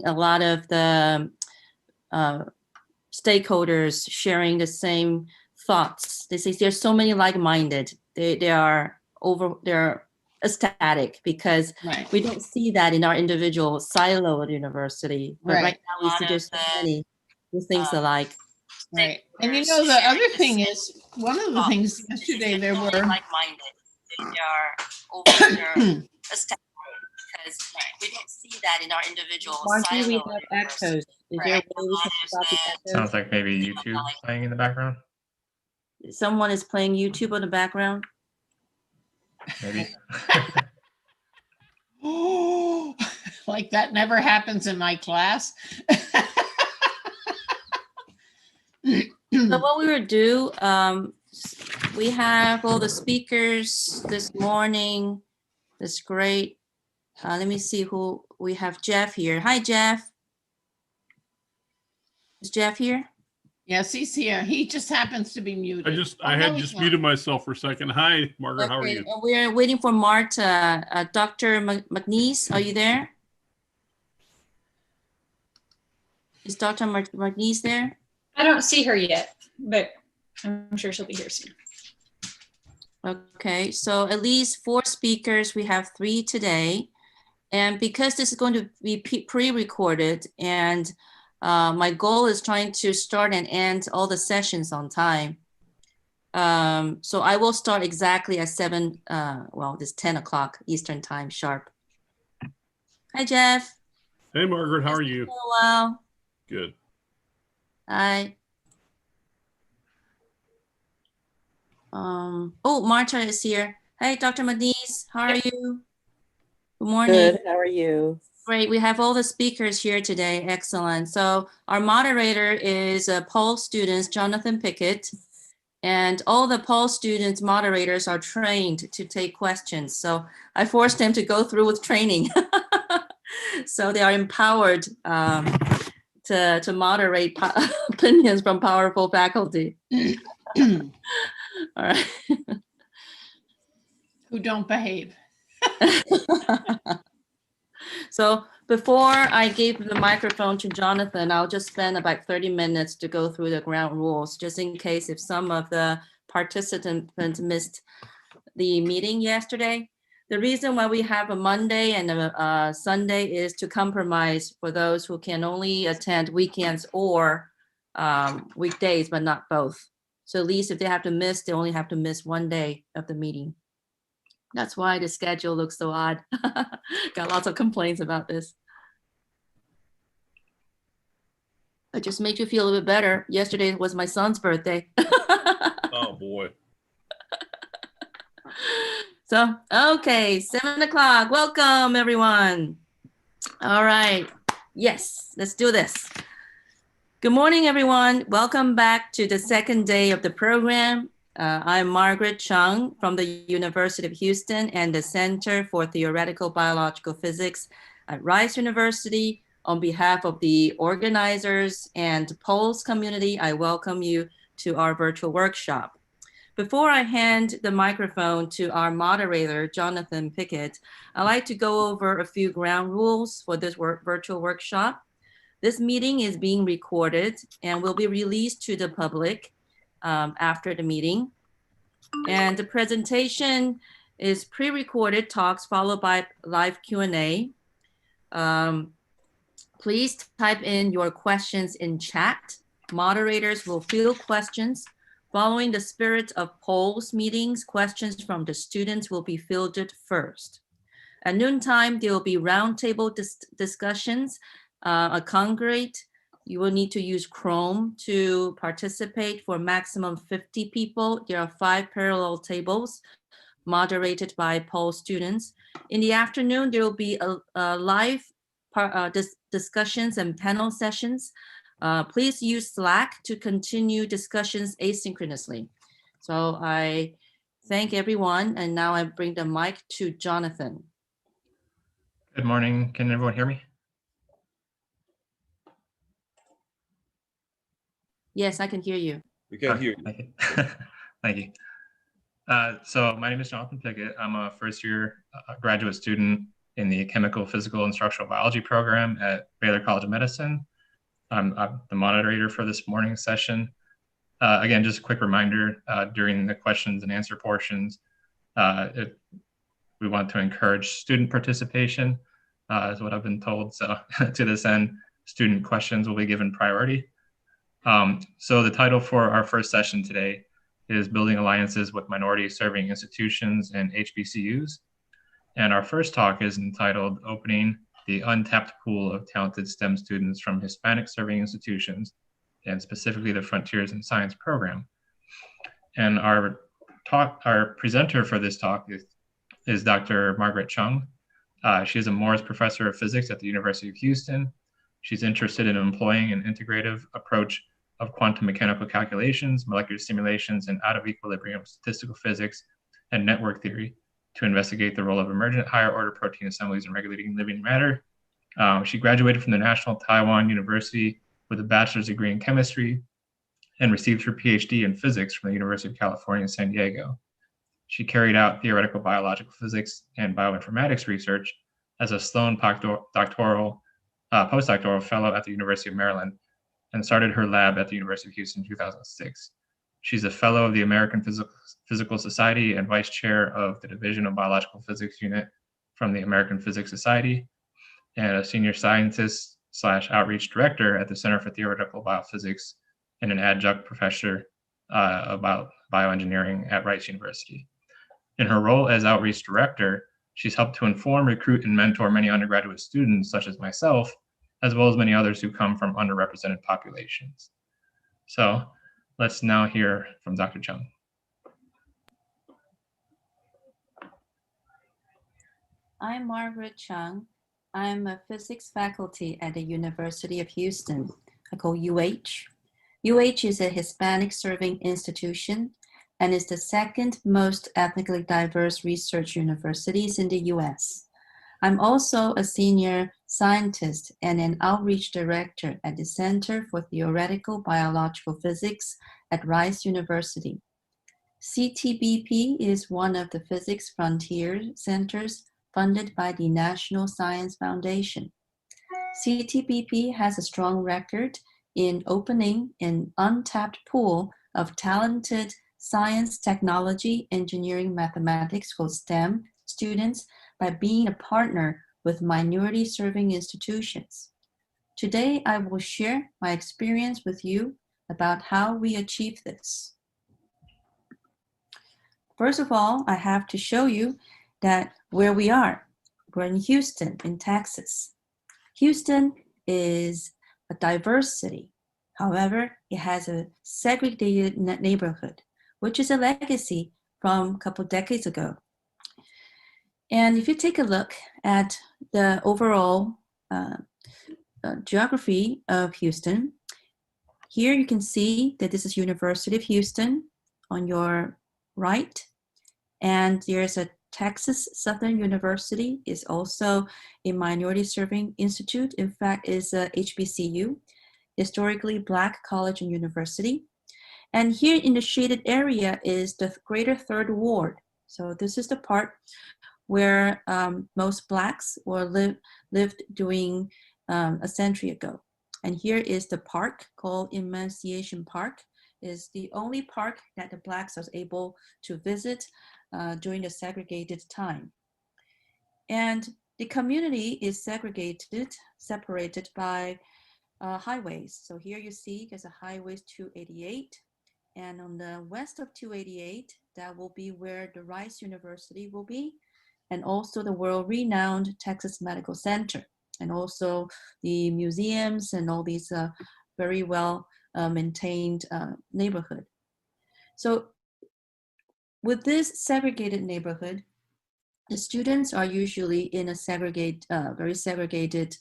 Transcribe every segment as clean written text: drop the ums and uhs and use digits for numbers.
a lot of the stakeholders sharing the same thoughts. They say there's so many like-minded. They're ecstatic because we don't see that in our individual siloed university. But right now we see there's so many who thinks alike. Right. And you know, the other thing is, one of the things yesterday there were like-minded. They're ecstatic because we don't see that in our individual siloed university. Is there a way we can stop the echoes? Sounds like maybe YouTube playing in the background. Someone is playing YouTube in the background. Maybe. Oh, like that never happens in my class. So what we would do, we have all the speakers this morning. That's great. Let me see who we have. Jeff here. Hi, Jeff. Is Jeff here? Yes, he's here. He just happens to be muted. I had just muted myself for a second. Hi, Margaret. How are you? We're waiting for Marta. Dr. Mentees, are you there? Is Dr. Mentees there? I don't see her yet, but I'm sure she'll be here soon. Okay, so at least 4 speakers. We have 3 today. And because this is going to be pre-recorded, and my goal is trying to start and end all the sessions on time. So I will start exactly at 7, this 10 o'clock Eastern time sharp. Hi, Jeff. Hey, Margaret, how are you? Well. Good. Hi. Marta is here. Hey, Dr. Mentees, how are you? Good morning. Good, how are you? Great, we have all the speakers here today, excellent. So our moderator is PoLS students, Jonathan Pickett, and all the PoLS students moderators are trained to take questions. So I forced them to go through with training. So they are empowered to moderate opinions from powerful faculty. All right. Who don't behave. So before I give the microphone to Jonathan, I'll just spend about 30 minutes to go through the ground rules, just in case if some of the participants missed the meeting yesterday. The reason why we have a Monday and a Sunday is to compromise for those who can only attend weekends or weekdays, but not both. So at least if they have to miss, they only have to miss 1 day of the meeting. That's why the schedule looks so odd. Got lots of complaints about this. It just makes you feel a little bit better. Yesterday was my son's birthday. Oh boy. So, okay, 7 o'clock. Welcome, everyone. All right. Yes, let's do this. Good morning, everyone. Welcome back to the second day of the program. I'm Margaret Chung from the University of Houston and the Center for Theoretical Biological Physics at Rice University. On behalf of the organizers and PoLS community, I welcome you to our virtual workshop. Before I hand the microphone to our moderator, Jonathan Pickett, I'd like to go over a few ground rules for this virtual workshop. This meeting is being recorded and will be released to the public after the meeting. And the presentation is pre-recorded talks followed by live Q&A. Please type in your questions in chat. Moderators will field questions. Following the spirit of PoLS meetings, questions from the students will be fielded first. At noontime, there will be roundtable discussions. A congregate, you will need to use Chrome to participate for maximum 50 people. There are 5 parallel tables moderated by PoLS students. In the afternoon, there will be a live discussions and panel sessions. Please use Slack to continue discussions asynchronously. So I thank everyone, and now I bring the mic to Jonathan. Good morning. Can everyone hear me? Yes, I can hear you. We can hear you. Thank you. Thank you. So my name is Jonathan Pickett. I'm a first-year graduate student in the Chemical, Physical, and Structural Biology program at Baylor College of Medicine. I'm the moderator for this morning's session. Again, just a quick reminder, during the questions and answer portions, we want to encourage student participation, is what I've been told. So to this end, student questions will be given priority. So the title for our first session today is Building Alliances with Minority Serving Institutions and HBCUs. And our first talk is entitled Opening the Untapped Pool of Talented STEM Students from Hispanic Serving Institutions, and specifically the Frontiers in Science program. And our presenter for this talk is Dr. Margaret Chung. She is a Morris Professor of Physics at the University of Houston. She's interested in employing an integrative approach of quantum mechanical calculations, molecular simulations, and out of equilibrium statistical physics and network theory to investigate the role of emergent higher order protein assemblies in regulating living matter. She graduated from the National Taiwan University with a bachelor's degree in chemistry and received her PhD in physics from the University of California, San Diego. She carried out theoretical biological physics and bioinformatics research as a Sloan postdoctoral fellow at the University of Maryland and started her lab at the University of Houston in 2006. She's a fellow of the American Physical Society and vice chair of the Division of Biological Physics Unit from the American Physics Society, and a senior scientist / outreach director at the Center for Theoretical Biophysics and an adjunct professor of bioengineering at Rice University. In her role as outreach director, she's helped to inform, recruit, and mentor many undergraduate students, such as myself, as well as many others who come from underrepresented populations. So let's now hear from Dr. Chung. I'm Margaret Chung. I'm a physics faculty at the University of Houston. I call UH. UH is a Hispanic serving institution and is the second most ethnically diverse research universities in the US. I'm also a senior scientist and an outreach director at the Center for Theoretical Biological Physics at Rice University. CTBP is one of the physics frontier centers funded by the National Science Foundation. CTBP has a strong record in opening an untapped pool of talented science, technology, engineering, mathematics, called STEM students by being a partner with minority serving institutions. Today, I will share my experience with you about how we achieve this. First of all, I have to show you that where we are. We're in Houston, in Texas. Houston is a diverse city. However, it has a segregated neighborhood, which is a legacy from a couple decades ago. And if you take a look at the overall geography of Houston, here you can see that this is University of Houston on your right, and there's a Texas Southern University is also a minority serving institute. In fact, is a HBCU, historically Black college and university. And here in the shaded area is the Greater Third Ward. So this is the part where most Blacks lived during a century ago. And here is the park called Emanciation Park. Is the only park that the Blacks are able to visit during the segregated time. And the community is separated by highways. So here you see there's a highway 288. And on the west of 288, that will be where the Rice University will be, and also the world-renowned Texas Medical Center, and also the museums and all these very well maintained neighborhood. So with this segregated neighborhood, the students are usually in a very segregated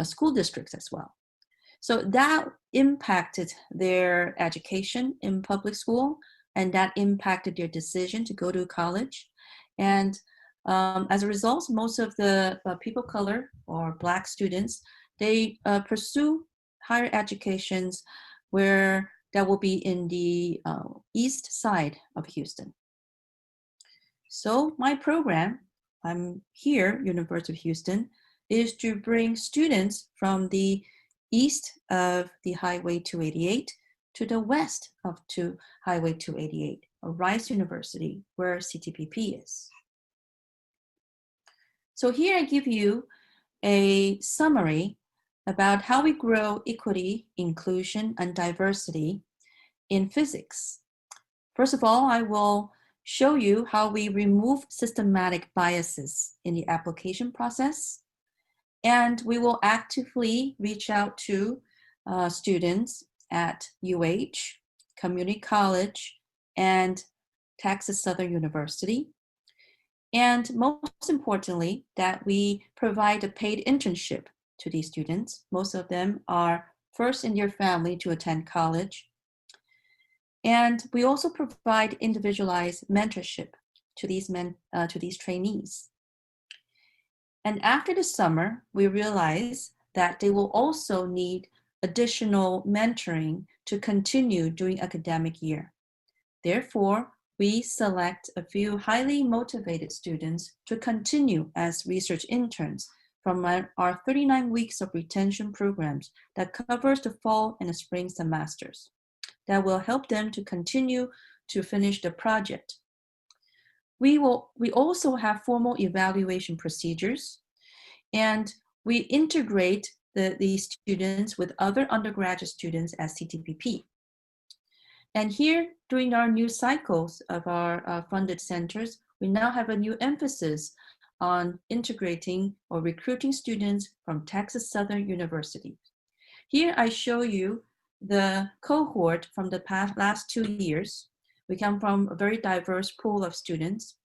school districts as well. So that impacted their education in public school, and that impacted their decision to go to college. And as a result, most of the people of color or Black students, they pursue higher educations where that will be in the east side of Houston. So my program I'm here, University of Houston, is to bring students from the east of the Highway 288 to the west of Highway 288, or Rice University, where CTPP is. So here I give you a summary about how we grow equity, inclusion, and diversity in physics. First of all, I will show you how we remove systematic biases in the application process. And we will actively reach out to students at UH, Community College, and Texas Southern University. And most importantly, that we provide a paid internship to these students. Most of them are first in their family to attend college. And we also provide individualized mentorship to these trainees. And after the summer, we realize that they will also need additional mentoring to continue during academic year. Therefore, we select a few highly motivated students to continue as research interns from our 39 weeks of retention programs that covers the fall and the spring semesters. That will help them to continue to finish the project. We also have formal evaluation procedures, and we integrate these students with other undergraduate students at CTPP. And here, during our new cycles of our funded centers, we now have a new emphasis on integrating or recruiting students from Texas Southern University. Here I show you the cohort from the last 2 years. We come from a very diverse pool of students.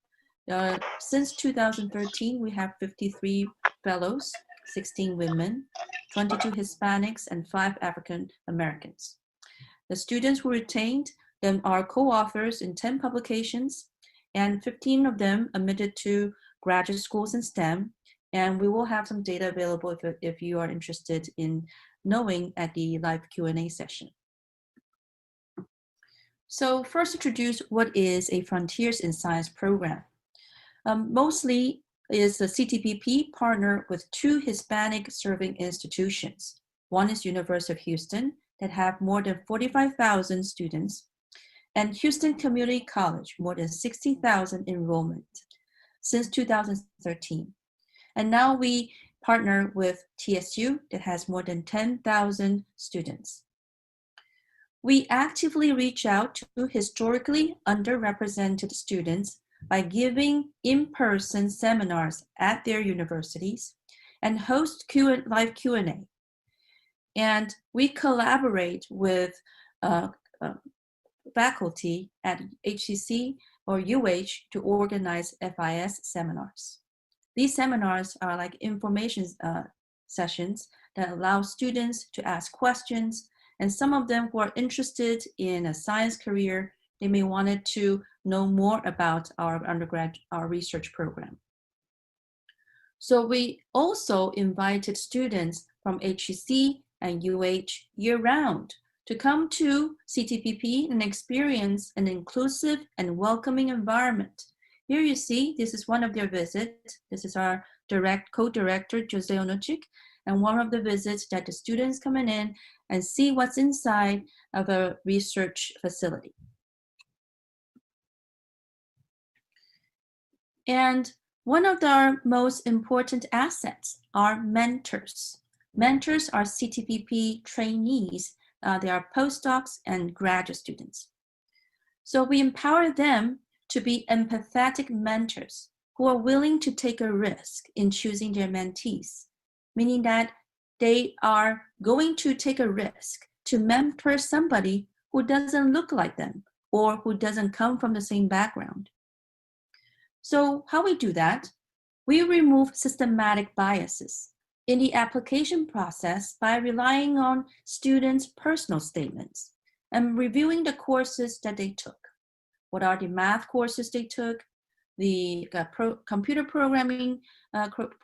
Since 2013, we have 53 fellows, 16 women, 22 Hispanics, and 5 African Americans. The students who retained them are co-authors in 10 publications, and 15 of them admitted to graduate schools in STEM. And we will have some data available if you are interested in knowing at the live Q&A session. So first, introduce what is a Frontiers in Science program. Mostly is the CTPP partner with 2 Hispanic serving institutions. One is University of Houston that have more than 45,000 students, and Houston Community College, more than 60,000 enrollment since 2013. And now we partner with TSU that has more than 10,000 students. We actively reach out to historically underrepresented students by giving in-person seminars at their universities and host live Q&A. And we collaborate with faculty at HCC or UH to organize FIS seminars. These seminars are like information sessions that allow students to ask questions, and some of them who are interested in a science career, they may want to know more about our research program. So we also invited students from HCC and UH year-round to come to CTPP and experience an inclusive and welcoming environment. Here you see, this is one of their visits. This is our co-director, Jose Onochik, and one of the visits that the students coming in and see what's inside of a research facility. And one of our most important assets are mentors. Mentors are CTPP trainees. They are postdocs and graduate students. So we empower them to be empathetic mentors who are willing to take a risk in choosing their mentees, meaning that they are going to take a risk to mentor somebody who doesn't look like them or who doesn't come from the same background. So how we do that? We remove systematic biases in the application process by relying on students' personal statements and reviewing the courses that they took. What are the math courses they took, the computer programming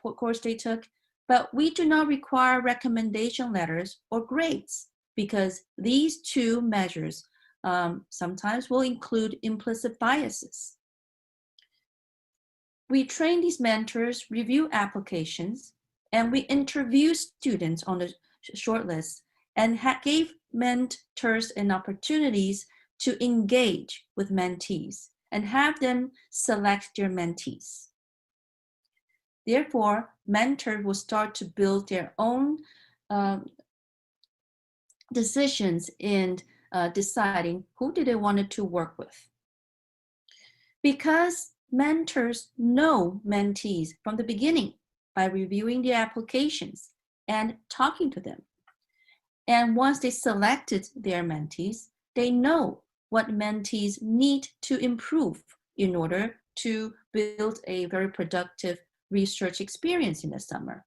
course they took, but we do not require recommendation letters or grades because these 2 measures sometimes will include implicit biases. We train these mentors, review applications, and we interview students on the shortlist and gave mentors an opportunities to engage with mentees and have them select their mentees. Therefore, mentors will start to build their own decisions in deciding who do they want to work with. Because mentors know mentees from the beginning by reviewing their applications and talking to them. And once they selected their mentees, they know what mentees need to improve in order to build a very productive research experience in the summer.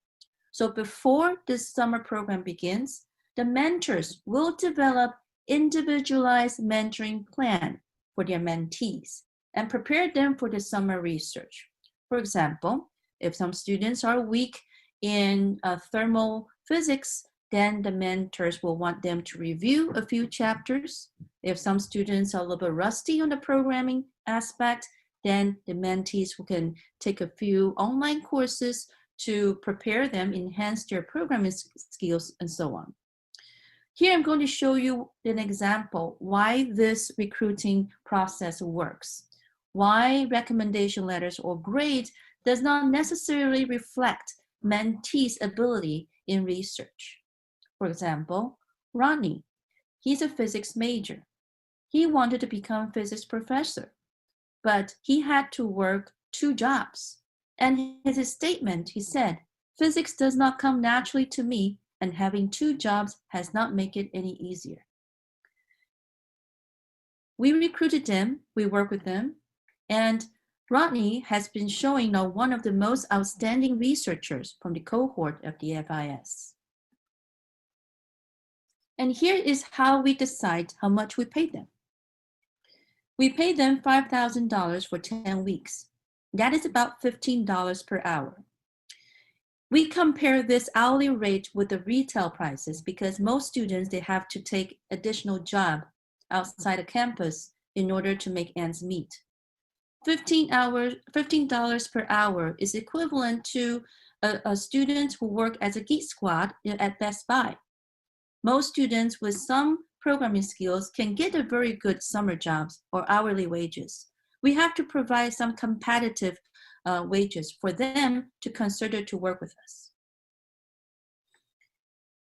So before this summer program begins, the mentors will develop individualized mentoring plan for their mentees and prepare them for the summer research. For example, if some students are weak in thermal physics, then the mentors will want them to review a few chapters. If some students are a little bit rusty on the programming aspect, then the mentees can take a few online courses to prepare them, enhance their programming skills, and so on. Here I'm going to show you an example why this recruiting process works, why recommendation letters or grades does not necessarily reflect mentees' ability in research. For example, Rodney, he's a physics major. He wanted to become a physics professor, but he had to work 2 jobs. And in his statement, he said, "Physics does not come naturally to me, and having 2 jobs has not made it any easier." We recruited him, we worked with him, and Rodney has been showing now one of the most outstanding researchers from the cohort of the FIS. And here is how we decide how much we pay them. We pay them $5,000 for 10 weeks. That is about $15 per hour. We compare this hourly rate with the retail prices because most students, they have to take additional job outside of campus in order to make ends meet. $15 per hour is equivalent to a student who work as a Geek Squad at Best Buy. Most students with some programming skills can get a very good summer jobs or hourly wages. We have to provide some competitive wages for them to consider to work with us.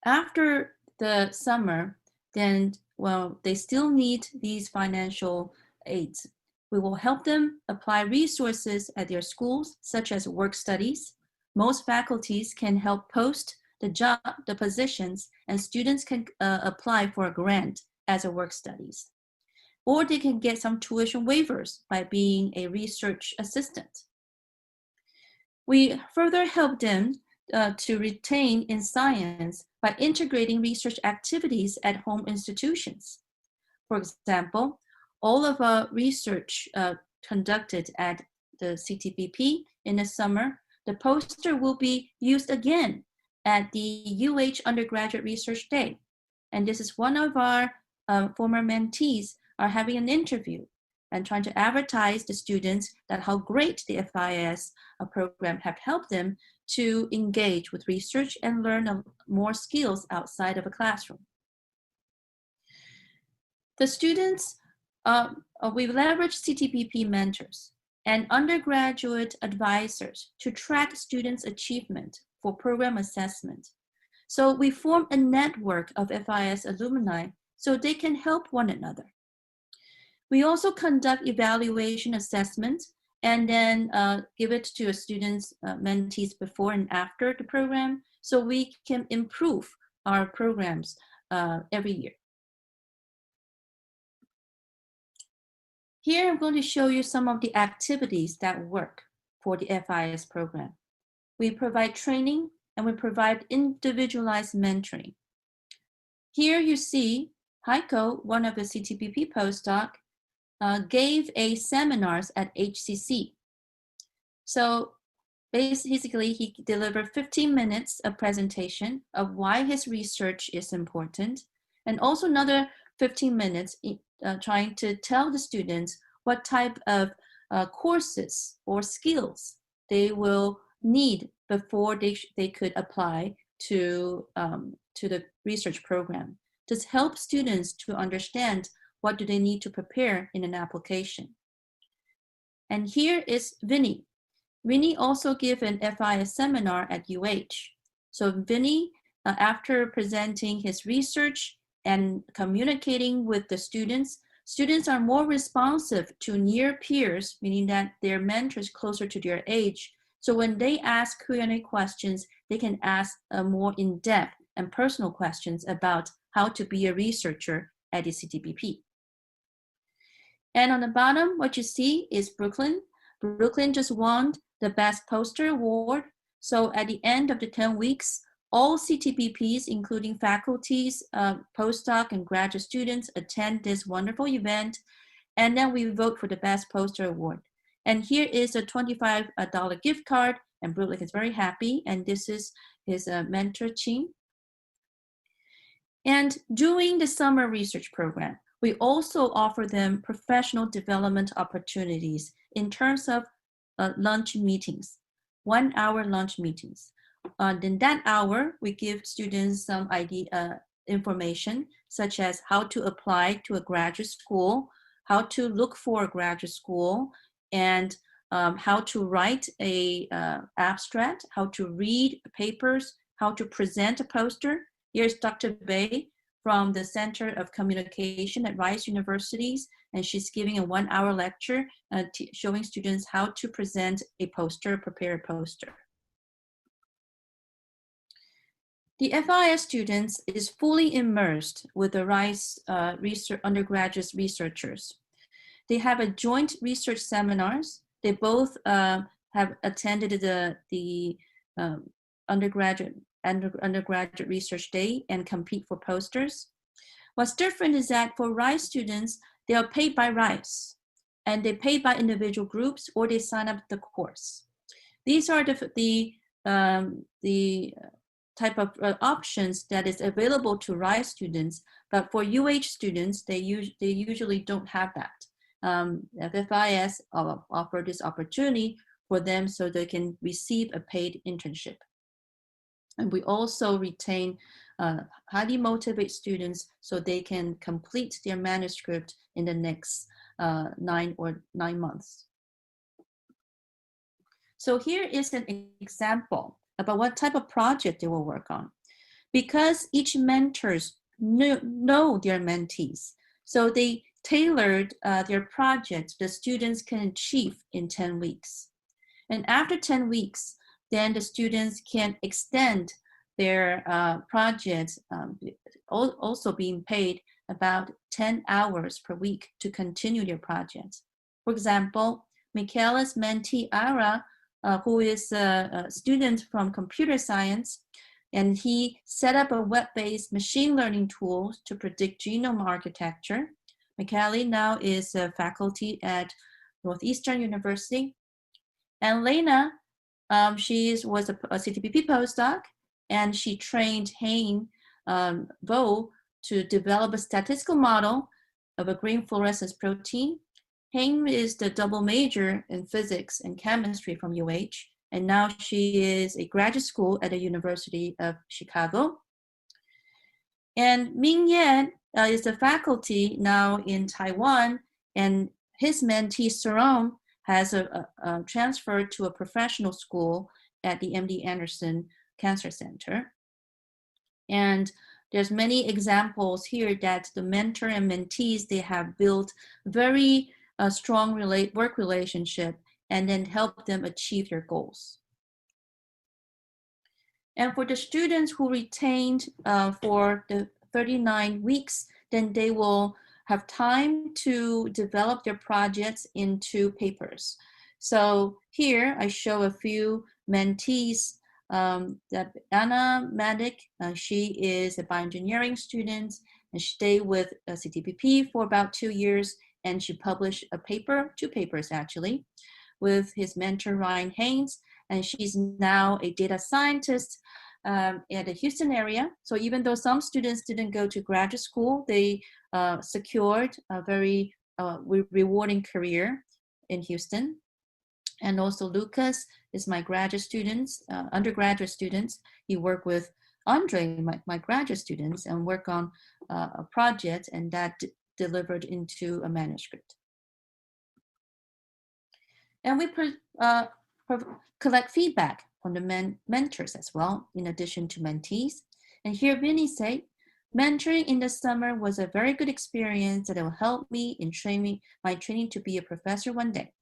After the summer, then, well, they still need these financial aids. We will help them apply resources at their schools, such as work studies. Most faculties can help post the positions, and students can apply for a grant as a work studies. Or they can get some tuition waivers by being a research assistant. We further help them to retain in science by integrating research activities at home institutions. For example, all of our research conducted at the CTBP in the summer, the poster will be used again at the UH Undergraduate Research Day. And this is one of our former mentees are having an interview and trying to advertise to students that how great the FIS program have helped them to engage with research and learn more skills outside of a classroom. The students, we leverage CTBP mentors and undergraduate advisors to track students' achievement for program assessment. So we form a network of FIS alumni so they can help one another. We also conduct evaluation assessment and then give it to a student's mentees before and after the program so we can improve our programs every year. Here I'm going to show you some of the activities that work for the FIS program. We provide training and we provide individualized mentoring. Here you see Heiko, one of the CTBP postdoc, gave a seminars at HCC. So basically he delivered 15 minutes of presentation of why his research is important, and also another 15 minutes trying to tell the students what type of courses or skills they will need before they could apply to the research program. This helps students to understand what do they need to prepare in an application. And here is Vinny. Vinny also gave an FIS seminar at UH. So Vinny, after presenting his research and communicating with the students are more responsive to near peers, meaning that their mentors closer to their age. So when they ask Q&A questions, they can ask more in-depth and personal questions about how to be a researcher at the CTBP. And on the bottom, what you see is Brooklyn. Brooklyn just won the Best Poster Award. So at the end of the 10 weeks, all CTBPs, including faculties, postdoc, and graduate students, attend this wonderful event. And then we vote for the Best Poster Award. And here is a $25 gift card, and Brooklyn is very happy. And this is his mentor, Ching. And during the summer research program, we also offer them professional development opportunities in terms of lunch meetings, 1 hour lunch meetings. In that hour, we give students some information, such as how to apply to a graduate school, how to look for a graduate school, and how to write a abstract, how to read papers, how to present a poster. Here's Dr. Bay from the Center of Communication at Rice Universities, and she's giving a 1 hour lecture showing students how to present a poster, prepare a poster. The FIS students is fully immersed with the Rice undergraduate researchers. They have a joint research seminars. They both have attended the undergraduate research day and compete for posters. What's different is that for Rice students, they are paid by Rice, and they paid by individual groups, or they sign up the course. These are the type of options that is available to Rice students, but for UH students, they usually don't have that. FIS offer this opportunity for them so they can receive a paid internship. And we also retain highly motivated students so they can complete their manuscript in the next 9 months. So here is an example about what type of project they will work on. Because each mentors know their mentees, so they tailored their project the students can achieve in 10 weeks. And after 10 weeks, then the students can extend their projects, also being paid about 10 hours per week to continue their projects. For example, Michaela's mentee, Ara, who is a student from computer science, and he set up a web-based machine learning tool to predict genome architecture. Michaela now is a faculty at Northeastern University. And Lena, she was a CTBP postdoc, and she trained Hein Vo to develop a statistical model of a green fluorescence protein. Hein is the double major in physics and chemistry from UH, and now she is a graduate school at the University of Chicago. And Ming Yan is a faculty now in Taiwan, and his mentee Sarong has transferred to a professional school at the MD Anderson Cancer Center. And there's many examples here that the mentor and mentees, they have built very strong work relationship and then help them achieve their goals. And for the students who retained for the 39 weeks, then they will have time to develop their projects into papers. So here I show a few mentees. That Anna Madik, she is a bioengineering student, and she stayed with CTBP for about 2 years, and she published a paper, 2 papers actually, with his mentor Ryan Haynes, and she's now a data scientist at the Houston area. So even though some students didn't go to graduate school, they secured a very rewarding career in Houston. And also Lucas is my graduate students, undergraduate students. He worked with Andre, my graduate students, and work on a project, and that delivered into a manuscript. And we collect feedback from the mentors as well, in addition to mentees. And here Vinny said, mentoring in the summer was a very good experience that will help me in my training to be a professor one day.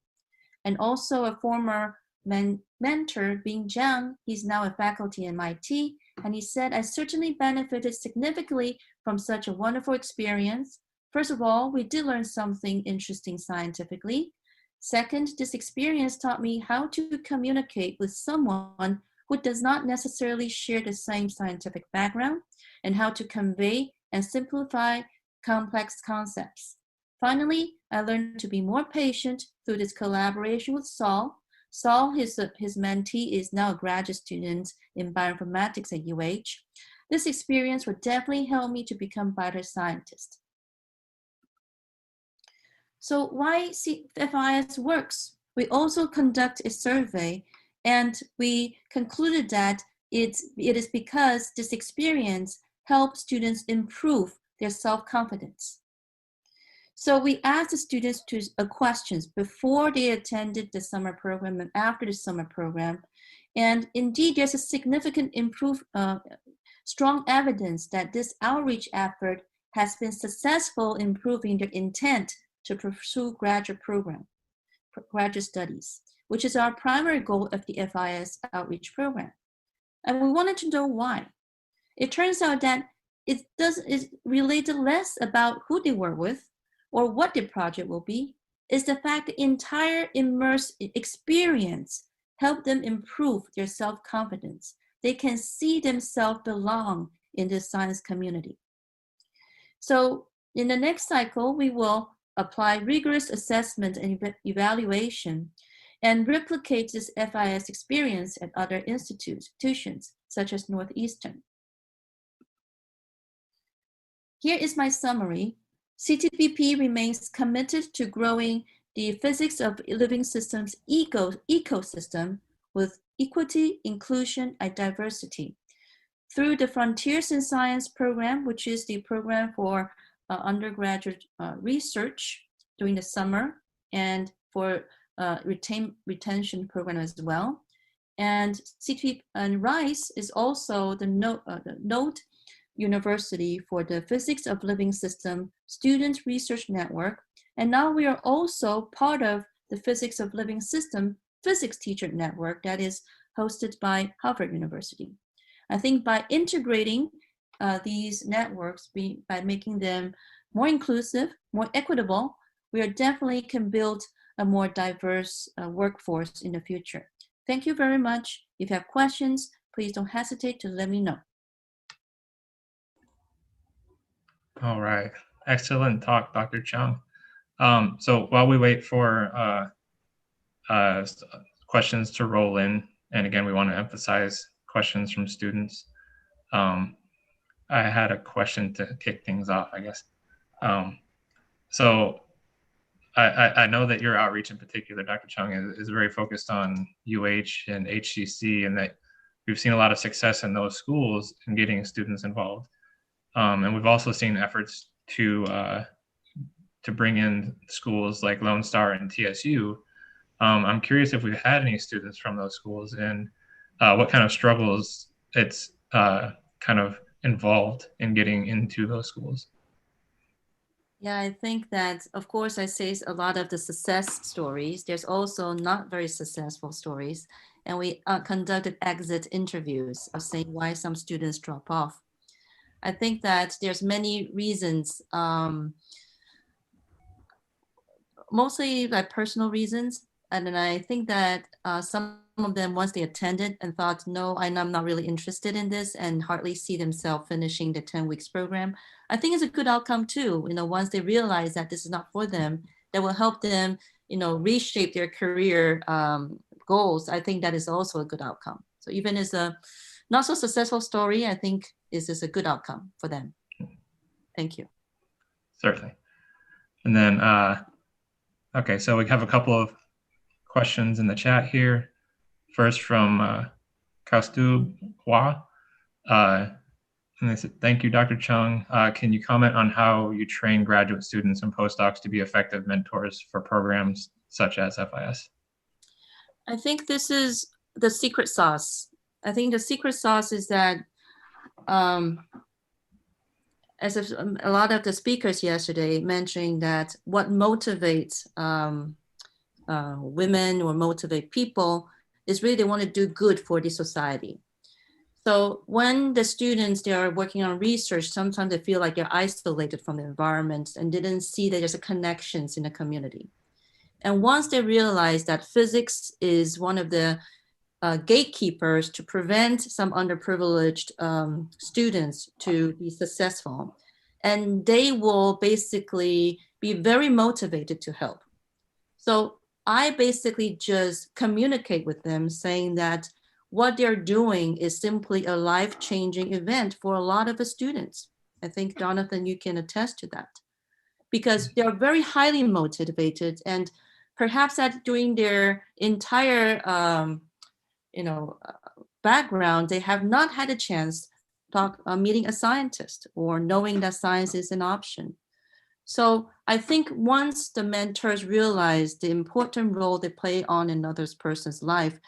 And also a former mentor, Bing Zhang, he's now a faculty at MIT, and he said, I certainly benefited significantly from such a wonderful experience. First of all, we did learn something interesting scientifically. Second, this experience taught me how to communicate with someone who does not necessarily share the same scientific background, and how to convey and simplify complex concepts. Finally, I learned to be more patient through this collaboration with Saul. Saul, his mentee, is now a graduate student in bioinformatics at UH. This experience will definitely help me to become a better scientist. So why FIS works? We also conduct a survey, and we concluded that it is because this experience helps students improve their self-confidence. So we asked the students questions before they attended the summer program and after the summer program. And indeed, there's a significant strong evidence that this outreach effort has been successful in improving their intent to pursue graduate studies, which is our primary goal of the FIS outreach program. And we wanted to know why. It turns out that it related less about who they were with or what the project will be. It's the fact the entire immersed experience helped them improve their self-confidence. They can see themselves belong in the science community. So in the next cycle, we will apply rigorous assessment and evaluation and replicate this FIS experience at other institutions, such as Northeastern. Here is my summary. CTBP remains committed to growing the physics of living systems ecosystem with equity, inclusion, and diversity. Through the Frontiers in Science program, which is the program for undergraduate research during the summer, and for retention program as well. And CTBP and RISE is also the Node University for the Physics of Living System Student Research Network. And now we are also part of the Physics of Living System Physics Teacher Network that is hosted by Harvard University. I think by integrating these networks, by making them more inclusive, more equitable, we definitely can build a more diverse workforce in the future. Thank you very much. If you have questions, please don't hesitate to let me know. All right. Excellent talk, Dr. Chung. So while we wait for questions to roll in, and again, we want to emphasize questions from students. I had a question to kick things off, I guess. So I know that your outreach in particular, Dr. Chung, is very focused on UH and HCC, and that we've seen a lot of success in those schools in getting students involved. And we've also seen efforts to bring in schools like Lone Star and TSU. I'm curious if we've had any students from those schools and what kind of struggles it's kind of involved in getting into those schools. Yeah, I think that, of course, I say a lot of the success stories. There's also not very successful stories. And we conducted exit interviews of saying why some students drop off. I think that there's many reasons, mostly like personal reasons. And then I think that some of them, once they attended and thought, no, I'm not really interested in this, and hardly see themselves finishing the 10 weeks program. I think it's a good outcome too. Once they realize that this is not for them, that will help them, reshape their career goals. I think that is also a good outcome. So even as a not so successful story, I think this is a good outcome for them. Thank you. Certainly. And then, okay, so we have a couple of questions in the chat here. First from Kaustubh Hua. And they said, thank you, Dr. Chung. Can you comment on how you train graduate students and postdocs to be effective mentors for programs such as FIS? I think this is the secret sauce. I think the secret sauce is that as a lot of the speakers yesterday mentioning that what motivates women or motivate people is really they want to do good for the society. So when the students, they are working on research, sometimes they feel like they're isolated from the environment and didn't see that there's a connections in the community. And once they realize that physics is one of the gatekeepers to prevent some underprivileged students to be successful, and they will basically be very motivated to help. So I basically just communicate with them saying that what they're doing is simply a life-changing event for a lot of the students. I think, Jonathan, you can attest to that, because they're very highly motivated, and perhaps that during their entire background, they have not had a chance meeting a scientist or knowing that science is an option. So I think once the mentors realize the important role they play on another person's life,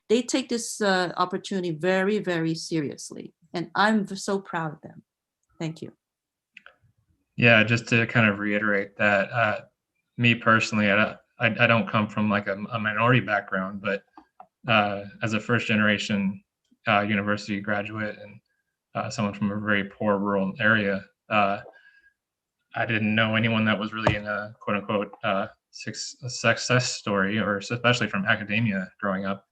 they take this opportunity very, very seriously. And I'm so proud of them. Thank you. Yeah, just to kind of reiterate that, me personally, I don't come from like a minority background, but as a first generation university graduate and someone from a very poor rural area, I didn't know anyone that was really in a quote unquote success story, or especially from academia growing up.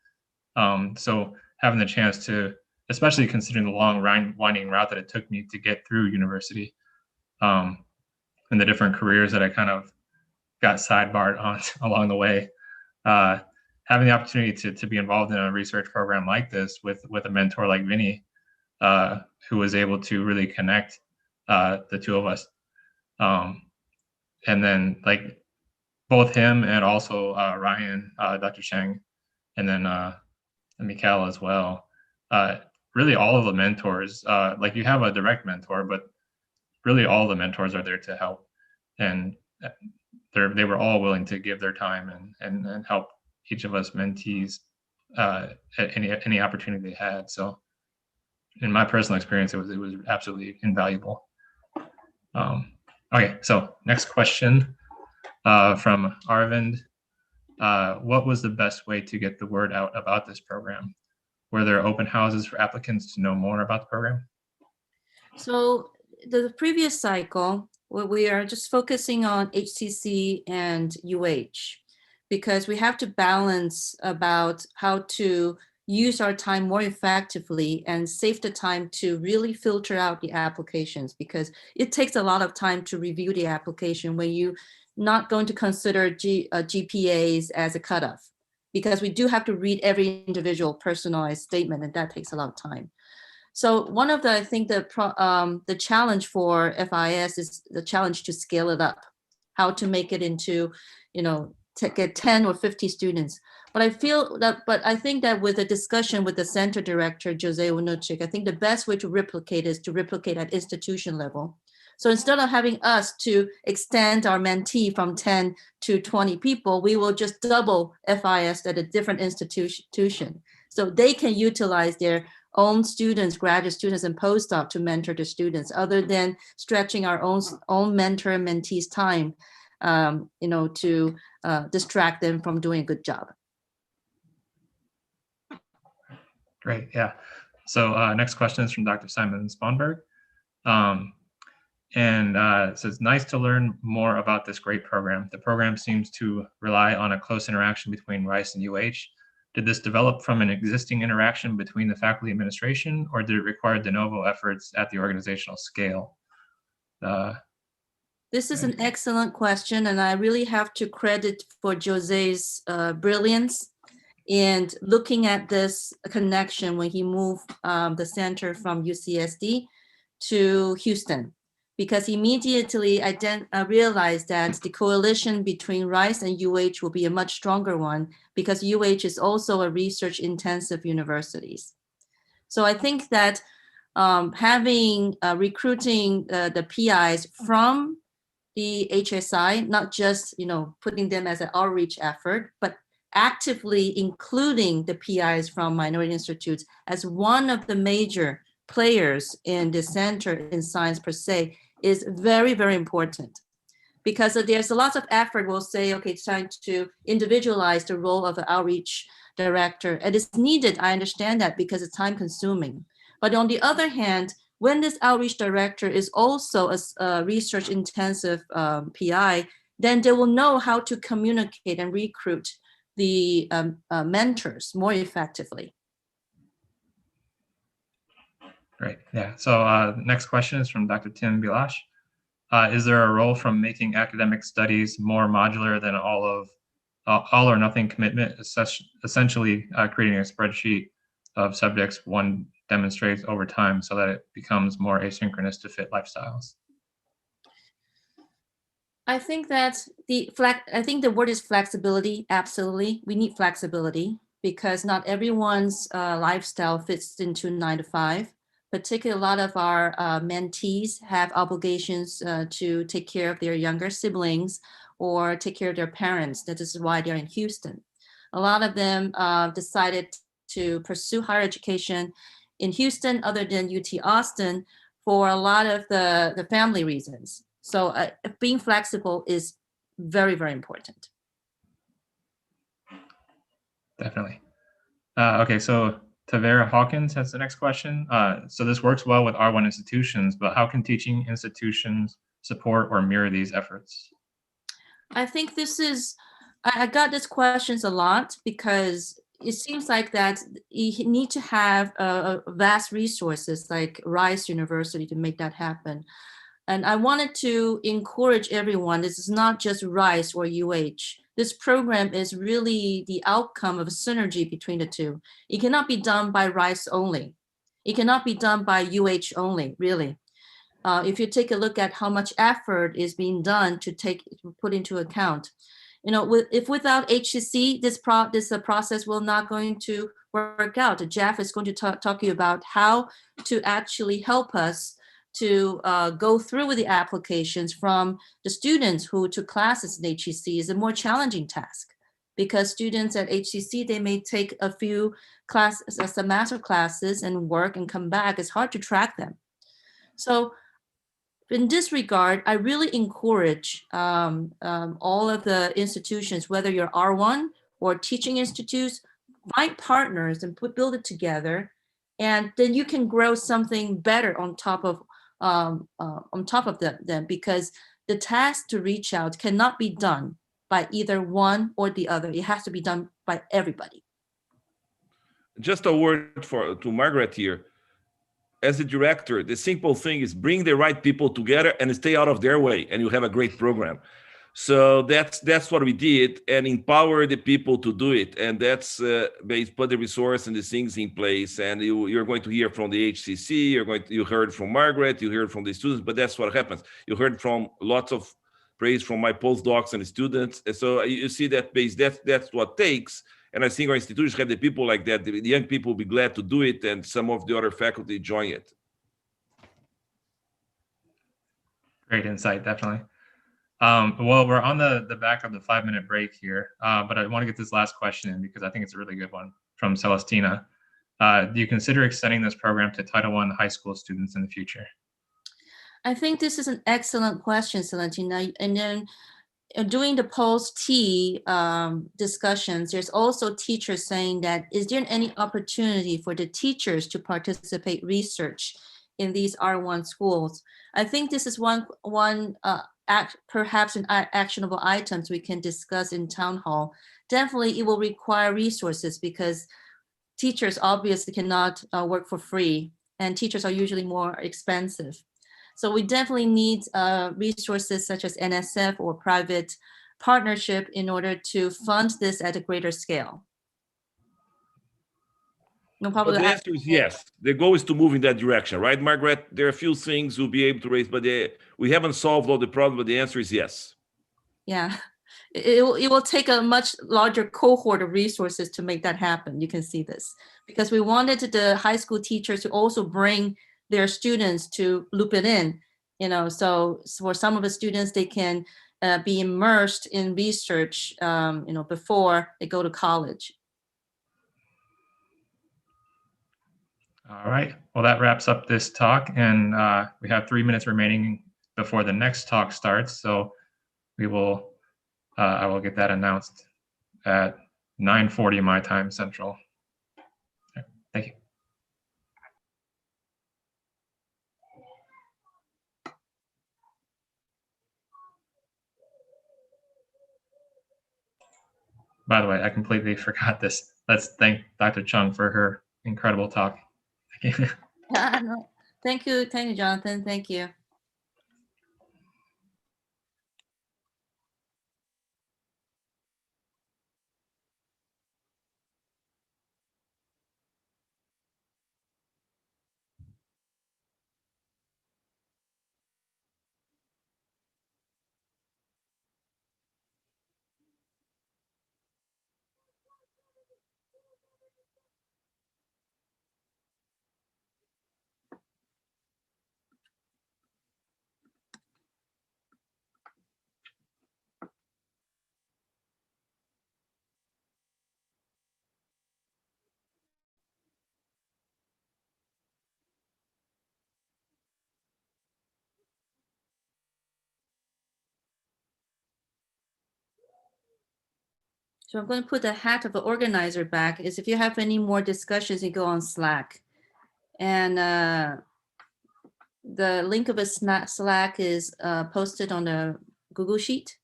So having the chance to, especially considering the long winding route that it took me to get through university, and the different careers that I kind of got sidebarred on along the way, having the opportunity to be involved in a research program like this with a mentor like Vinny, who was able to really connect the two of us. And then like both him and also Ryan, Dr. Cheng, and then Mikhail as well. Really all of the mentors, like you have a direct mentor, but really all the mentors are there to help. And they were all willing to give their time and help each of us mentees at any opportunity they had. So in my personal experience, it was absolutely invaluable. Okay, so next question from Arvind. What was the best way to get the word out about this program? Were there open houses for applicants to know more about the program? So the previous cycle, we are just focusing on HCC and UH, because we have to balance about how to use our time more effectively and save the time to really filter out the applications, because it takes a lot of time to review the application when you're not going to consider GPAs as a cutoff, because we do have to read every individual personalized statement, and that takes a lot of time. So one of the, I think the challenge for FIS is the challenge to scale it up, how to make it into, to get 10 or 50 students. But I think that with a discussion with the center director, Jose Unuchik, I think the best way to replicate is to replicate at institution level. So instead of having us to extend our mentee from 10 to 20 people, we will just double FIS at a different institution. So they can utilize their own students, graduate students, and postdoc to mentor the students, other than stretching our own mentor and mentees' time, to distract them from doing a good job. Great, yeah. So next question is from Dr. Simon Sponberg. It says, nice to learn more about this great program. The program seems to rely on a close interaction between Rice and UH. Did this develop from an existing interaction between the faculty administration, or did it require de novo efforts at the organizational scale? This is an excellent question, and I really have to credit for Jose's brilliance in looking at this connection when he moved the center from UCSD to Houston. because immediately realized that the coalition between Rice and UH will be a much stronger one, because UH is also a research-intensive universities. So I think that recruiting the PIs from the HSI, not just putting them as an outreach effort, but actively including the PIs from minority institutes as one of the major players in the center in science per se is very, very important. Because there's a lot of effort, we'll say, okay, it's time to individualize the role of an outreach director. And it's needed, I understand that, because it's time consuming. But on the other hand, when this outreach director is also a research intensive PI, then they will know how to communicate and recruit the mentors more effectively. Great. Yeah. So next question is from Dr. Tim Bilash. Is there a role from making academic studies more modular than all or nothing commitment, essentially creating a spreadsheet of subjects one demonstrates over time so that it becomes more asynchronous to fit lifestyles? I think that the word is flexibility. Absolutely. We need flexibility because not everyone's lifestyle fits into 9 to 5. Particularly, a lot of our mentees have obligations to take care of their younger siblings or take care of their parents. That is why they're in Houston. A lot of them decided to pursue higher education in Houston other than UT Austin for a lot of the family reasons. So being flexible is very, very important. Definitely. Okay, so Tavera Hawkins has the next question. So this works well with R1 institutions, but how can teaching institutions support or mirror these efforts? I think this is, I got these questions a lot because it seems like that you need to have vast resources like Rice University to make that happen. And I wanted to encourage everyone, this is not just Rice or UH. This program is really the outcome of a synergy between the two. It cannot be done by Rice only. It cannot be done by UH only, really. If you take a look at how much effort is being done to put into account, if without HCC, this process will not going to work out. Jeff is going to talk to you about how to actually help us to go through with the applications from the students who took classes in HCC is a more challenging task because students at HCC, they may take a few semester classes and work and come back. It's hard to track them. So in this regard, I really encourage all of the institutions, whether you're R1 or teaching institutes, find partners and build it together. And then you can grow something better on top of them because the task to reach out cannot be done by either one or the other. It has to be done by everybody. Just a word to Margaret here. As a director, the simple thing is bring the right people together and stay out of their way, and you have a great program. So that's what we did, and empower the people to do it. And that's put the resource and the things in place. And you're going to hear from the HCC. You heard from Margaret. You heard from the students. But that's what happens. You heard from lots of praise from my postdocs and students. And so you see that base. That's what takes. And I think our institutions have the people like that. The young people will be glad to do it, and some of the other faculty join it. Great insight, definitely. Well, we're on the back of the 5-minute break here, but I want to get this last question in because I think it's a really good one from Celestina. Do you consider extending this program to Title I high school students in the future? I think this is an excellent question, Celestina. And then during the post-T discussions, there's also teachers saying that, is there any opportunity for the teachers to participate research in these R1 schools? I think this is one perhaps an actionable items we can discuss in town hall. Definitely it will require resources because teachers obviously cannot work for free and teachers are usually more expensive. So we definitely need resources such as NSF or private partnership in order to fund this at a greater scale. No But problem. the answer is yes. The goal is to move in that direction, right, Margaret? There are a few things we'll be able to raise, but we haven't solved all the problems, but the answer is yes. Yeah, it will take a much larger cohort of resources to make that happen. You can see this because we wanted the high school teachers to also bring their students to loop it in, so for some of the students, they can be immersed in research, before they go to college. All right. Well, that wraps up this talk, and we have 3 minutes remaining before the next talk starts. So we will, I will get that announced at 9:40 my time Central. Thank you. By the way, I completely forgot this. Let's thank Dr. Chung for her incredible talk. No. Thank you, Jonathan. Thank you. So I'm going to put the hat of the organizer back. Is if you have any more discussions, you go on Slack. And the link of a Slack is posted on the Google Sheet.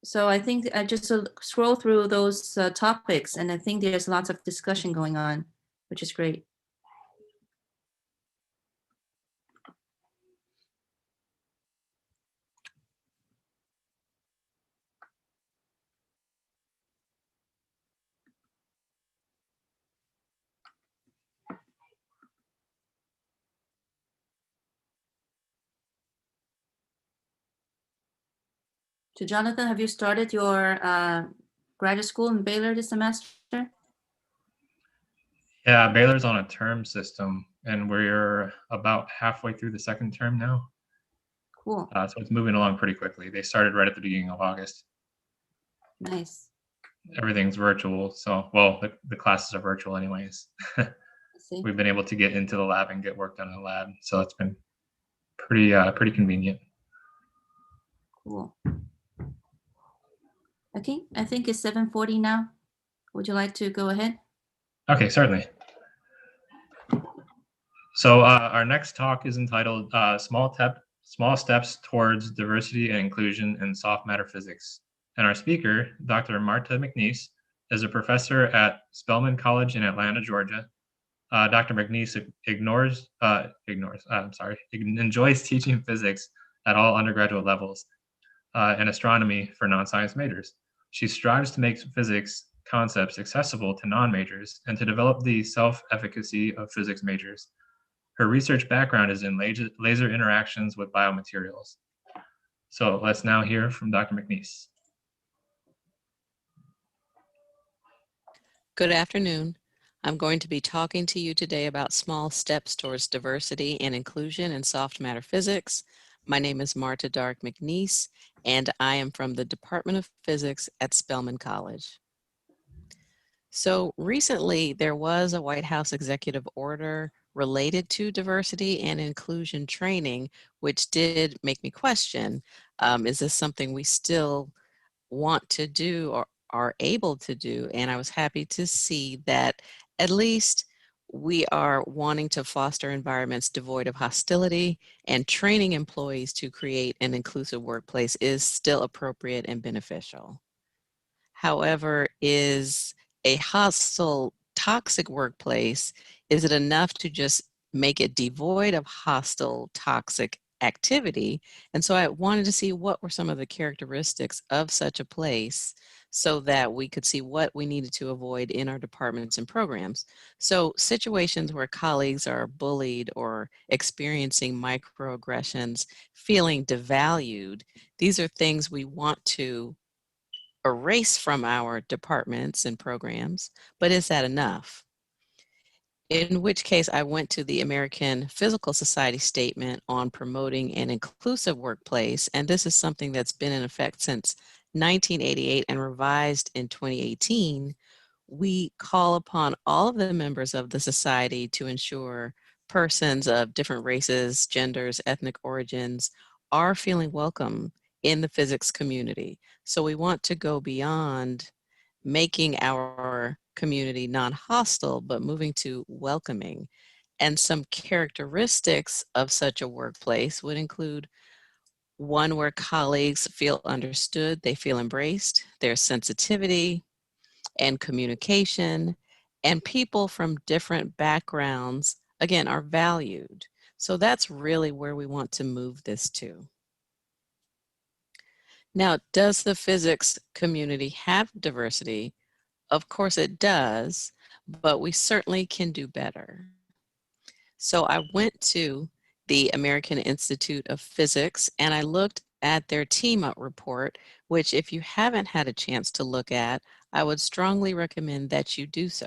So I think I just scroll through those topics, and I think there's lots of discussion going on, which is great. So Jonathan, have you started your graduate school in Baylor this semester? Yeah, Baylor's on a term system, and we're about halfway through the second term now. Cool. So it's moving along pretty quickly. They started right at the beginning of August. Nice. Everything's virtual, so well, the classes are virtual anyways. We've been able to get into the lab and get work done in the lab, so it's been pretty convenient. Cool. Okay, I think it's 7:40 now. Would you like to go ahead? Okay, certainly. So our next talk is entitled Small Steps Towards Diversity and Inclusion in Soft Matter Physics. And our speaker, Dr. Marta McNeese, is a professor at Spelman College in Atlanta, Georgia. Dr. McNeese enjoys teaching physics at all undergraduate levels and astronomy for non-science majors. She strives to make physics concepts accessible to non-majors and to develop the self-efficacy of physics majors. Her research background is in laser interactions with biomaterials. So let's now hear from Dr. McNeese. Good afternoon. I'm going to be talking to you today about small steps towards diversity and inclusion in soft matter physics. My name is Marta Dark McNeese, and I am from the Department of Physics at Spelman College. So recently, there was a White House executive order related to diversity and inclusion training, which did make me question, is this something we still want to do or are able to do? And I was happy to see that at least we are wanting to foster environments devoid of hostility, and training employees to create an inclusive workplace is still appropriate and beneficial. However, is a hostile, toxic workplace, is it enough to just make it devoid of hostile, toxic activity. And so I wanted to see what were some of the characteristics of such a place so that we could see what we needed to avoid in our departments and programs. So situations where colleagues are bullied or experiencing microaggressions, feeling devalued, these are things we want to erase from our departments and programs, but is that enough? In which case I went to the American Physical Society statement on promoting an inclusive workplace, and this is something that's been in effect since 1988 and revised in 2018. We call upon all of the members of the society to ensure persons of different races, genders, ethnic origins are feeling welcome in the physics community. So we want to go beyond making our community non-hostile, but moving to welcoming. And some characteristics of such a workplace would include one where colleagues feel understood, they feel embraced, there's sensitivity and communication, and people from different backgrounds, again, are valued. So that's really where we want to move this to. Now, does the physics community have diversity? Of course it does, but we certainly can do better. So I went to the American Institute of Physics and I looked at their team up report, which if you haven't had a chance to look at, I would strongly recommend that you do so.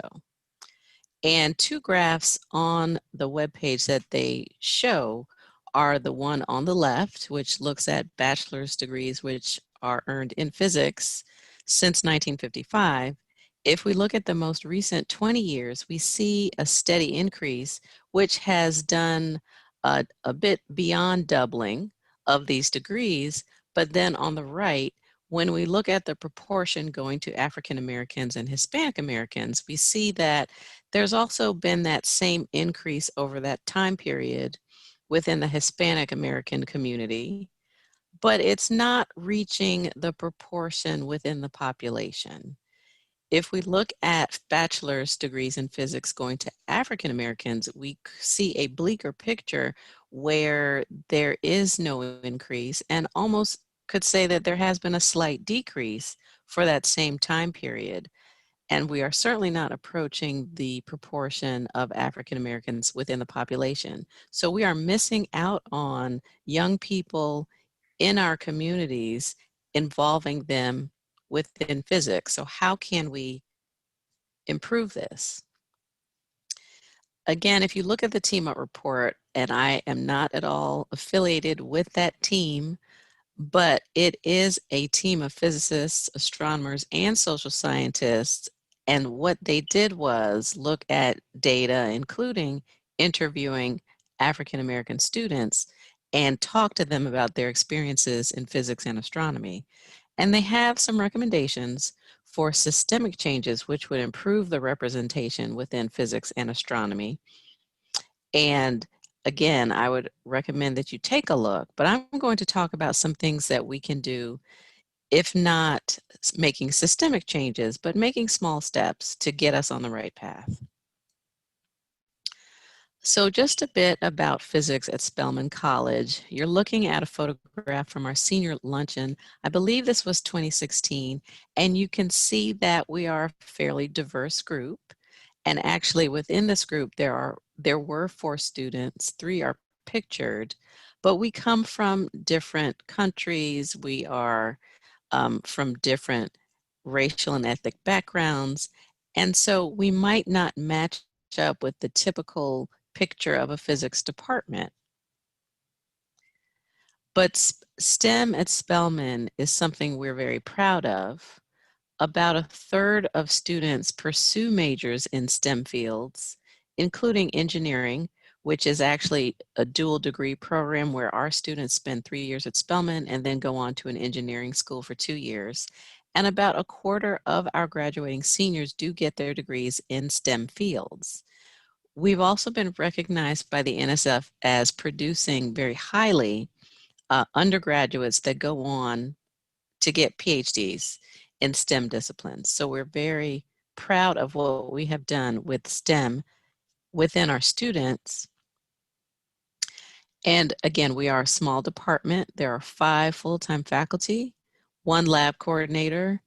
And two graphs on the webpage that they show are the one on the left, which looks at bachelor's degrees which are earned in physics since 1955. If we look at the most recent 20 years, we see a steady increase, which has done a bit beyond doubling of these degrees. But then on the right, when we look at the proportion going to African Americans and Hispanic Americans, we see that there's also been that same increase over that time period within the Hispanic American community, but it's not reaching the proportion within the population. If we look at bachelor's degrees in physics going to African Americans, we see a bleaker picture where there is no increase, and almost could say that there has been a slight decrease for that same time period. And we are certainly not approaching the proportion of African Americans within the population. So we are missing out on young people in our communities, involving them within physics. So how can we improve this? Again, if you look at the team up report, and I am not at all affiliated with that team, but it is a team of physicists, astronomers, and social scientists. And what they did was look at data, including interviewing African American students, and talk to them about their experiences in physics and astronomy. And they have some recommendations for systemic changes which would improve the representation within physics and astronomy. And again, I would recommend that you take a look, but I'm going to talk about some things that we can do, if not making systemic changes, but making small steps to get us on the right path. So just a bit about physics at Spelman College. You're looking at a photograph from our senior luncheon. I believe this was 2016, and you can see that we are a fairly diverse group. And actually within this group, there were 4 students, 3 are pictured, but we come from different countries. We are from different racial and ethnic backgrounds. And so we might not match up with the typical picture of a physics department. But STEM at Spelman is something we're very proud of. About 1/3 of students pursue majors in STEM fields, including engineering, which is actually a dual degree program where our students spend 3 years at Spelman and then go on to an engineering school for 2 years. And about 1/4 of our graduating seniors do get their degrees in STEM fields. We've also been recognized by the NSF as producing very highly undergraduates that go on to get PhDs in STEM disciplines. So we're very proud of what we have done with STEM within our students. And again, we are a small department. There are 5 full-time faculty, 1 lab coordinator,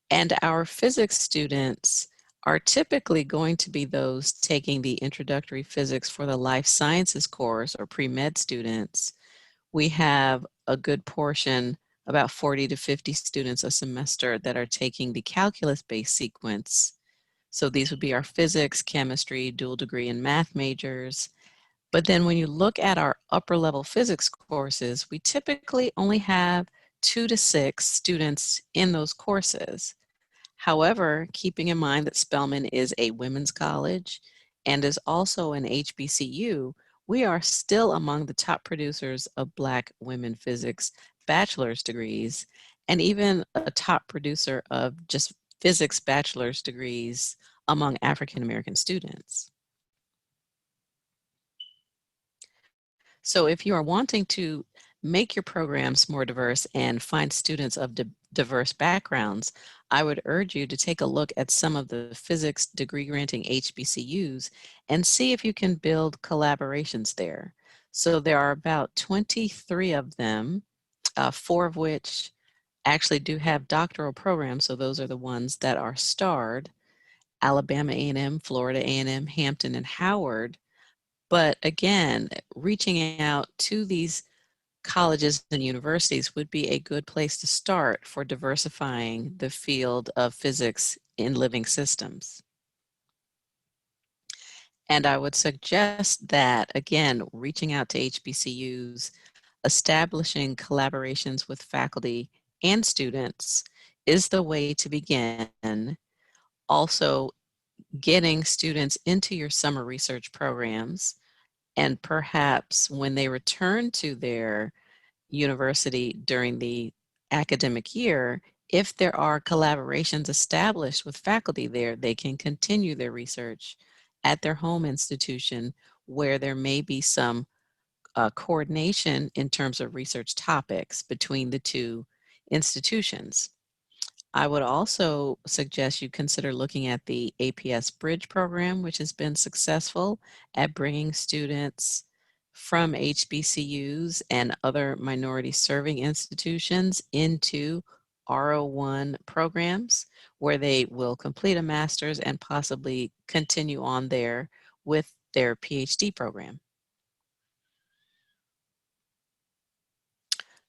and our physics students are typically going to be those taking the introductory physics for the life sciences course or pre-med students. We have a good portion, about 40 to 50 students a semester that are taking the calculus-based sequence. So these would be our physics, chemistry, dual degree, and math majors. But then when you look at our upper level physics courses, we typically only have 2 to 6 students in those courses. However, keeping in mind that Spelman is a women's college and is also an HBCU, we are still among the top producers of Black women physics bachelor's degrees, and even a top producer of just physics bachelor's degrees among African American students. So if you are wanting to make your programs more diverse and find students of diverse backgrounds, I would urge you to take a look at some of the physics degree granting HBCUs and see if you can build collaborations there. So there are about 23 of them, 4 of which actually do have doctoral programs. So those are the ones that are starred: Alabama A&M, Florida A&M, Hampton, and Howard. But again, reaching out to these colleges and universities would be a good place to start for diversifying the field of physics in living systems. And I would suggest that, again, reaching out to HBCUs, establishing collaborations with faculty and students is the way to begin. Also, getting students into your summer research programs, and perhaps when they return to their university during the academic year, if there are collaborations established with faculty there, they can continue their research at their home institution where there may be some coordination in terms of research topics between the 2 institutions. I would also suggest you consider looking at the APS Bridge program, which has been successful at bringing students from HBCUs and other minority serving institutions into R01 programs, where they will complete a master's and possibly continue on there with their PhD program.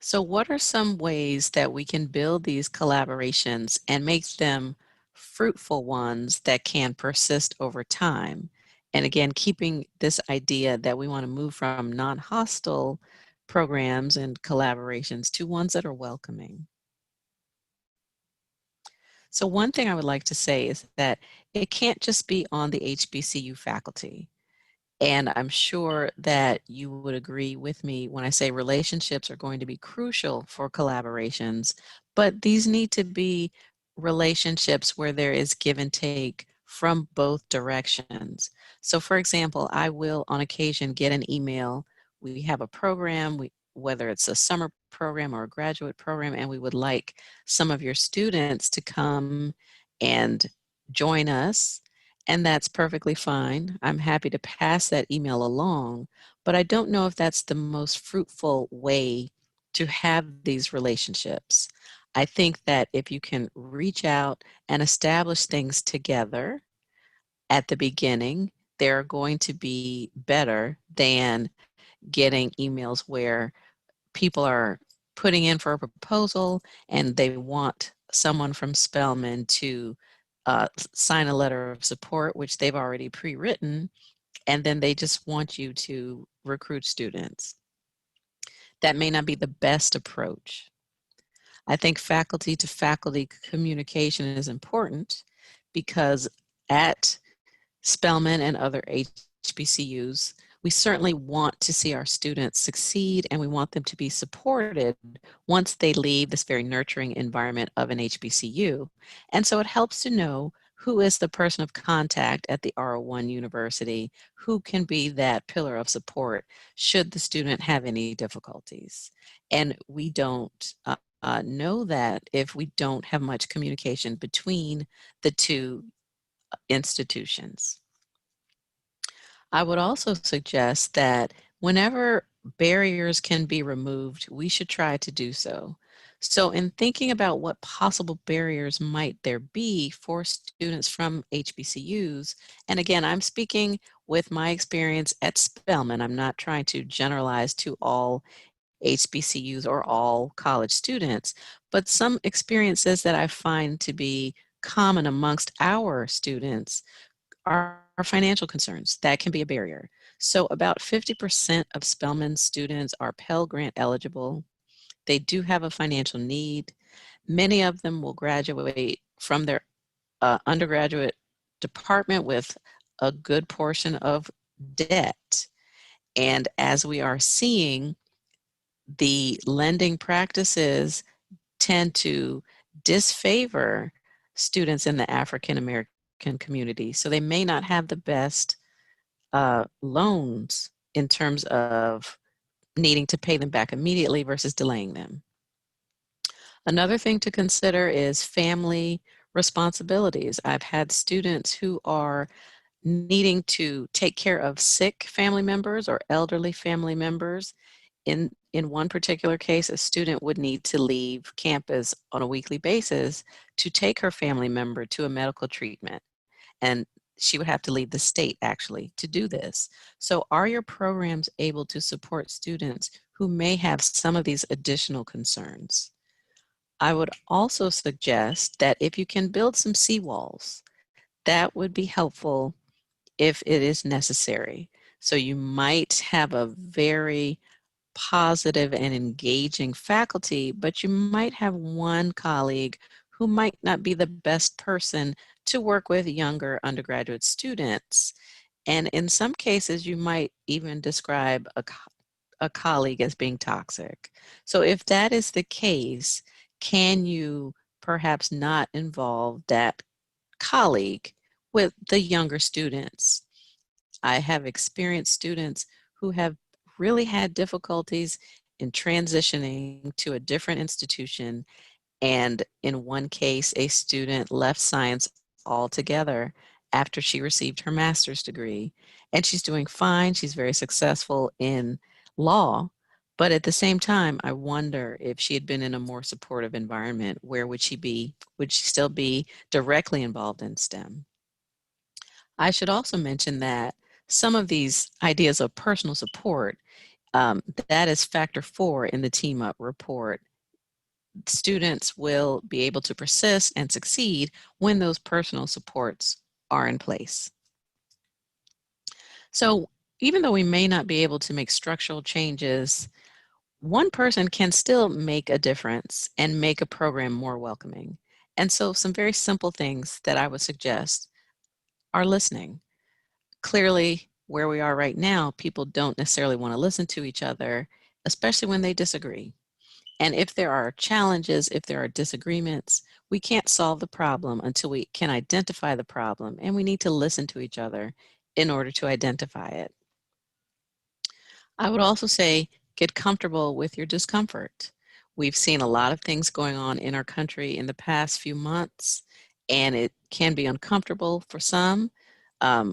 So what are some ways that we can build these collaborations and make them fruitful ones that can persist over time? And again, keeping this idea that we want to move from non-hostile programs and collaborations to ones that are welcoming. So one thing I would like to say is that it can't just be on the HBCU faculty. And I'm sure that you would agree with me when I say relationships are going to be crucial for collaborations, but these need to be relationships where there is give and take from both directions. So for example, I will on occasion get an email. We have a program, whether it's a summer program or a graduate program, and we would like some of your students to come and join us. And that's perfectly fine. I'm happy to pass that email along, but I don't know if that's the most fruitful way to have these relationships. I think that if you can reach out and establish things together at the beginning, they're going to be better than getting emails where people are putting in for a proposal and they want someone from Spelman to sign a letter of support, which they've already pre-written, and then they just want you to recruit students. That may not be the best approach. I think faculty to faculty communication is important because at Spelman and other HBCUs, we certainly want to see our students succeed and we want them to be supported once they leave this very nurturing environment of an HBCU. And so it helps to know who is the person of contact at the R01 university, who can be that pillar of support should the student have any difficulties. And we don't know that if we don't have much communication between the 2 institutions. I would also suggest that Whenever barriers can be removed, we should try to do so. So in thinking about what possible barriers might there be for students from HBCUs, and again, I'm speaking with my experience at Spelman. I'm not trying to generalize to all HBCUs or all college students, but some experiences that I find to be common amongst our students are financial concerns. That can be a barrier. So about 50% of Spelman students are Pell Grant eligible. They do have a financial need. Many of them will graduate from their undergraduate department with a good portion of debt. And as we are seeing, the lending practices tend to disfavor students in the African American community. So they may not have the best loans in terms of needing to pay them back immediately versus delaying them. Another thing to consider is family responsibilities. I've had students who are needing to take care of sick family members or elderly family members. In one particular case, a student would need to leave campus on a weekly basis to take her family member to a medical treatment. And she would have to leave the state actually to do this. So are your programs able to support students who may have some of these additional concerns? I would also suggest that if you can build some seawalls, that would be helpful if it is necessary. So you might have a very positive and engaging faculty, but you might have one colleague who might not be the best person to work with younger undergraduate students. And in some cases, you might even describe a colleague as being toxic. So if that is the case, can you perhaps not involve that colleague with the younger students? I have experienced students who have really had difficulties in transitioning to a different institution. And in one case, a student left science altogether after she received her master's degree. And she's doing fine. She's very successful in law. But at the same time, I wonder if she had been in a more supportive environment, where would she be? Would she still be directly involved in STEM? I should also mention that some of these ideas of personal support, that is factor 4 in the Team Up report. Students will be able to persist and succeed when those personal supports are in place. So even though we may not be able to make structural changes, one person can still make a difference and make a program more welcoming. And so some very simple things that I would suggest are listening. Clearly, where we are right now, people don't necessarily want to listen to each other, especially when they disagree. And if there are challenges, if there are disagreements, we can't solve the problem until we can identify the problem, and we need to listen to each other in order to identify it. I would also say, get comfortable with your discomfort. We've seen a lot of things going on in our country in the past few months, and it can be uncomfortable for some.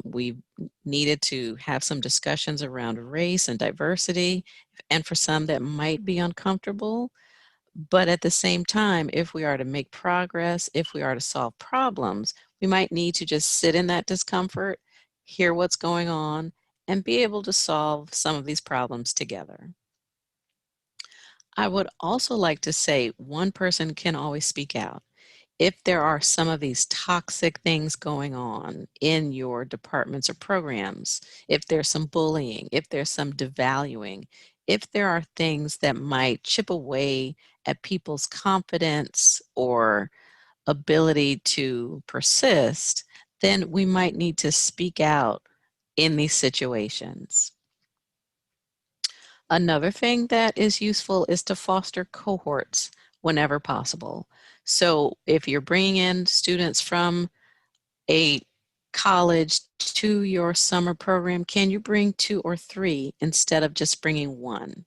We've needed to have some discussions around race and diversity, and for some that might be uncomfortable. But at the same time, if we are to make progress, if we are to solve problems, we might need to just sit in that discomfort, hear what's going on, and be able to solve some of these problems together. I would also like to say one person can always speak out. If there are some of these toxic things going on in your departments or programs, if there's some bullying, if there's some devaluing, if there are things that might chip away at people's confidence or ability to persist, then we might need to speak out in these situations. Another thing that is useful is to foster cohorts whenever possible. So if you're bringing in students from a college to your summer program, can you bring 2 or 3 instead of just bringing 1?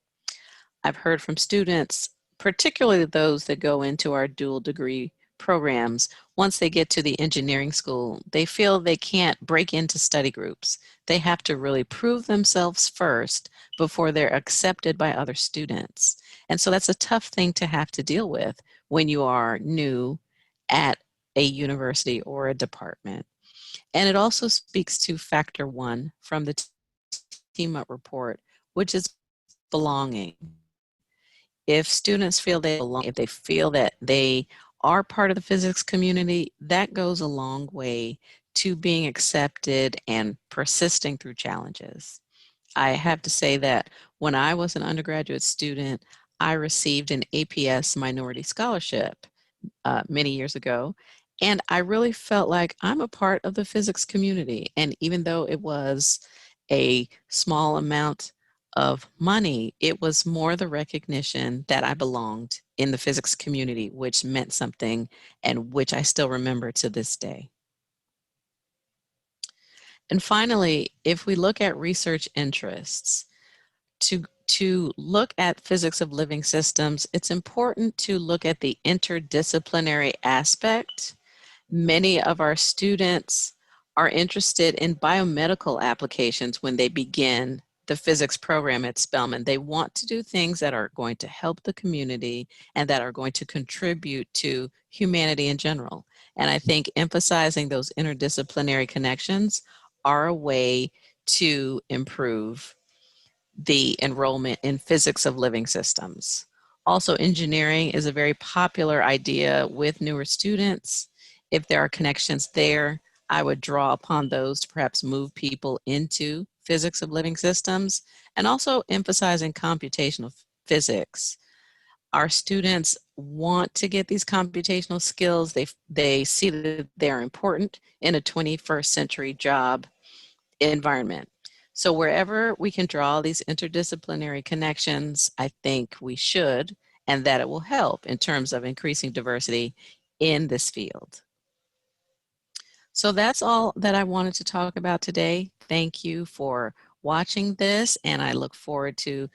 I've heard from students, particularly those that go into our dual degree programs, once they get to the engineering school, they feel they can't break into study groups. They have to really prove themselves first before they're accepted by other students. And so that's a tough thing to have to deal with when you are new at a university or a department. And it also speaks to factor one from the team up report, which is belonging. If students feel they belong, if they feel that they are part of the physics community, that goes a long way to being accepted and persisting through challenges. I have to say that when I was an undergraduate student, I received an APS minority scholarship many years ago. And I really felt like I'm a part of the physics community. And even though it was a small amount of money, it was more the recognition that I belonged in the physics community, which meant something and which I still remember to this day. And finally, if we look at research interests, to look at physics of living systems, it's important to look at the interdisciplinary aspect. Many of our students are interested in biomedical applications when they begin the physics program at Spelman. They want to do things that are going to help the community and that are going to contribute to humanity in general. And I think emphasizing those interdisciplinary connections are a way to improve the enrollment in physics of living systems. Also, engineering is a very popular idea with newer students. If there are connections there, I would draw upon those to perhaps move people into physics of living systems, and also emphasizing computational physics. Our students want to get these computational skills. They see that they're important in a 21st century job environment. So wherever we can draw these interdisciplinary connections, I think we should, and that it will help in terms of increasing diversity in this field. So that's all that I wanted to talk about today. Thank you for watching this, and I look forward to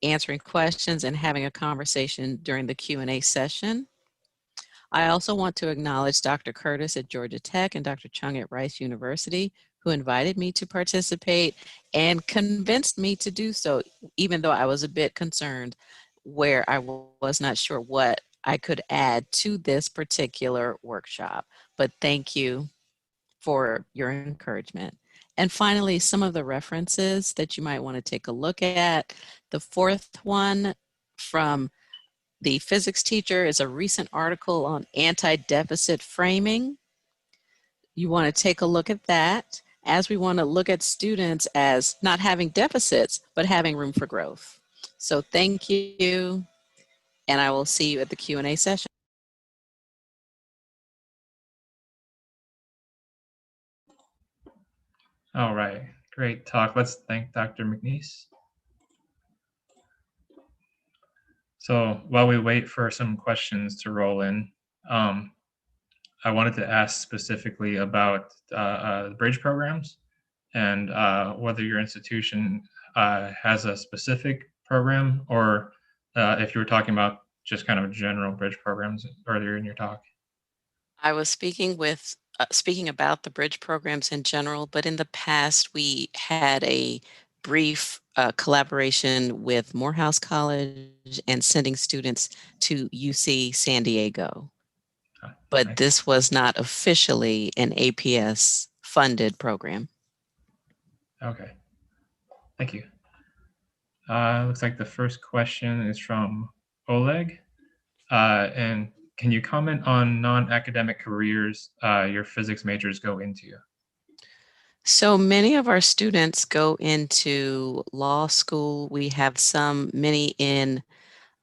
answering questions and having a conversation during the Q&A session. I also want to acknowledge Dr. Curtis at Georgia Tech and Dr. Chung at Rice University, who invited me to participate and convinced me to do so, even though I was a bit concerned where I was not sure what I could add to this particular workshop. But thank you for your encouragement. And finally, some of the references that you might want to take a look at. The fourth one from the physics teacher is a recent article on anti-deficit framing. You want to take a look at that, as we want to look at students as not having deficits, but having room for growth. So thank you, and I will see you at the Q&A session. All right, great talk. Let's thank Dr. McNeese. So while we wait for some questions to roll in, I wanted to ask specifically about the bridge programs and whether your institution has a specific program, or if you were talking about just kind of general bridge programs earlier in your talk. I was speaking about the bridge programs in general, but in the past we had a brief collaboration with Morehouse College and sending students to UC San Diego. But Nice. this was not officially an APS funded program. Okay, thank you. Looks like the first question is from Oleg. And can you comment on non-academic careers your physics majors go into? So many of our students go into law school. We have many in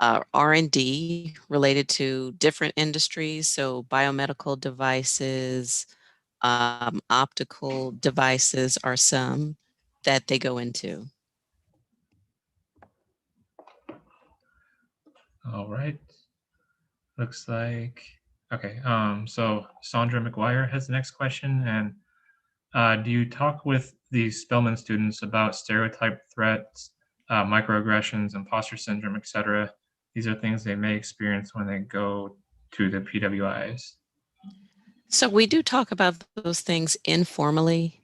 R&D related to different industries. So biomedical devices, optical devices are some that they go into. All right. Looks like, okay. So Sandra McGuire has the next question. And do you talk with these Spelman students about stereotype threats, microaggressions, imposter syndrome, etc.? These are things they may experience when they go to the PWIs. So we do talk about those things informally,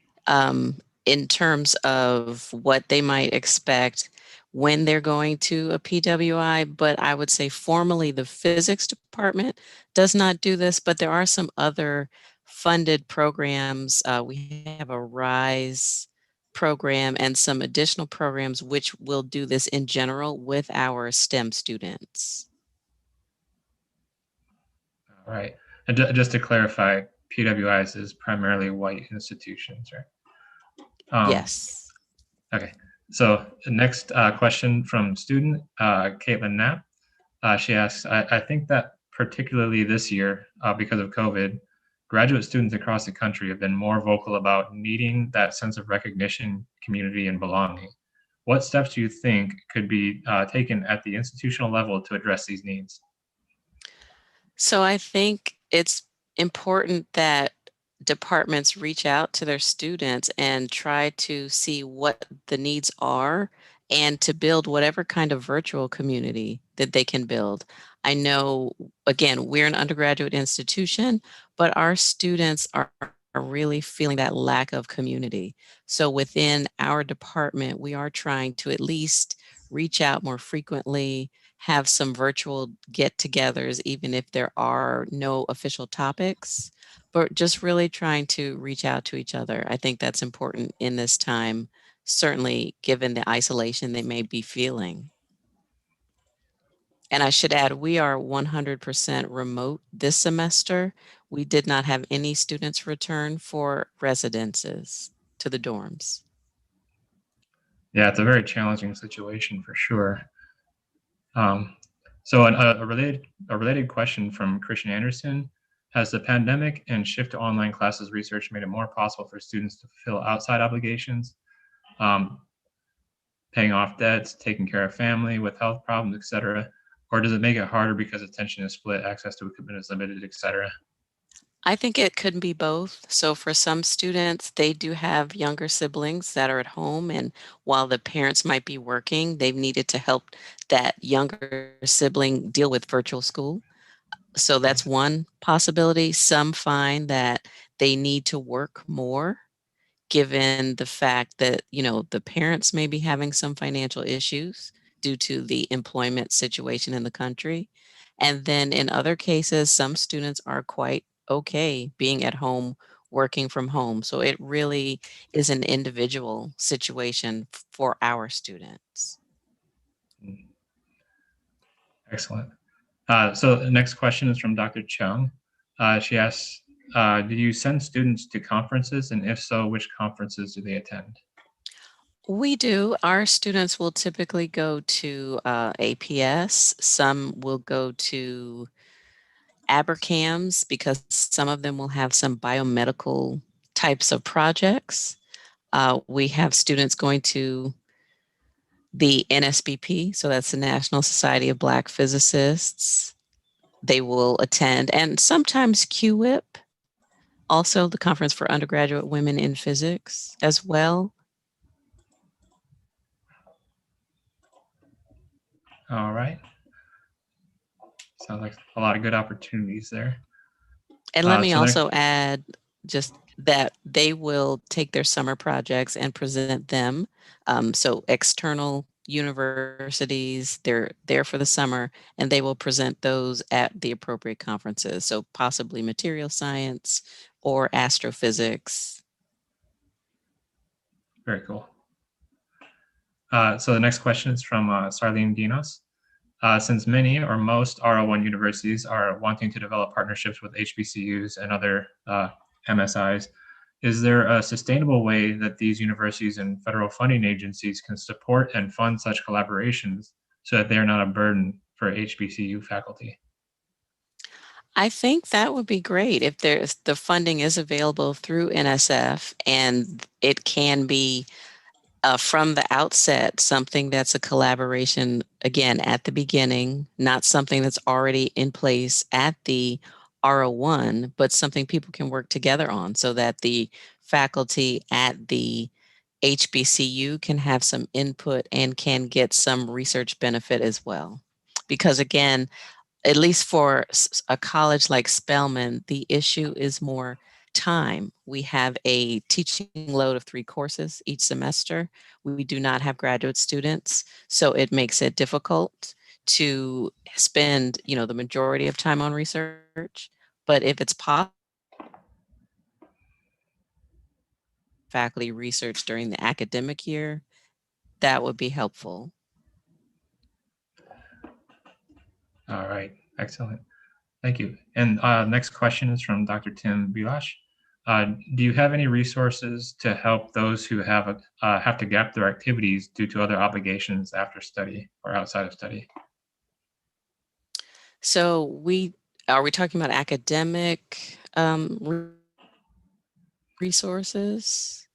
in terms of what they might expect when they're going to a PWI, but I would say formally the physics department does not do this, but there are some other funded programs. We have a RISE program and some additional programs which will do this in general with our STEM students. All right. And just to clarify, PWIs is primarily white institutions, right? Yes. Okay. So the next question from student Caitlin Knapp. She asks, I think that particularly this year, because of COVID, graduate students across the country have been more vocal about needing that sense of recognition, community, and belonging. What steps do you think could be taken at the institutional level to address these needs? So I think it's important that departments reach out to their students and try to see what the needs are and to build whatever kind of virtual community that they can build. I know, again, we're an undergraduate institution, but our students are really feeling that lack of community. So within our department, we are trying to at least reach out more frequently, have some virtual get-togethers, even if there are no official topics, but just really trying to reach out to each other. I think that's important in this time, certainly given the isolation they may be feeling. And I should add, we are 100% remote this semester. We did not have any students return for residences to the dorms. Yeah, it's a very challenging situation for sure. So a related question from Christian Anderson: has the pandemic and shift to online classes research made it more possible for students to fulfill outside obligations, paying off debts, taking care of family with health problems, etc.? Or does it make it harder because attention is split, access to equipment is limited, etc.? I think it could be both. So for some students, they do have younger siblings that are at home, and while the parents might be working, they've needed to help that younger sibling deal with virtual school. So that's one possibility. Some find that they need to work more given the fact that, the parents may be having some financial issues due to the employment situation in the country. And then in other cases, some students are quite okay being at home, working from home. So it really is an individual situation for our students. Excellent. So the next question is from Dr. Chung. She asks, do you send students to conferences? And if so, which conferences do they attend? We do. Our students will typically go to APS. Some will go to Hbcus because some of them will have some biomedical types of projects. We have students going to the NSBP, so that's the National Society of Black Physicists. They will attend, and sometimes QWIP, also the Conference for Undergraduate Women in Physics as well. All right. Sounds like a lot of good opportunities there. And let me also add just that they will take their summer projects and present them. So external universities, they're there for the summer, and they will present those at the appropriate conferences. So possibly material science or astrophysics. Very cool. So the next question is from Sarlene Dinos. Since many or most R01 universities are wanting to develop partnerships with HBCUs and other MSIs, is there a sustainable way that these universities and federal funding agencies can support and fund such collaborations so that they are not a burden for HBCU faculty? I think that would be great if the funding is available through NSF, and it can be from the outset something that's a collaboration, again, at the beginning, not something that's already in place at the R01, but something people can work together on so that the faculty at the HBCU can have some input and can get some research benefit as well. Because again, at least for a college like Spelman, the issue is more time. We have a teaching load of 3 courses each semester. We do not have graduate students, so it makes it difficult to spend, the majority of time on research. But if it's possible, faculty research during the academic year, that would be helpful. All right, excellent. Thank you. And next question is from Dr. Tim Bilash. Do you have any resources to help those who have to gap their activities due to other obligations after study or outside of study? So are we talking about academic resources?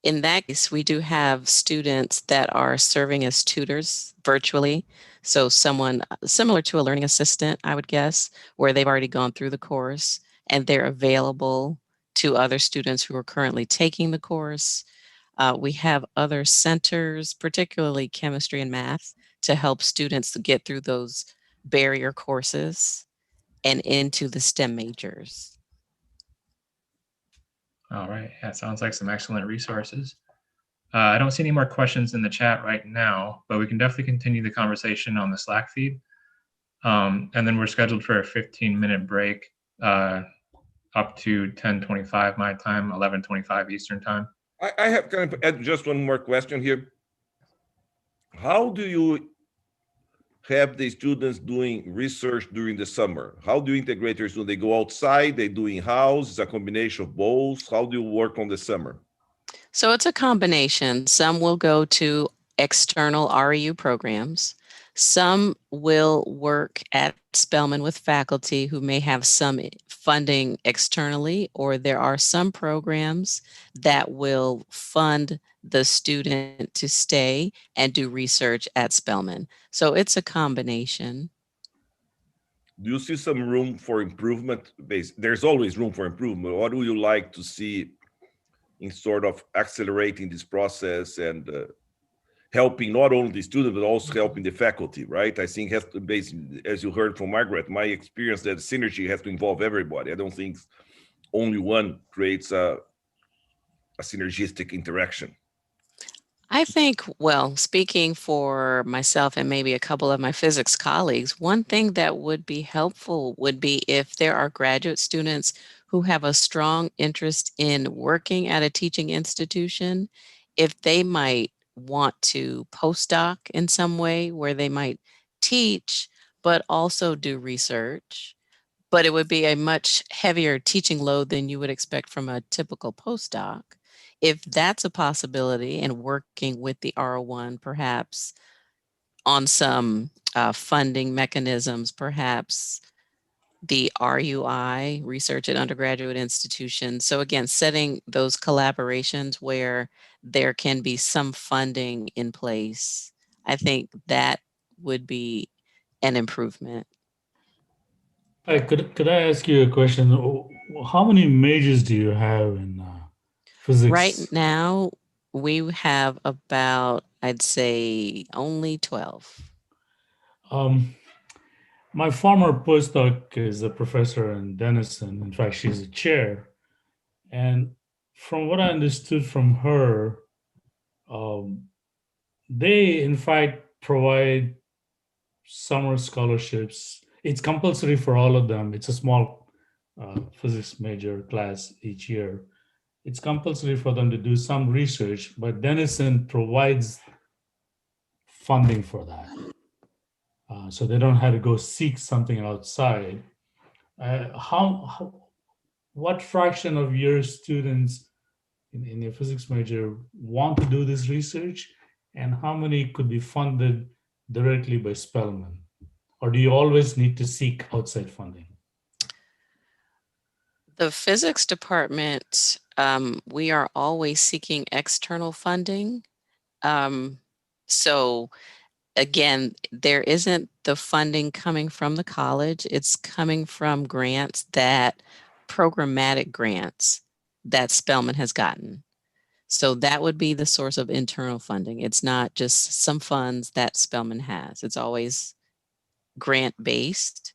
In that case, we do have students that are serving as tutors virtually. So someone similar to a learning assistant, I would guess, where they've already gone through the course and they're available to other students who are currently taking the course. We have other centers, particularly chemistry and math, to help students get through those barrier courses and into the STEM majors. All right, that sounds like some excellent resources. I don't see any more questions in the chat right now, but we can definitely continue the conversation on the Slack feed. And then we're scheduled for a 15-minute break up to 10:25 my time, 11:25 Eastern time. I have kind of add just one more question here. How do you have the students doing research during the summer? How do you integrate your students? They go outside, they do in-house, it's a combination of both. How do you work on the summer? So it's a combination. Some will go to external REU programs. Some will work at Spelman with faculty who may have some funding externally, or there are some programs that will fund the student to stay and do research at Spelman. So it's a combination. Do you see some room for improvement? There's always room for improvement. What would you like to see in sort of accelerating this process and helping not only the student, but also helping the faculty, right? I think has to base, as you heard from Margaret, my experience that synergy has to involve everybody. I don't think only one creates a synergistic interaction. I think, well, speaking for myself and maybe a couple of my physics colleagues, one thing that would be helpful would be if there are graduate students who have a strong interest in working at a teaching institution, if they might want to postdoc in some way where they might teach, but also do research. But it would be a much heavier teaching load than you would expect from a typical postdoc. If that's a possibility, and working with the R01 perhaps on some funding mechanisms, perhaps the RUI, research at undergraduate institutions. So again, setting those collaborations where there can be some funding in place, I think that would be an improvement. Hi, could I ask you a question? How many majors do you have in physics? Right now, we have about, I'd say, only 12. My former postdoc is a professor in Denison. In fact, she's a chair. And from what I understood from her, they, in fact, provide summer scholarships. It's compulsory for all of them. It's a small physics major class each year. It's compulsory for them to do some research, but Denison provides funding for that. So they don't have to go seek something outside. What fraction of your students in your physics major want to do this research, and how many could be funded directly by Spelman? Or do you always need to seek outside funding? The physics department, we are always seeking external funding. So again, there isn't the funding coming from the college. It's coming from grants programmatic grants that Spelman has gotten. So that would be the source of internal funding. It's not just some funds that Spelman has. It's always grant-based.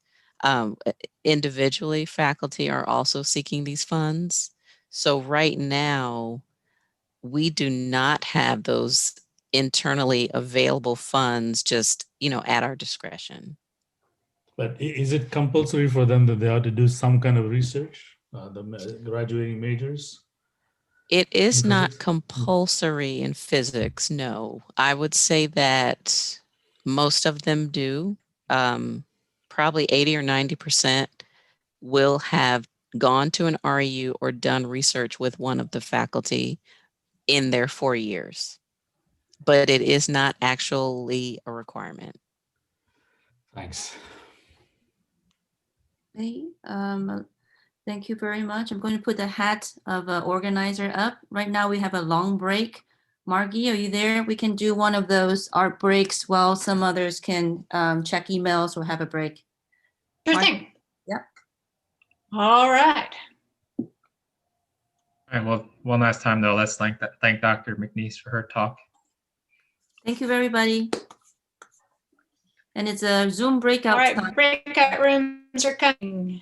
Individually, faculty are also seeking these funds. So right now, we do not have those internally available funds just, at our discretion. But is it compulsory for them that they have to do some kind of research, the graduating majors? It is In not physics? compulsory in physics, no. I would say that most of them do. Probably 80 or 90% will have gone to an REU or done research with one of the faculty in their 4 years. But it is not actually a requirement. Thanks. Okay, thank you very much. I'm going to put the hat of an organizer up. Right now we have a long break. Margie, are you there? We can do one of those art breaks while some others can check emails or have a break. Sure Margie? thing. Yep. All right. All right. Well, one last time though, let's thank Dr. McNeese for her talk. Thank you, everybody. And it's a Zoom breakout All right, time. breakout rooms are coming.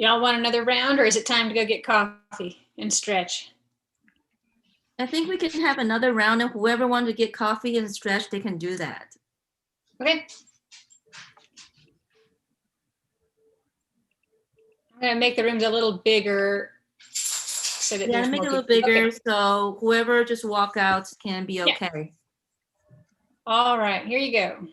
Y'all want another round, or is it time to go get coffee and stretch? I think we can have another round, and whoever wants to get coffee and stretch, they can do that. Okay. I'm gonna make the rooms a little bigger so that Yeah, there's make it a more little people. bigger, Okay. so whoever just walk out can be Yeah. okay. All right, here you go.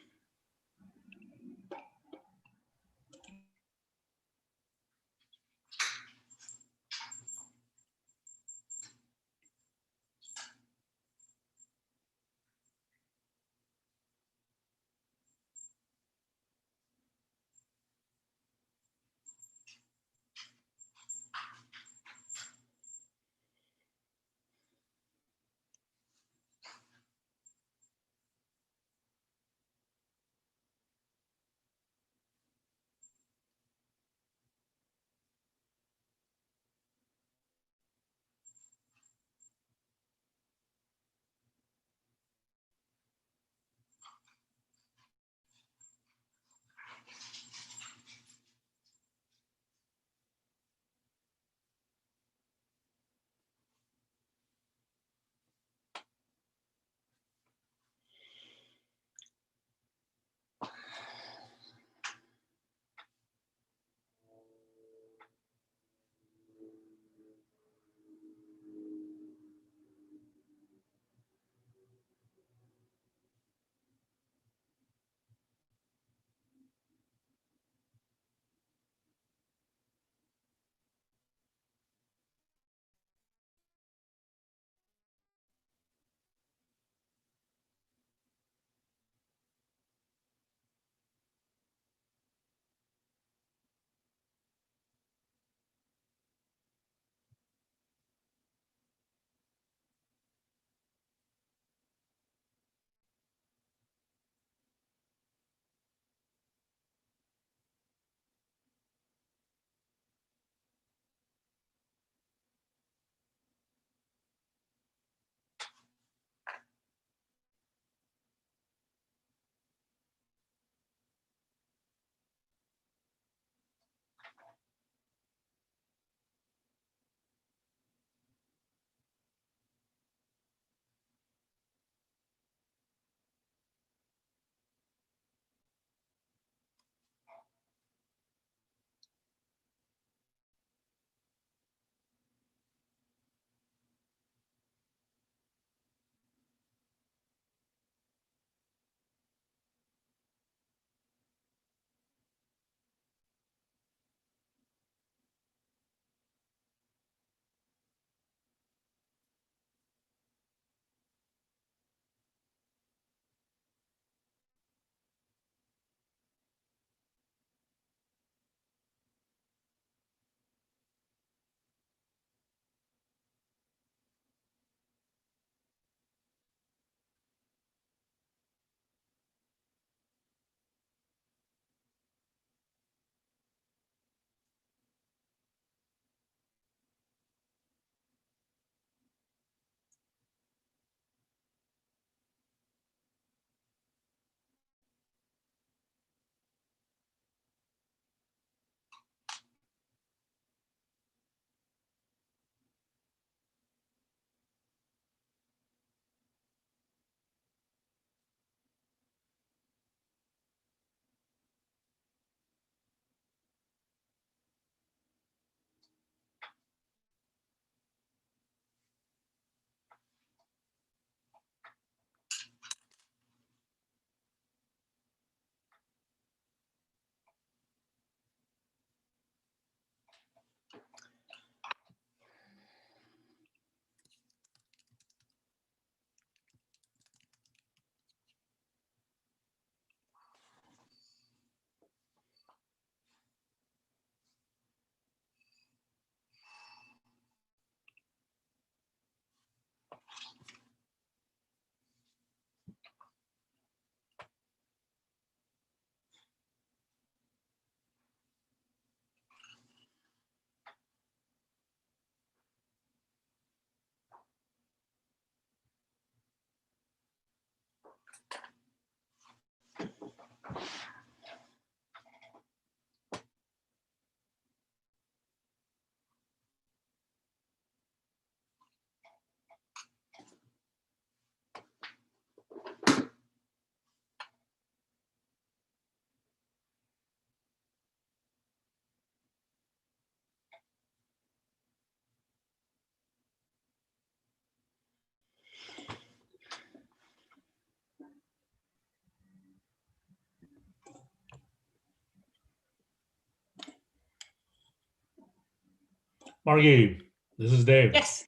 Margie, this is Dave. Yes.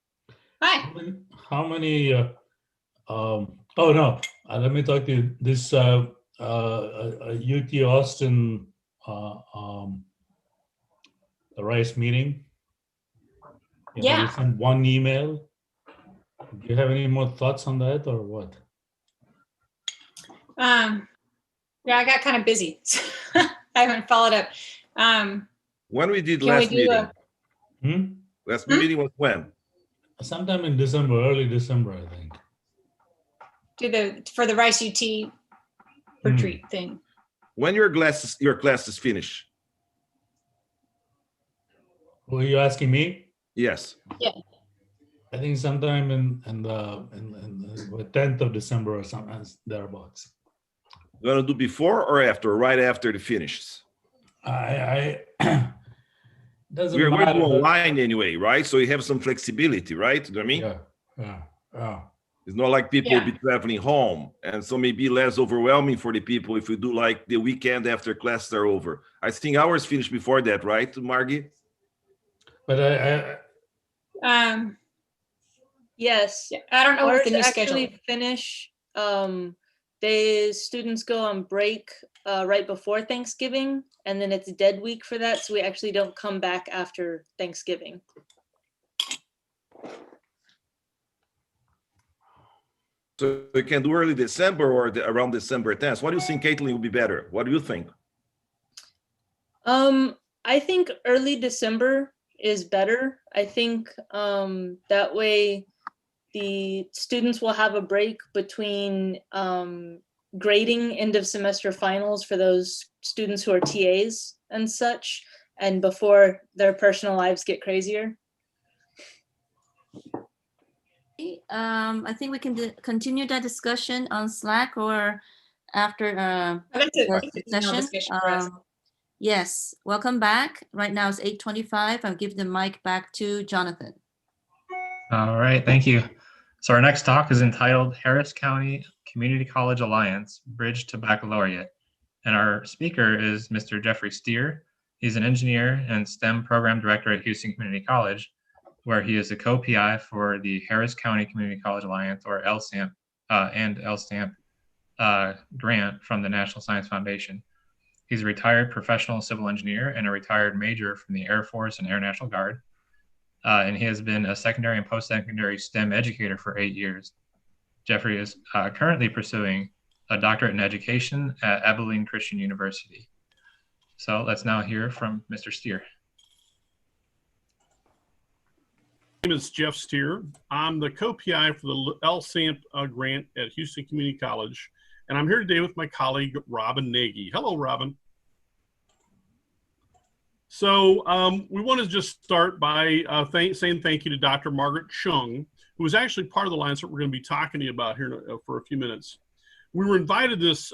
Hi. How many oh no, let me talk to you. This UT Austin the RICE meeting. You know, Yeah. you sent one email. Do you have any more thoughts on that or what? Yeah, I got kind of busy. I haven't followed up. When we did Can we last do meeting, last meeting was when? Sometime in December, early December, I think. for the Rice UT retreat thing? When your classes finish? Were you asking me? Yes. Yeah. I think sometime in the 10th of December or something thereabouts. You want to do before or after? Right after the finishes. I doesn't We're going to matter. do online anyway, right? So you have some flexibility, right? You know what I mean? Yeah. It's not like people will be traveling home, and so maybe less overwhelming for the people if we do like the weekend after classes are over. I think ours finished before that, right, Margie? But Yes. I don't know what Ours the new actually schedule. finish. The students go on break right before Thanksgiving, and then it's dead week for that, so we actually don't come back after Thanksgiving. So we can do early December or around December 10th. What do you think, Caitlin, would be better? What do you think? I think early December is better. I think that way the students will have a break between grading end of semester finals for those students who are TAs and such, and before their personal lives get crazier. I think we can continue that discussion on Slack or after the session. Yes, welcome back. Right now it's 8:25. I'll give the mic back to Jonathan. All right, thank you. So our next talk is entitled Harris County Community College Alliance, Bridge to Baccalaureate. And our speaker is Mr. Jeffrey Steer. He's an engineer and STEM program director at Houston Community College, where he is a co-PI for the Harris County Community College Alliance, or LSAMP, and LSAMP grant from the National Science Foundation. He's a retired professional civil engineer and a retired major from the Air Force and Air National Guard. And he has been a secondary and post-secondary STEM educator for 8 years. Jeffrey is currently pursuing a doctorate in education at Abilene Christian University. So let's now hear from Mr. Steer. My name is Jeff Steer. I'm the co-PI for the LSAMP grant at Houston Community College, and I'm here today with my colleague, Robin Nagy. Hello, Robin. So we want to just start by saying thank you to Dr. Margaret Chung, who is actually part of the alliance that we're going to be talking to you about here for a few minutes. We were invited to this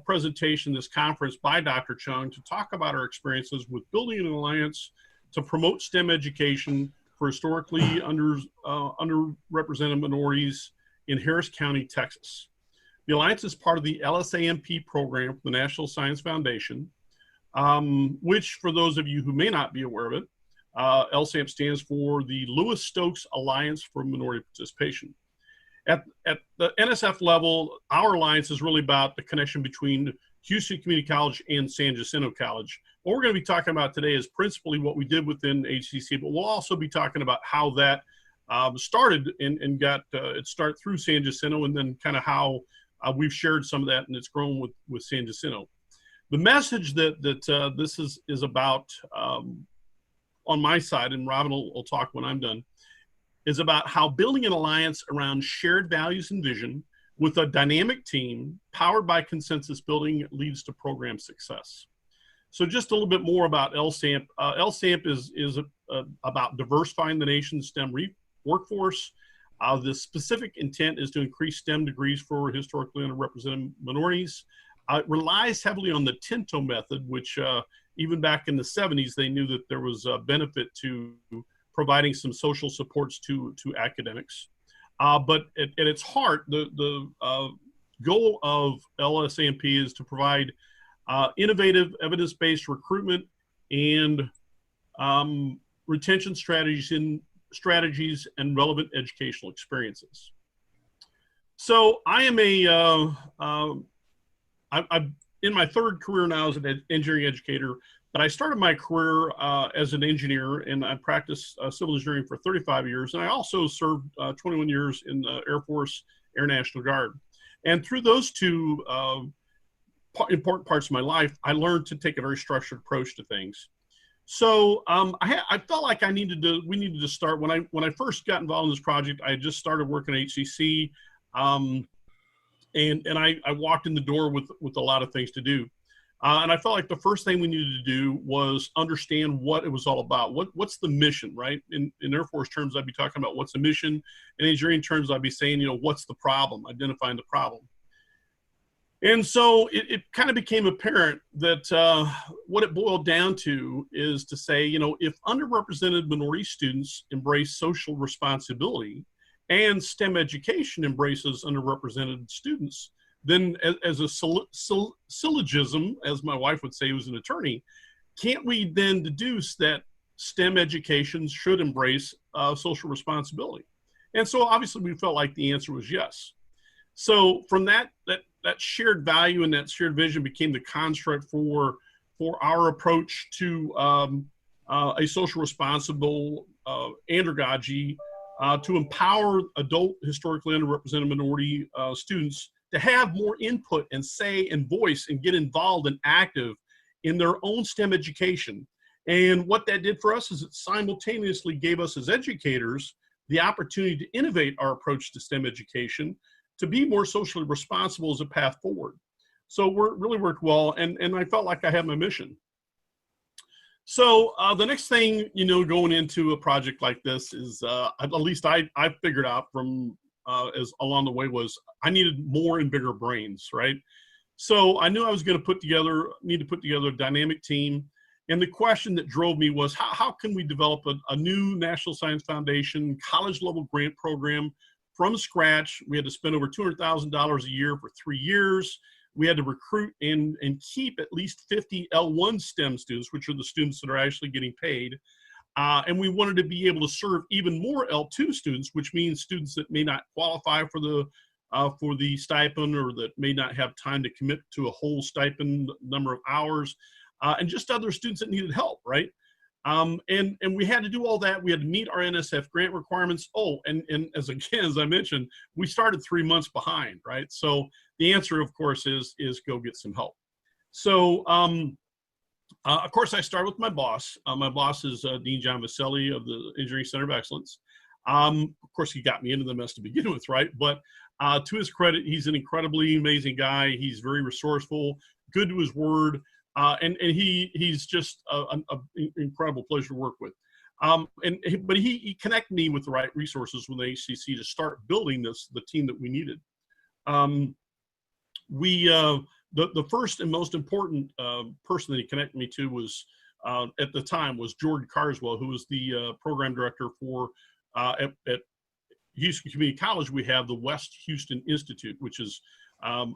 presentation, this conference by Dr. Chung to talk about our experiences with building an alliance to promote STEM education for historically underrepresented minorities in Harris County, Texas. The Alliance is part of the LSAMP program from the National Science Foundation, which, for those of you who may not be aware of it, LSAMP stands for the Lewis Stokes Alliance for Minority Participation. At the NSF level, our alliance is really about the connection between Houston Community College and San Jacinto College. What we're going to be talking about today is principally what we did within HCC, but we'll also be talking about how that started and got its start through San Jacinto, and then kind of how we've shared some of that and it's grown with San Jacinto. The message that this is about on my side, and Robin will talk when I'm done, is about how building an alliance around shared values and vision with a dynamic team powered by consensus building leads to program success. So just a little bit more about LSAMP. LSAMP is about diversifying the nation's STEM workforce. The specific intent is to increase STEM degrees for historically underrepresented minorities. It relies heavily on the Tinto method, which even back in the 70s, they knew that there was a benefit to providing some social supports to academics. But at its heart, the goal of LSAMP is to provide innovative evidence-based recruitment and retention strategies and relevant educational experiences. So I am I'm in my third career now as an engineering educator, but I started my career as an engineer, and I practiced civil engineering for 35 years. And I also served 21 years in the Air Force Air National Guard. And through those two important parts of my life, I learned to take a very structured approach to things. So I felt like we needed to start when I first got involved in this project. I had just started working at HCC, and I walked in the door with a lot of things to do, and I felt like the first thing we needed to do was understand what it was all about. What's the mission, right? In Air Force terms, I'd be talking about what's the mission. In engineering terms, I'd be saying, what's the problem? Identifying the problem. And so it kind of became apparent that what it boiled down to is to say, if underrepresented minority students embrace social responsibility and STEM education embraces underrepresented students, then as a syllogism, as my wife would say, who's an attorney, can't we then deduce that STEM education should embrace social responsibility? And so obviously we felt like the answer was yes. So from that shared value and that shared vision became the construct for our approach to a social responsible andragogy to empower adult historically underrepresented minority students to have more input and say and voice and get involved and active in their own STEM education. And what that did for us is it simultaneously gave us as educators the opportunity to innovate our approach to STEM education to be more socially responsible as a path forward. So it really worked well, and I felt like I had my mission. So the next thing, going into a project like this is, at least I figured out from as along the way, was I needed more and bigger brains, right? So I knew I was going to need to put together a dynamic team. And the question that drove me was, how can we develop a new National Science Foundation college level grant program from scratch? We had to spend over $200,000 a year for 3 years. We had to recruit and keep at least 50 L1 STEM students, which are the students that are actually getting paid. And we wanted to be able to serve even more L2 students, which means students that may not qualify for the stipend, or that may not have time to commit to a whole stipend number of hours, and just other students that needed help, right? And we had to do all that. We had to meet our NSF grant requirements. Oh, and as I mentioned, we started 3 months behind, right? So the answer, of course, is go get some help. So, of course, I started with my boss. My boss is Dean John Vaselli of the Engineering Center of Excellence. Of course, he got me into the mess to begin with, right? But to his credit, he's an incredibly amazing guy. He's very resourceful, good to his word. And he's just an incredible pleasure to work with. But he connected me with the right resources with the HCC to start building the team that we needed. The first and most important person that he connected me to was, at the time, was Jordan Carswell, who was the program director for, at Houston Community College. We have the West Houston Institute, which is a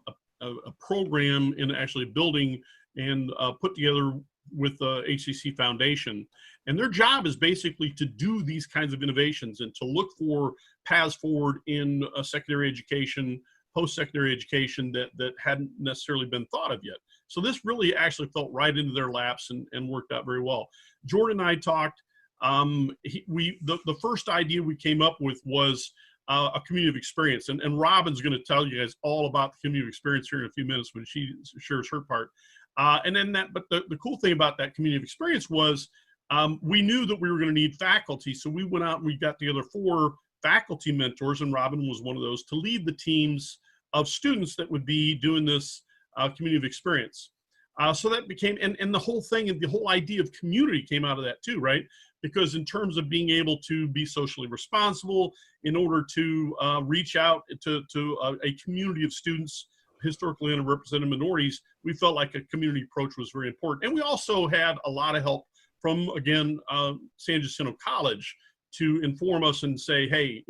program in actually a building and put together with the HCC Foundation. And their job is basically to do these kinds of innovations and to look for paths forward in secondary education, post-secondary education that hadn't necessarily been thought of yet. So this really actually felt right into their laps and worked out very well. Jordan and I talked. The first idea we came up with was a community of experience. And Robin's going to tell you guys all about the community of experience here in a few minutes when she shares her part. But the cool thing about that community of experience was we knew that we were going to need faculty. So we went out and we got together 4 faculty mentors, and Robin was one of those, to lead the teams of students that would be doing this community of experience. So that became, and the whole thing, and the whole idea of community came out of that too, right? Because in terms of being able to be socially responsible, in order to reach out to a community of students, historically underrepresented minorities, we felt like a community approach was very important. And we also had a lot of help from, again, San Jacinto College to inform us and say, hey,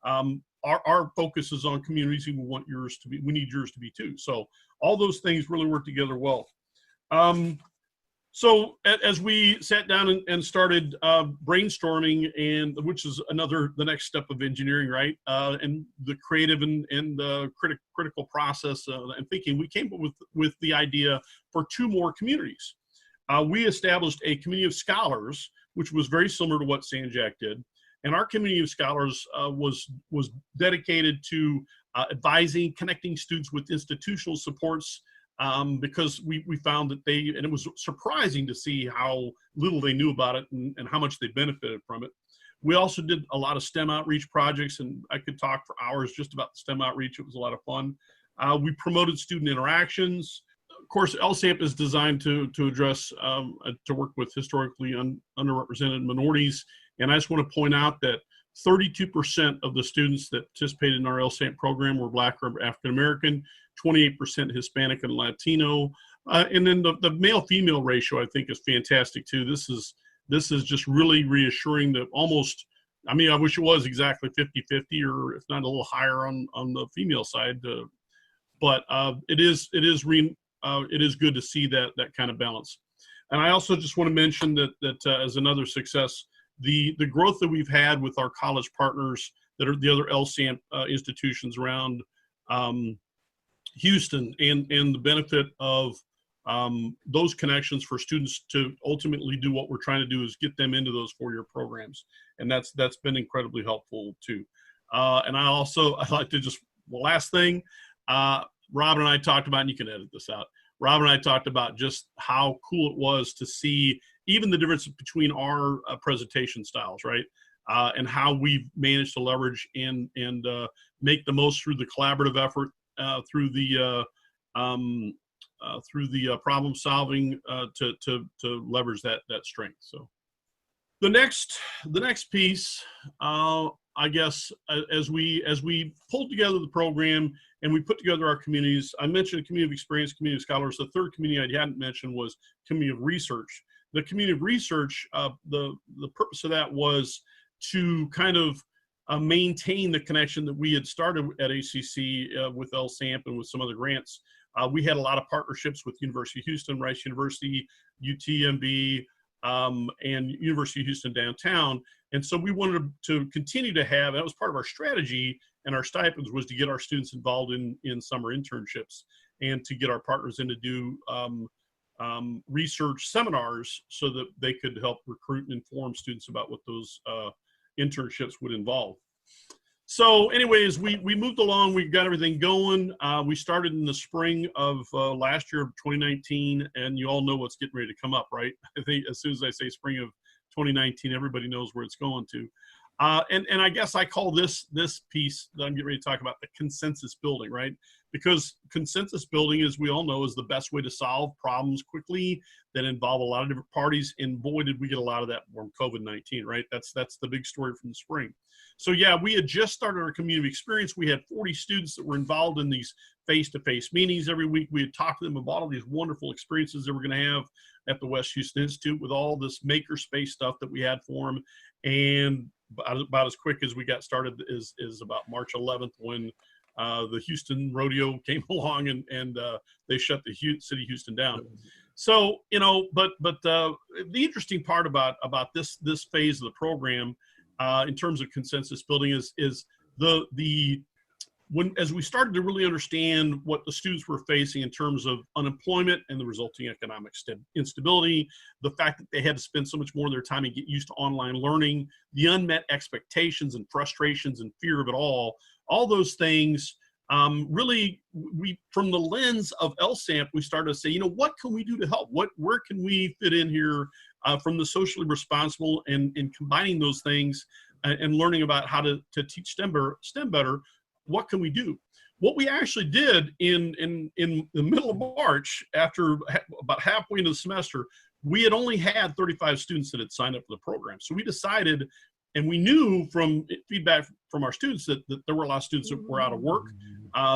our focus is on communities, and we need yours to be too. So all those things really work together well. So as we sat down and started brainstorming, and which is the next step of engineering, right? And the creative and the critical process and thinking, we came up with the idea for 2 more communities. We established a community of scholars, which was very similar to what Sanjak did. And our community of scholars was dedicated to advising, connecting students with institutional supports, because we found that and it was surprising to see how little they knew about it and how much they benefited from it. We also did a lot of STEM outreach projects, and I could talk for hours just about the STEM outreach. It was a lot of fun. We promoted student interactions. Of course, LSAMP is designed to address, to work with historically underrepresented minorities. And I just want to point out that 32% of the students that participated in our LSAMP program were Black or African American, 28% Hispanic and Latino. And then the male-female ratio, I think, is fantastic too. This is just really reassuring that almost, I mean, I wish it was exactly 50-50, or if not a little higher on the female side. But it is good to see that kind of balance. And I also just want to mention that as another success, the growth that we've had with our college partners that are the other LSAMP institutions around Houston, and the benefit of those connections for students to ultimately do what we're trying to do is get them into those 4-year programs. And that's been incredibly helpful too. And I like to just, the last thing, Rob and I talked about, and you can edit this out, Rob and I talked about just how cool it was to see even the difference between our presentation styles, right? And how we've managed to leverage and make the most through the collaborative effort, through the problem solving, to leverage that strength. So the next piece, I guess, as we pulled together the program and we put together our communities, I mentioned community of experience, community of scholars. The third community I hadn't mentioned was community of research. The community of research, the purpose of that was to kind of maintain the connection that we had started at ACC with LSAMP and with some other grants. We had a lot of partnerships with University of Houston, Rice University, UTMB, and University of Houston downtown. And so we wanted to continue to have, that was part of our strategy and our stipends, was to get our students involved in summer internships and to get our partners in to do research seminars so that they could help recruit and inform students about what those internships would involve. So anyways, we moved along, we got everything going. We started in the spring of last year of 2019, and you all know what's getting ready to come up, right? I think as soon as I say spring of 2019, everybody knows where it's going to. And I guess I call this piece that I'm getting ready to talk about the consensus building, right? Because consensus building, as we all know, is the best way to solve problems quickly that involve a lot of different parties. And boy, did we get a lot of that from COVID-19, right? That's the big story from the spring. So yeah, we had just started our community experience. We had 40 students that were involved in these face-to-face meetings every week. We had talked to them about all these wonderful experiences that we're going to have at the West Houston Institute with all this makerspace stuff that we had for them. And about as quick as we got started is about March 11th when the Houston rodeo came along and they shut the city of Houston down. So, you know, but the interesting part about this phase of the program in terms of consensus building is as we started to really understand what the students were facing in terms of unemployment and the resulting economic instability, the fact that they had to spend so much more of their time and get used to online learning, the unmet expectations and frustrations and fear of it all those things, really, from the lens of LSAMP, we started to say, you know, what can we do to help? Where can we fit in here from the socially responsible and combining those things and learning about how to teach STEM better? What can we do? What we actually did in the middle of March, after about halfway into the semester, we had only had 35 students that had signed up for the program. So we decided, and we knew from feedback from our students that there were a lot of students that were out of work.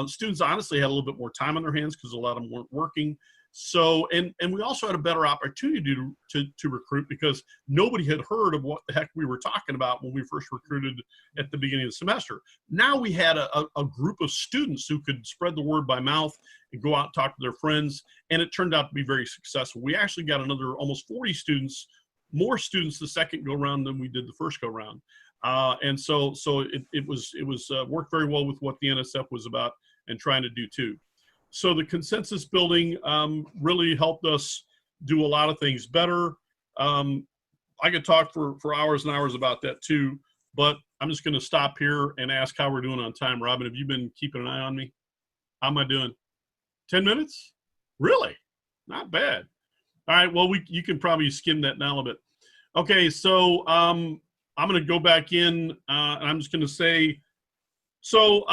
Students honestly had a little bit more time on their hands because a lot of them weren't working. So, and we also had a better opportunity to recruit because nobody had heard of what the heck we were talking about when we first recruited at the beginning of the semester. Now we had a group of students who could spread the word by mouth and go out and talk to their friends, and it turned out to be very successful. We actually got another almost 40 students, more students the second go round than we did the first go round. And so it was worked very well with what the NSF was about and trying to do too. So the consensus building really helped us do a lot of things better. I could talk for hours and hours about that too, but I'm just going to stop here and ask how we're doing on time. Robin, have you been keeping an eye on me? How am I doing? 10 minutes? Really? Not bad. All right, well, you can probably skim that down a little bit. Okay, so I'm going to go back in and I'm just going to say, so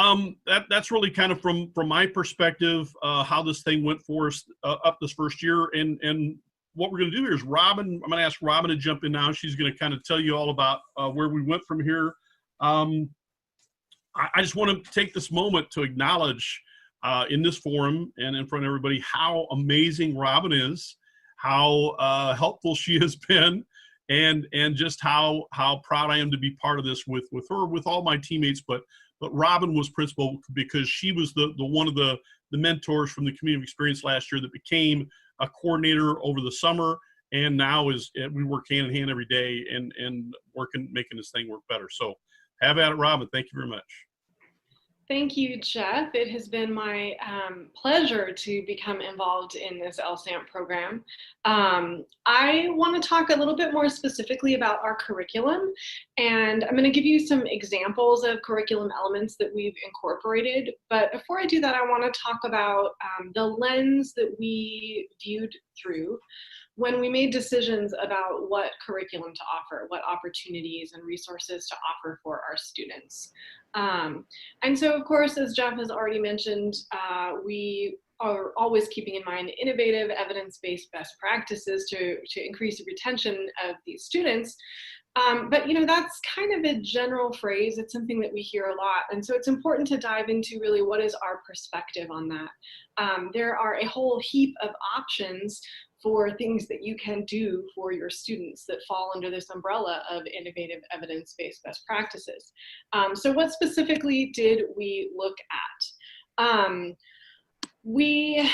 that's really kind of from my perspective, how this thing went for us up this first year. And what we're going to do here is I'm going to ask Robin to jump in now. She's going to kind of tell you all about where we went from here. I just want to take this moment to acknowledge in this forum and in front of everybody how amazing Robin is, how helpful she has been, and just how proud I am to be part of this with her, with all my teammates. But Robin was principal because she was the one of the mentors from the community of experience last year that became a coordinator over the summer, and now we work hand in hand every day and making this thing work better. So have at it, Robin. Thank you very much. Thank you, Jeff. It has been my pleasure to become involved in this LSAMP program. I want to talk a little bit more specifically about our curriculum, and I'm going to give you some examples of curriculum elements that we've incorporated. But before I do that, I want to talk about the lens that we viewed through when we made decisions about what curriculum to offer, what opportunities and resources to offer for our students. And so, of course, as Jeff has already mentioned, we are always keeping in mind innovative, evidence-based best practices to increase the retention of these students. But that's kind of a general phrase. It's something that we hear a lot. And so it's important to dive into really what is our perspective on that. There are a whole heap of options for things that you can do for your students that fall under this umbrella of innovative evidence-based best practices. So what specifically did we look at? We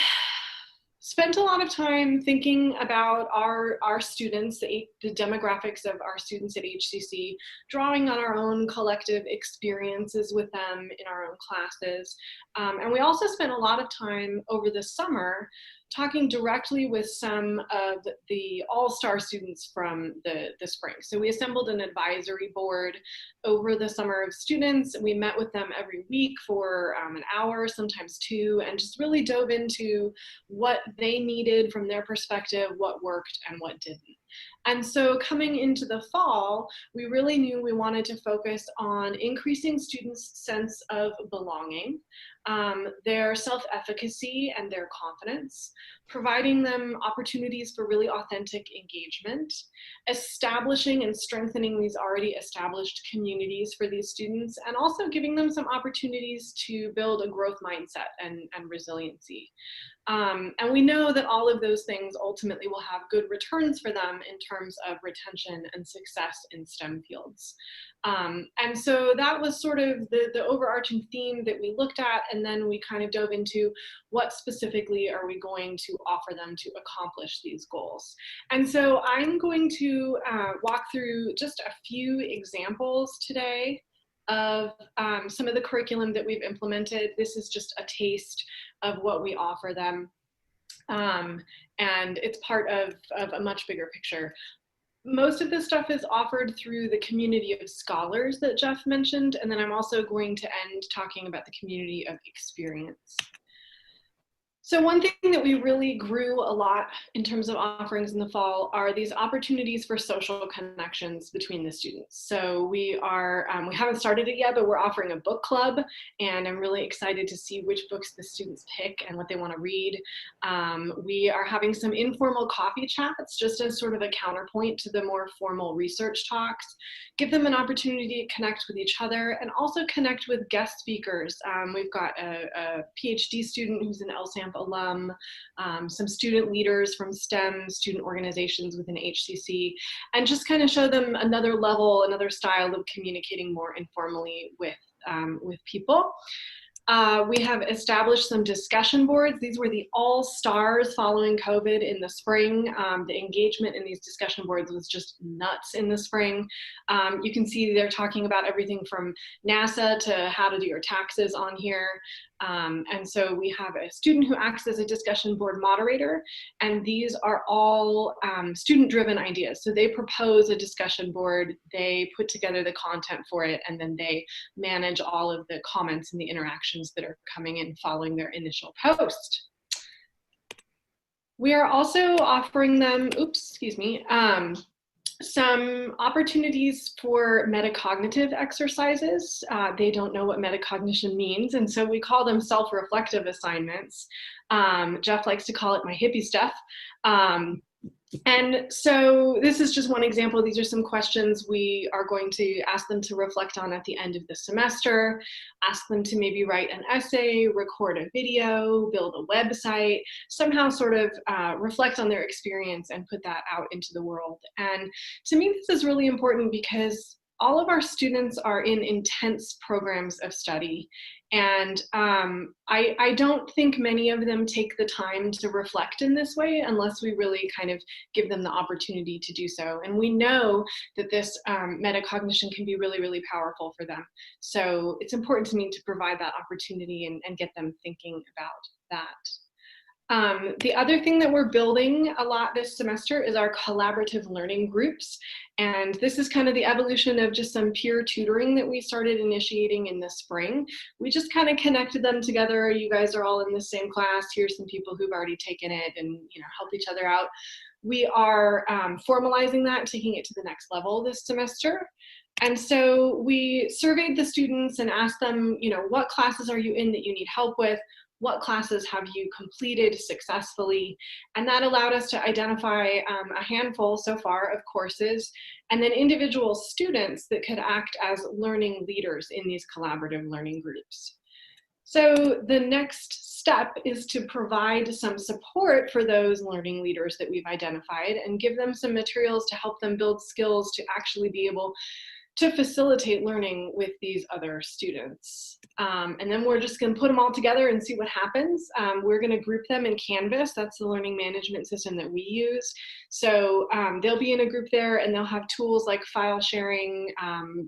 spent a lot of time thinking about our students, the demographics of our students at HCC, drawing on our own collective experiences with them in our own classes. And we also spent a lot of time over the summer talking directly with some of the all-star students from the spring. So we assembled an advisory board over the summer of students. We met with them every week for an hour, sometimes two, and just really dove into what they needed from their perspective, what worked and what didn't. And so coming into the fall, we really knew we wanted to focus on increasing students' sense of belonging, their self-efficacy and their confidence, providing them opportunities for really authentic engagement, establishing and strengthening these already established communities for these students, and also giving them some opportunities to build a growth mindset and resiliency. And we know that all of those things ultimately will have good returns for them in terms of retention and success in STEM fields. And so that was sort of the overarching theme that we looked at, and then we kind of dove into what specifically are we going to offer them to accomplish these goals. And so I'm going to walk through just a few examples today of some of the curriculum that we've implemented. This is just a taste of what we offer them. And it's part of a much bigger picture. Most of this stuff is offered through the community of scholars that Jeff mentioned, and then I'm also going to end talking about the community of experience. So one thing that we really grew a lot in terms of offerings in the fall are these opportunities for social connections between the students. So we haven't started it yet, but we're offering a book club, and I'm really excited to see which books the students pick and what they want to read. We are having some informal coffee chats just as sort of a counterpoint to the more formal research talks. Give them an opportunity to connect with each other and also connect with guest speakers. We've got a PhD student who's an LSAMP alum, some student leaders from STEM student organizations within HCC, and just kind of show them another level, another style of communicating more informally with people. We have established some discussion boards. These were the all-stars following COVID in the spring. The engagement in these discussion boards was just nuts in the spring. You can see they're talking about everything from NASA to how to do your taxes on here. And so we have a student who acts as a discussion board moderator, and these are all student-driven ideas. So they propose a discussion board, they put together the content for it, and then they manage all of the comments and the interactions that are coming in following their initial post. We are also offering them, some opportunities for metacognitive exercises. They don't know what metacognition means, and so we call them self-reflective assignments. Jeff likes to call it my hippie stuff. And so this is just one example. These are some questions we are going to ask them to reflect on at the end of the semester, ask them to maybe write an essay, record a video, build a website, somehow sort of reflect on their experience and put that out into the world. And to me, this is really important because all of our students are in intense programs of study. And I don't think many of them take the time to reflect in this way unless we really kind of give them the opportunity to do so. And we know that this metacognition can be really, really powerful for them. So it's important to me to provide that opportunity and get them thinking about that. The other thing that we're building a lot this semester is our collaborative learning groups. And this is kind of the evolution of just some peer tutoring that we started initiating in the spring. We just kind of connected them together. You guys are all in the same class. Here's some people who've already taken it and help each other out. We are formalizing that, taking it to the next level this semester. And so we surveyed the students and asked them, what classes are you in that you need help with? What classes have you completed successfully? And that allowed us to identify a handful so far of courses, and then individual students that could act as learning leaders in these collaborative learning groups. So the next step is to provide some support for those learning leaders that we've identified and give them some materials to help them build skills to actually be able to facilitate learning with these other students. And then we're just gonna put them all together and see what happens. We're gonna group them in Canvas. That's the learning management system that we use. So they'll be in a group there and they'll have tools like file sharing,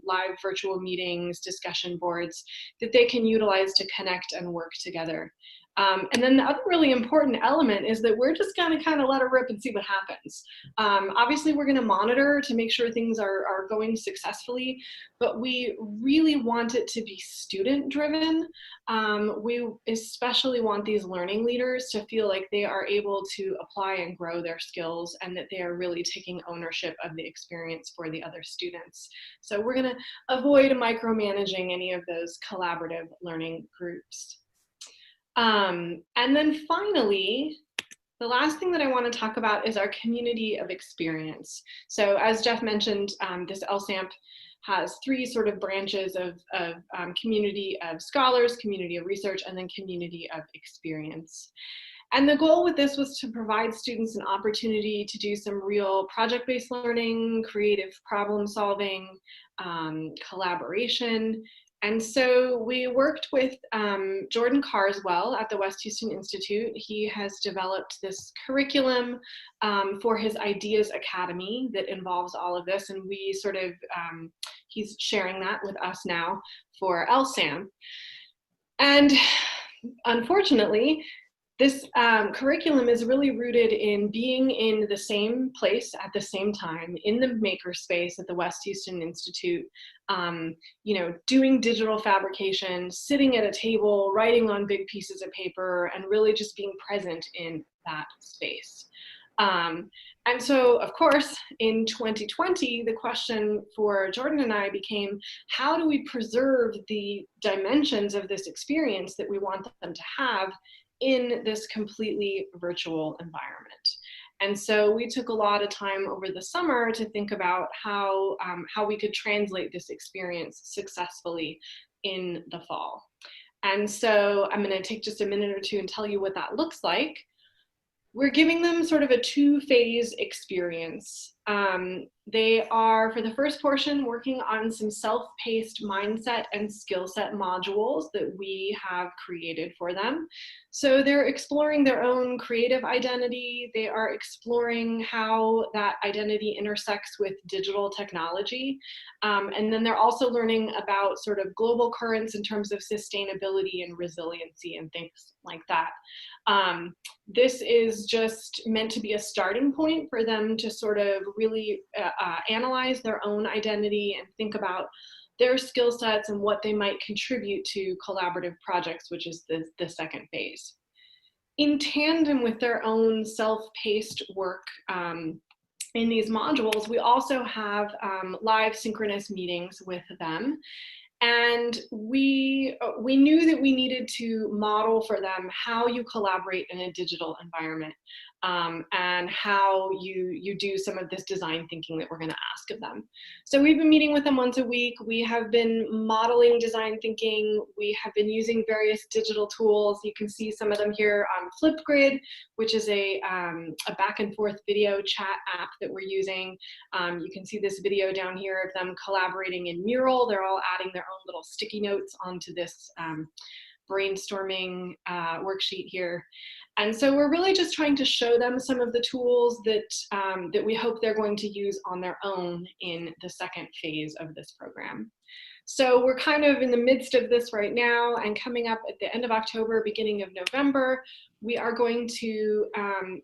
live virtual meetings, discussion boards that they can utilize to connect and work together. And then the other really important element is that we're just gonna kind of let it rip and see what happens. Obviously, we're gonna monitor to make sure things are going successfully, but we really want it to be student-driven. We especially want these learning leaders to feel like they are able to apply and grow their skills and that they are really taking ownership of the experience for the other students. So we're gonna avoid micromanaging any of those collaborative learning groups. And then finally, the last thing that I want to talk about is our community of experience. So as Jeff mentioned, this LSAMP has three sort of branches of community of scholars, community of research, and then community of experience. And the goal with this was to provide students an opportunity to do some real project-based learning, creative problem solving, collaboration. And so we worked with Jordan Carswell at the West Houston Institute. He has developed this curriculum for his Ideas Academy that involves all of this. And we sort of, he's sharing that with us now for LSAM. And unfortunately, this curriculum is really rooted in being in the same place at the same time, in the makerspace at the West Houston Institute, doing digital fabrication, sitting at a table, writing on big pieces of paper, and really just being present in that space. And so, of course, in 2020, the question for Jordan and I became, how do we preserve the dimensions of this experience that we want them to have in this completely virtual environment? And so we took a lot of time over the summer to think about how we could translate this experience successfully in the fall. And so I'm going to take just a minute or two and tell you what that looks like. We're giving them sort of a two-phase experience. They are, for the first portion, working on some self-paced mindset and skill set modules that we have created for them. So they're exploring their own creative identity. They are exploring how that identity intersects with digital technology. And then they're also learning about sort of global currents in terms of sustainability and resiliency and things like that. This is just meant to be a starting point for them to sort of really analyze their own identity and think about their skill sets and what they might contribute to collaborative projects, which is the second phase. In tandem with their own self-paced work in these modules, we also have live synchronous meetings with them. And we knew that we needed to model for them how you collaborate in a digital environment, and how you do some of this design thinking that we're going to ask of them. So we've been meeting with them once a week. We have been modeling design thinking. We have been using various digital tools. You can see some of them here on Flipgrid, which is a back and forth video chat app that we're using. You can see this video down here of them collaborating in Mural. They're all adding their own little sticky notes onto this brainstorming worksheet here. And so we're really just trying to show them some of the tools that, that we hope they're going to use on their own in the second phase of this program. So we're kind of in the midst of this right now, and coming up at the end of October, beginning of November, we are going to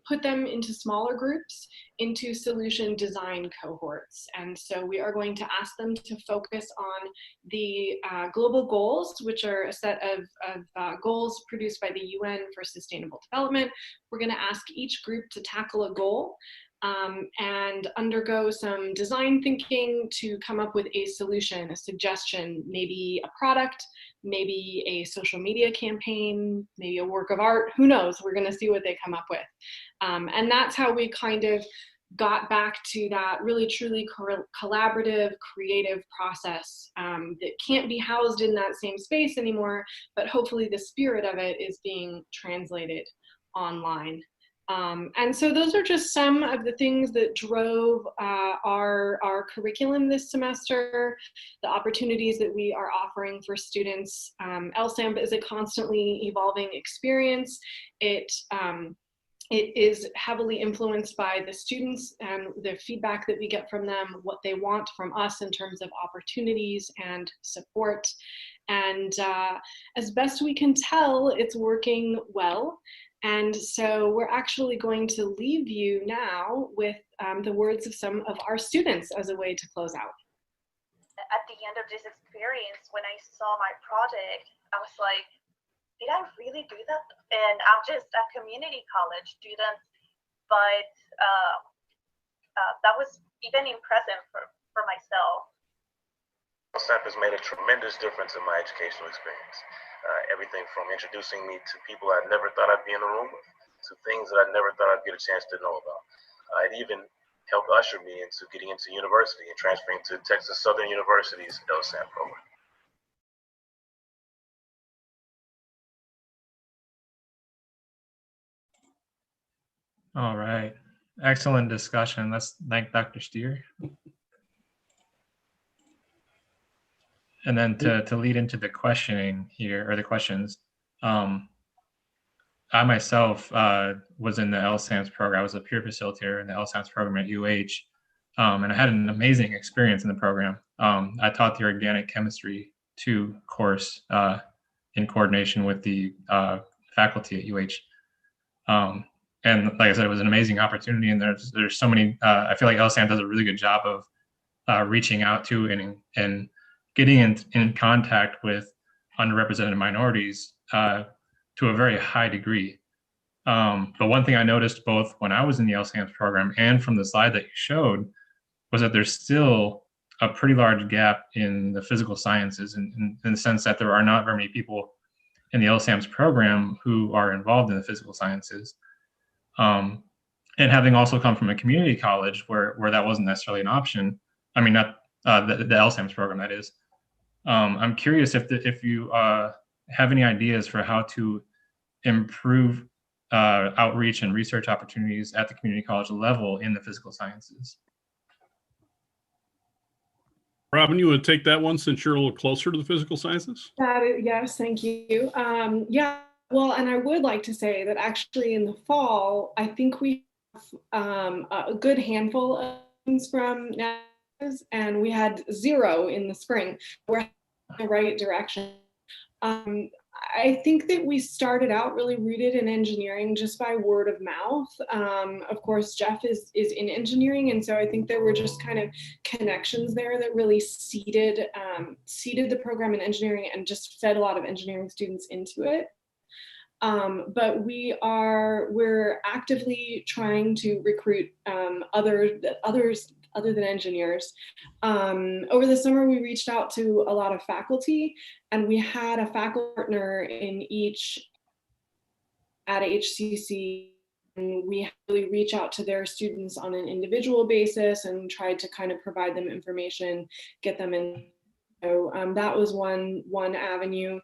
put them into smaller groups, into solution design cohorts. And so we are going to ask them to focus on the global goals, which are a set of goals produced by the UN for Sustainable Development. We're going to ask each group to tackle a goal and undergo some design thinking to come up with a solution, a suggestion, maybe a product, maybe a social media campaign, maybe a work of art, who knows, we're gonna see what they come up with. And that's how we kind of got back to that really truly collaborative, creative process that can't be housed in that same space anymore, but hopefully the spirit of it is being translated online. And so those are just some of the things that drove our curriculum this semester, the opportunities that we are offering for students. LSAMP is a constantly evolving experience. It is heavily influenced by the students and the feedback that we get from them, what they want from us in terms of opportunities and support. And as best we can tell, it's working well. And so we're actually going to leave you now with the words of some of our students as a way to close out. At the end of this experience, when I saw my project, I was like, did I really do that? And I'm just a community college student, but that was even impressive for myself. LSAMP has made a tremendous difference in my educational experience. Everything from introducing me to people I never thought I'd be in a room with, to things that I never thought I'd get a chance to know about. It even helped usher me into getting into university and transferring to Texas Southern University's LSAMP program. All right, excellent discussion. Let's thank Dr. Steer. And then to lead into the questioning here, or the questions, I myself was in the LSAMS program. I was a peer facilitator in the LSAMS program at UH, and I had an amazing experience in the program. I taught the Organic Chemistry 2 course in coordination with the faculty at UH. And like I said, it was an amazing opportunity, and there's so many, I feel like LSAMS does a really good job of reaching out to and getting in contact with underrepresented minorities to a very high degree. But one thing I noticed both when I was in the LSAMS program and from the slide that you showed was that there's still a pretty large gap in the physical sciences in the sense that there are not very many people in the LSAMS program who are involved in the physical sciences. And having also come from a community college where that wasn't necessarily an option, I mean, not the LSAMS program, that is. I'm curious if you have any ideas for how to improve outreach and research opportunities at the community college level in the physical sciences? Robin, you want to take that one since you're a little closer to the physical sciences? Yes, thank you. Yeah, well, and I would like to say that actually in the fall, I think we have a good handful of things from NAS, and we had 0 in the spring. We're in the right direction. I think that we started out really rooted in engineering just by word of mouth. Of course, Jeff is in engineering, and so I think there were just kind of connections there that really seeded the program in engineering and just fed a lot of engineering students into it. But we're actively trying to recruit others other than engineers. Over the summer, we reached out to a lot of faculty, and we had a faculty partner in each at HCC. And we really reach out to their students on an individual basis and tried to kind of provide them information, get them in. So that was one avenue.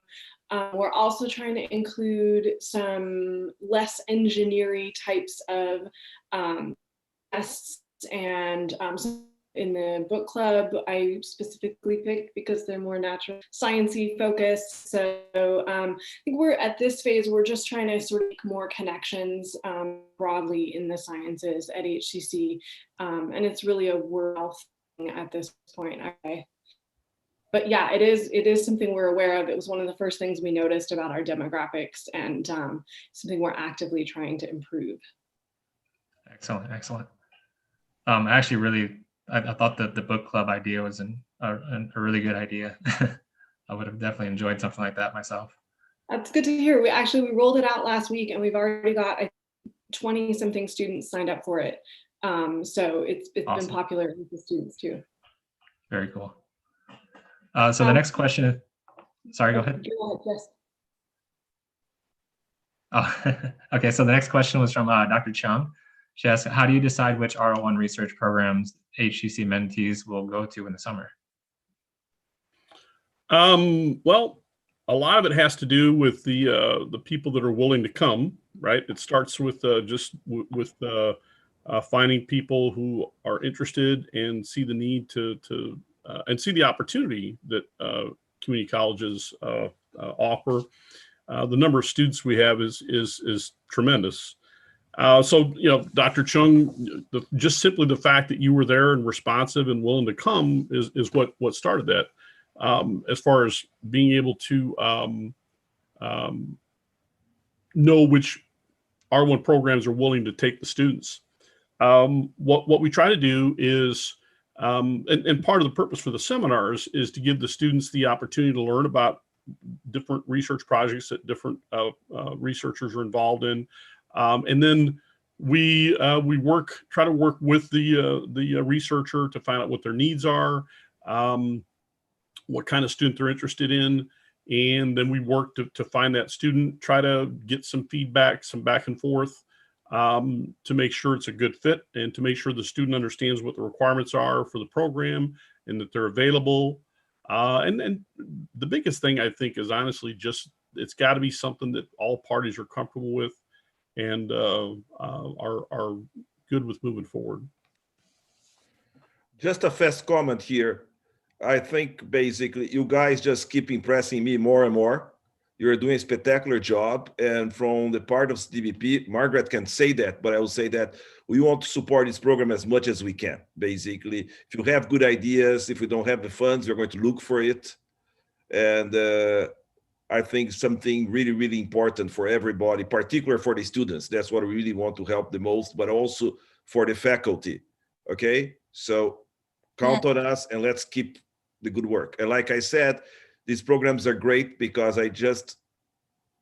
We're also trying to include some less engineering types of tests, and in the book club, I specifically picked because they're more natural sciencey focused. So I think we're at this phase, we're just trying to sort of make more connections broadly in the sciences at HCC. And it's really a word of mouth thing at this point. Okay. But yeah, it is something we're aware of. It was one of the first things we noticed about our demographics, and something we're actively trying to improve. Excellent, excellent. Actually, I thought that the book club idea was a really good idea. I would have definitely enjoyed something like that myself. That's good to hear. We rolled it out last week, and we've already got 20-something students signed up for it. So it's awesome. Been popular with the students too. Very cool. So the next question is, sorry, go ahead. Yes. Oh, okay, so the next question was from Dr. Chung. She asked, how do you decide which R01 research programs HCC mentees will go to in the summer? Well, a lot of it has to do with the people that are willing to come, right? It starts with finding people who are interested and see the need and see the opportunity that community colleges offer. The number of students we have is tremendous. So, Dr. Chung, just simply the fact that you were there and responsive and willing to come is what started that. As far as being able to know which R1 programs are willing to take the students. What we try to do is, and part of the purpose for the seminars is to give the students the opportunity to learn about different research projects that different researchers are involved in. And then we try to work with the researcher to find out what their needs are, what kind of student they're interested in, and then we work to find that student, try to get some feedback, some back and forth, to make sure it's a good fit and to make sure the student understands what the requirements are for the program and that they're available. And the biggest thing I think is honestly just it's got to be something that all parties are comfortable with and are good with moving forward. Just a fast comment here. I think basically you guys just keep impressing me more and more. You're doing a spectacular job. And from the part of DBP, Margaret can say that, but I will say that we want to support this program as much as we can. Basically, if you have good ideas, if we don't have the funds, we're going to look for it. And I think something really, really important for everybody, particularly for the students. That's what we really want to help the most, but also for the faculty. Okay, so count on us and let's keep the good work. And like I said, these programs are great because I just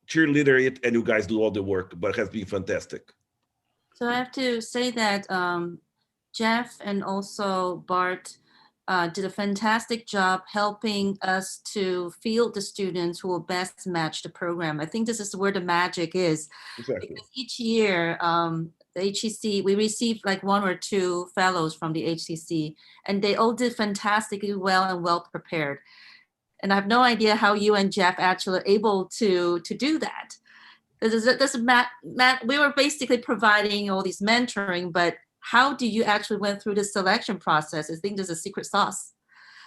cheerleader it and you guys do all the work, but it has been fantastic. So I have to say that Jeff and also Bart did a fantastic job helping us to field the students who will best match the program. I think this is where the magic is. Exactly. Because each year, the HCC, we received like 1 or 2 fellows from the HCC, and they all did fantastically well and well prepared. And I have no idea how you and Jeff actually are able to do that. Matt, we were basically providing all these mentoring, but how do you actually went through the selection process? I think there's a secret sauce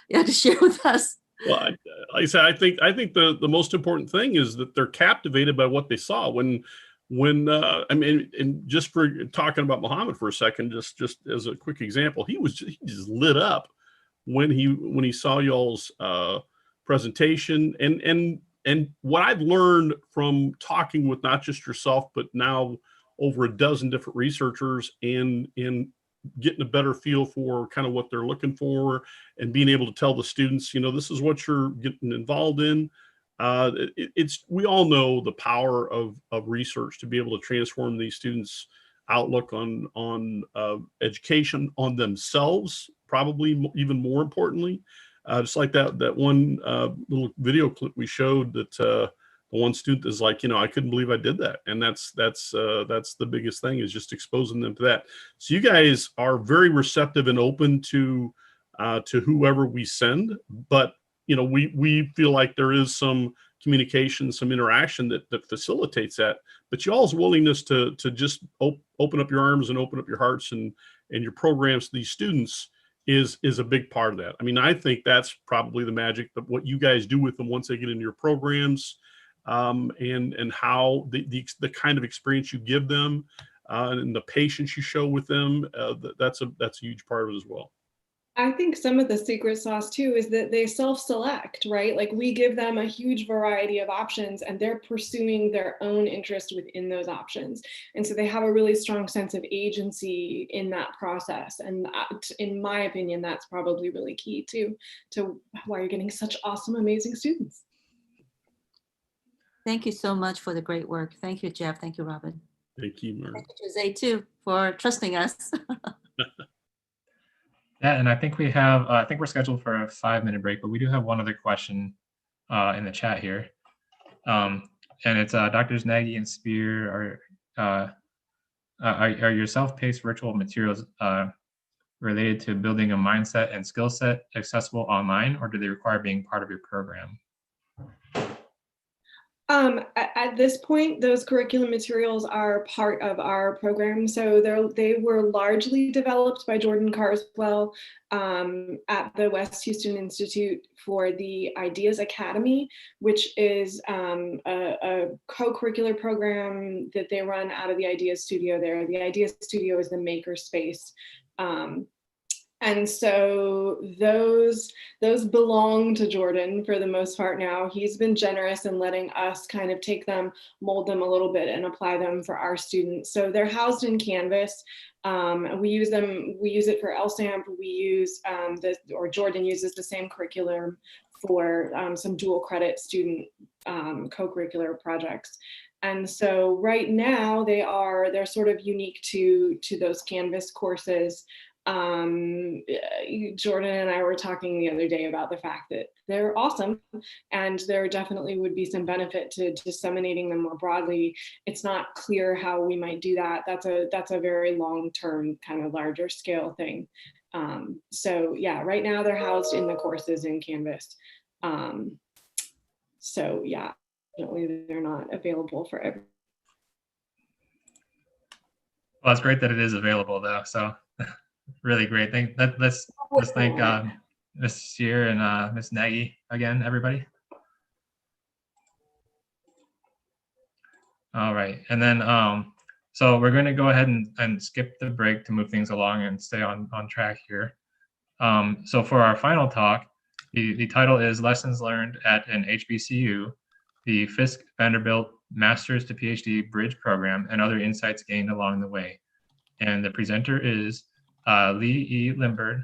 you have to share with us. Well, like I said, I think the most important thing is that they're captivated by what they saw. When I mean, and just for talking about Muhammad for a second, just as a quick example, he just lit up when he saw y'all's presentation, and what I've learned from talking with not just yourself, but now over a dozen different researchers, and getting a better feel for kind of what they're looking for, and being able to tell the students, this is what you're getting involved in. We all know the power of research to be able to transform these students' outlook on education, on themselves, probably even more importantly. Just like that one little video clip we showed, that the one student is like, I couldn't believe I did that. And that's the biggest thing, is just exposing them to that. So you guys are very receptive and open to whoever we send, but we feel like there is some communication, some interaction that facilitates that. But y'all's willingness to just open up your arms and open up your hearts and your programs to these students is a big part of that. I mean, I think that's probably the magic of what you guys do with them once they get into your programs, and how the kind of experience you give them, and the patience you show with them. That's a huge part of it as well. I think some of the secret sauce too is that they self-select, right? Like, we give them a huge variety of options, and they're pursuing their own interest within those options. And so they have a really strong sense of agency in that process. And in my opinion, that's probably really key to why you're getting such awesome, amazing students. Thank you so much for the great work. Thank you, Jeff. Thank you, Robin. Thank you, Mark. Thank you, Jose, too, for trusting us. Yeah, and I think we're scheduled for a 5-minute break, but we do have one other question in the chat here. And it's Drs. Nagy and Spear, are your self-paced virtual materials related to building a mindset and skill set accessible online, or do they require being part of your program? At this point, those curriculum materials are part of our program. So they were largely developed by Jordan Carswell at the West Houston Institute for the Ideas Academy, which is a co-curricular program that they run out of the Ideas Studio there. The Ideas Studio is the maker space. And so those belong to Jordan for the most part now. He's been generous in letting us kind of take them, mold them a little bit, and apply them for our students. So they're housed in Canvas. We use it for LSAMP. We use Jordan uses the same curriculum for some dual credit student co-curricular projects. And so right now they're sort of unique to those Canvas courses. Jordan and I were talking the other day about the fact that they're awesome, and there definitely would be some benefit to disseminating them more broadly. It's not clear how we might do that. That's a very long-term, kind of larger scale thing. So yeah, right now they're housed in the courses in Canvas. So yeah, definitely they're not available for everyone. Well, it's great that it is available though. So really great. Let's thank Ms. Sear and Ms. Nagy again, everybody. All right, and then so we're going to go ahead and skip the break to move things along and stay on track here. So for our final talk, the title is Lessons Learned at an Hbcu, the Fisk Vanderbilt Master's to PhD Bridge Program, and Other Insights Gained Along the Way. And the presenter is Lee E. Lindberg,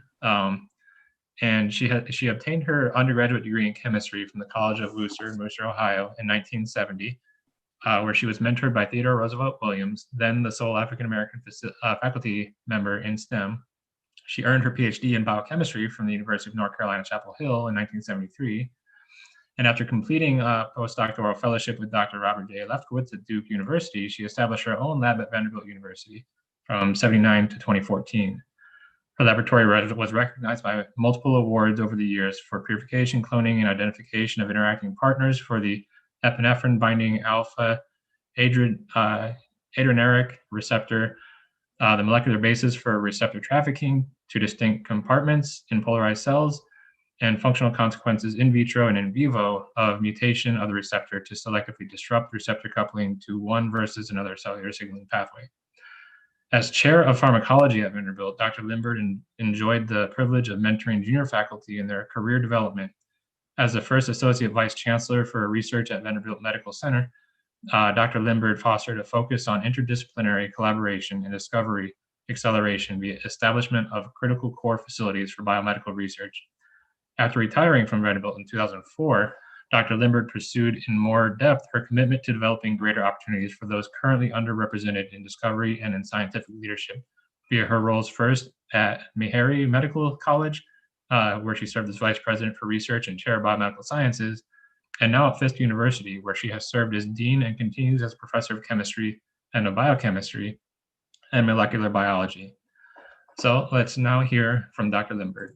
and she obtained her undergraduate degree in chemistry from the College of Mercer, Ohio in 1970, where she was mentored by Theodore Roosevelt Williams, then the sole African-American faculty member in STEM. She earned her PhD in biochemistry from the University of North Carolina, Chapel Hill in 1973. And after completing a postdoctoral fellowship with Dr. Robert J. Lefkowitz at Duke University, she established her own lab at Vanderbilt University from 1979 to 2014. Her laboratory was recognized by multiple awards over the years for purification, cloning, and identification of interacting partners for the epinephrine binding alpha adrenergic receptor, the molecular basis for receptor trafficking to distinct compartments in polarized cells, and functional consequences in vitro and in vivo of mutation of the receptor to selectively disrupt receptor coupling to one versus another cellular signaling pathway. As chair of pharmacology at Vanderbilt, Dr. Lindberg enjoyed the privilege of mentoring junior faculty in their career development. As the first associate vice chancellor for research at Vanderbilt Medical Center, Dr. Lindberg fostered a focus on interdisciplinary collaboration and discovery acceleration via establishment of critical core facilities for biomedical research. After retiring from Vanderbilt in 2004, Dr. Lindberg pursued in more depth her commitment to developing greater opportunities for those currently underrepresented in discovery and in scientific leadership via her roles first at Meharry Medical College, where she served as vice president for research and chair of biomedical sciences, and now at Fisk University, where she has served as dean and continues as professor of chemistry and of biochemistry and molecular biology. So let's now hear from Dr. Lindberg.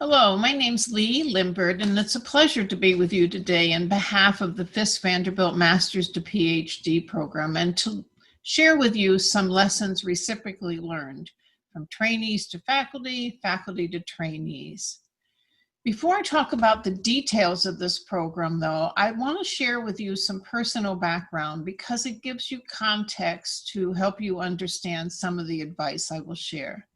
Hello, my name's Lee Lindberg, and it's a pleasure to be with you today on behalf of the Fisk Vanderbilt Master's to PhD program and to share with you some lessons reciprocally learned from trainees to faculty, faculty to trainees. Before I talk about the details of this program, though, I want to share with you some personal background because it gives you context to help you understand some of the advice I will share.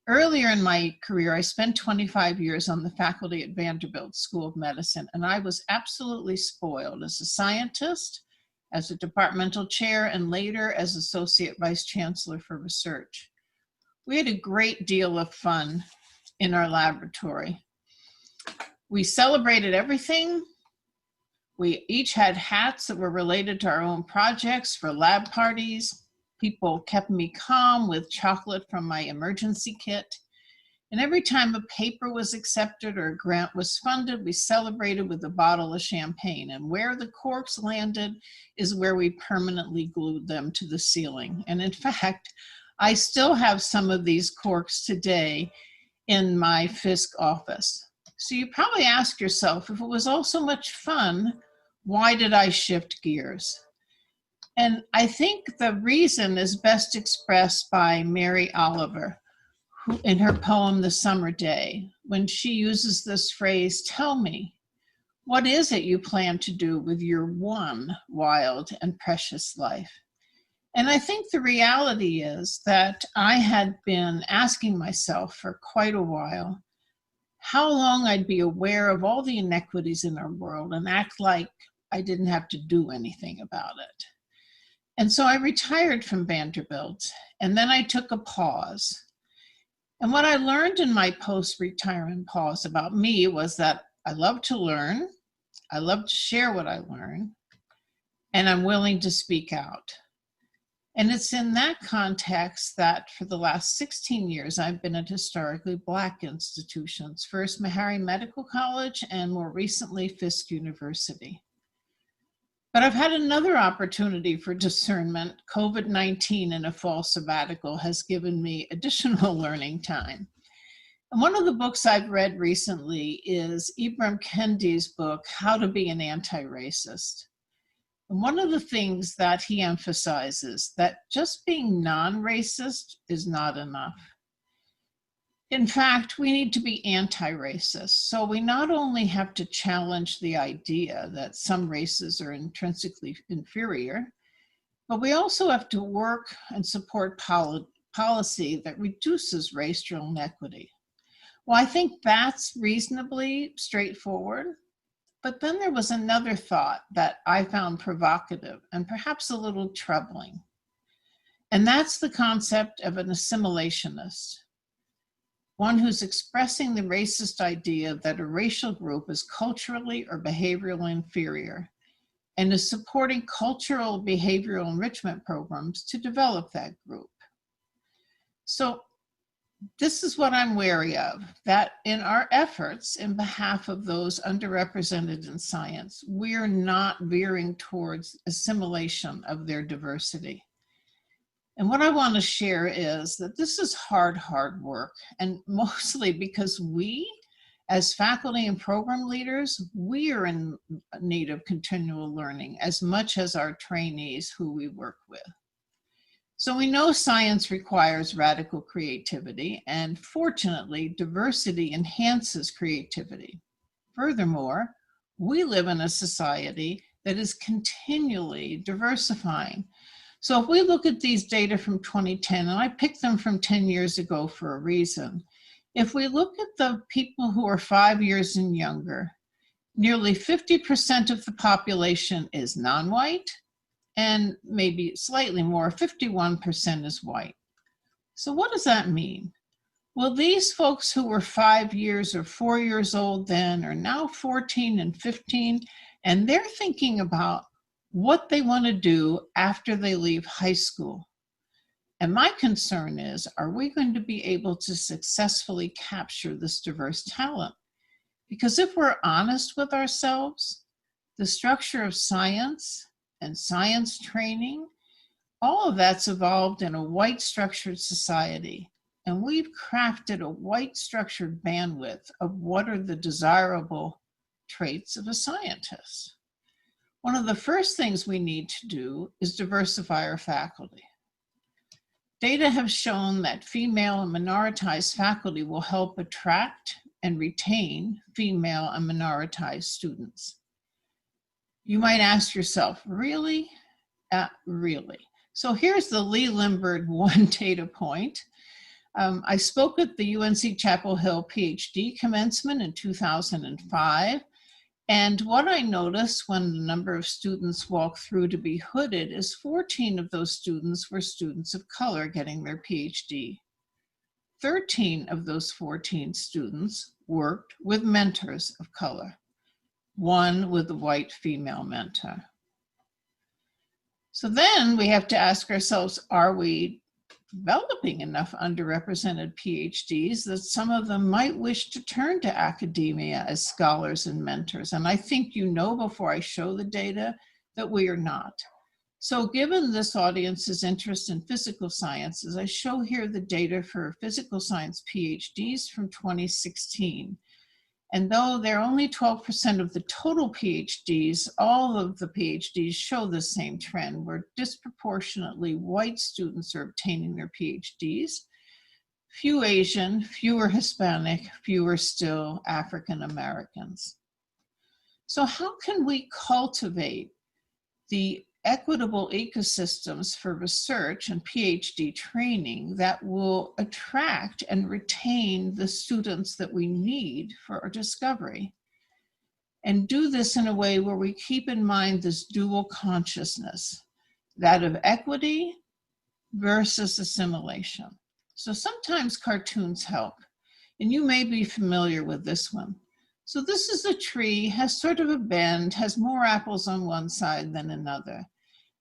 Earlier in my career, I spent 25 years on the faculty at Vanderbilt School of Medicine, and I was absolutely spoiled as a scientist, as a departmental chair, and later as associate vice chancellor for research. We had a great deal of fun in our laboratory. We celebrated everything. We each had hats that were related to our own projects for lab parties. People kept me calm with chocolate from my emergency kit. And every time a paper was accepted or a grant was funded, we celebrated with a bottle of champagne. And where the corks landed is where we permanently glued them to the ceiling. And in fact, I still have some of these corks today in my Fisk office. So you probably ask yourself, if it was all so much fun, why did I shift gears? And I think the reason is best expressed by Mary Oliver who, in her poem, The Summer Day, when she uses this phrase, "Tell me, what is it you plan to do with your one wild and precious life?" And I think the reality is that I had been asking myself for quite a while how long I'd be aware of all the inequities in our world and act like I didn't have to do anything about it. And so I retired from Vanderbilt, and then I took a pause. And what I learned in my post-retirement pause about me was that I love to learn, I love to share what I learn, and I'm willing to speak out. And it's in that context that for the last 16 years, I've been at historically Black institutions, first Meharry Medical College and more recently Fisk University. But I've had another opportunity for discernment. COVID-19 and a fall sabbatical has given me additional learning time. And one of the books I've read recently is Ibram Kendi's book, How to Be an Anti-Racist. And one of the things that he emphasizes that just being non-racist is not enough. In fact, we need to be anti-racist. So we not only have to challenge the idea that some races are intrinsically inferior, but we also have to work and support policy that reduces racial inequity. Well, I think that's reasonably straightforward. But then there was another thought that I found provocative and perhaps a little troubling. And that's the concept of an assimilationist. One who's expressing the racist idea that a racial group is culturally or behaviorally inferior and is supporting cultural behavioral enrichment programs to develop that group. So this is what I'm wary of, that in our efforts in behalf of those underrepresented in science, we're not veering towards assimilation of their diversity. And what I want to share is that this is hard work, and mostly because we, as faculty and program leaders, we are in need of continual learning as much as our trainees who we work with. So we know science requires radical creativity, and fortunately, diversity enhances creativity. Furthermore, we live in a society that is continually diversifying. So if we look at these data from 2010, and I picked them from 10 years ago for a reason, if we look at the people who are 5 years and younger, nearly 50% of the population is non-white, and maybe slightly more, 51% is white. So what does that mean? Well, these folks who were 5 years or 4 years old then are now 14 and 15, and they're thinking about what they want to do after they leave high school. And my concern is, are we going to be able to successfully capture this diverse talent? Because if we're honest with ourselves, the structure of science and science training, all of that's evolved in a white structured society. And we've crafted a white structured bandwidth of what are the desirable traits of a scientist. One of the first things we need to do is diversify our faculty. Data have shown that female and minoritized faculty will help attract and retain female and minoritized students. You might ask yourself, really? Really? So here's the Lee Lindberg one data point. I spoke at the UNC Chapel Hill PhD commencement in 2005. And what I noticed when the number of students walked through to be hooded is 14 of those students were students of color getting their PhD. 13 of those 14 students worked with mentors of color, one with a white female mentor. So then we have to ask ourselves, are we developing enough underrepresented PhDs that some of them might wish to turn to academia as scholars and mentors? And I think you know before I show the data that we are not. So given this audience's interest in physical sciences, I show here the data for physical science PhDs from 2016. And though they're only 12% of the total PhDs, all of the PhDs show the same trend where disproportionately white students are obtaining their PhDs. Few Asian, fewer Hispanic, fewer still African Americans. So how can we cultivate the equitable ecosystems for research and PhD training that will attract and retain the students that we need for our discovery? And do this in a way where we keep in mind this dual consciousness, that of equity versus assimilation. So sometimes cartoons help, and you may be familiar with this one. So this is a tree, has sort of a bend, has more apples on one side than another.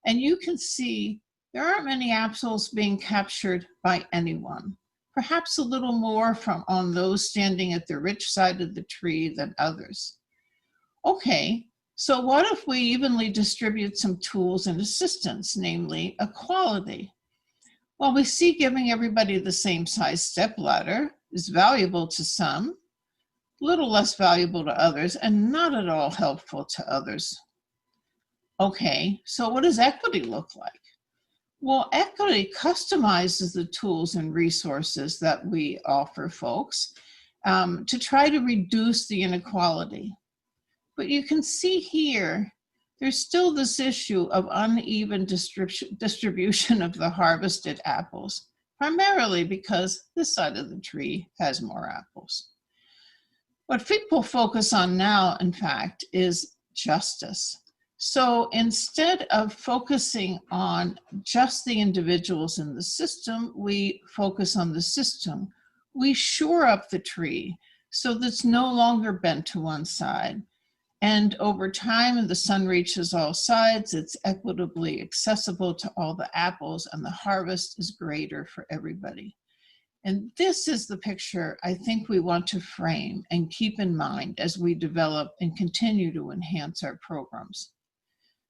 And you can see there aren't many apples being captured by anyone. Perhaps a little more on those standing at the rich side of the tree than others. Okay, so what if we evenly distribute some tools and assistance, namely equality? Well, we see giving everybody the same size stepladder is valuable to some, a little less valuable to others, and not at all helpful to others. Okay, so what does equity look like? Well, equity customizes the tools and resources that we offer folks to try to reduce the inequality. But you can see here, there's still this issue of uneven distribution of the harvested apples, primarily because this side of the tree has more apples. What people focus on now, in fact, is justice. So instead of focusing on just the individuals in the system, we focus on the system. We shore up the tree so that it's no longer bent to one side. And over time, and the sun reaches all sides, it's equitably accessible to all the apples, and the harvest is greater for everybody. And this is the picture I think we want to frame and keep in mind as we develop and continue to enhance our programs.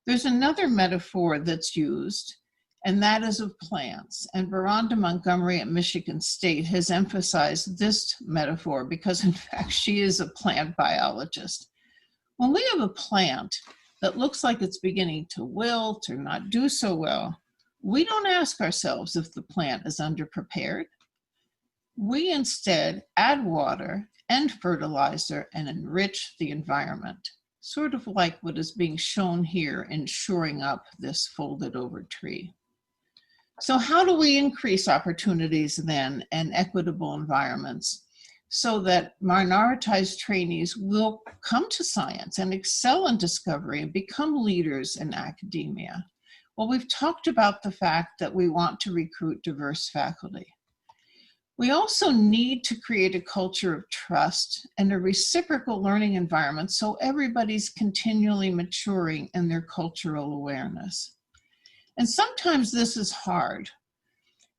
There's another metaphor that's used, and that is of plants. And Veranda Montgomery at Michigan State has emphasized this metaphor because, in fact, she is a plant biologist. When we have a plant that looks like it's beginning to wilt or not do so well, we don't ask ourselves if the plant is underprepared. We instead add water and fertilizer and enrich the environment, sort of like what is being shown here in shoring up this folded over tree. So how do we increase opportunities then and equitable environments so that minoritized trainees will come to science and excel in discovery and become leaders in academia? Well, we've talked about the fact that we want to recruit diverse faculty. We also need to create a culture of trust and a reciprocal learning environment so everybody's continually maturing in their cultural awareness. And sometimes this is hard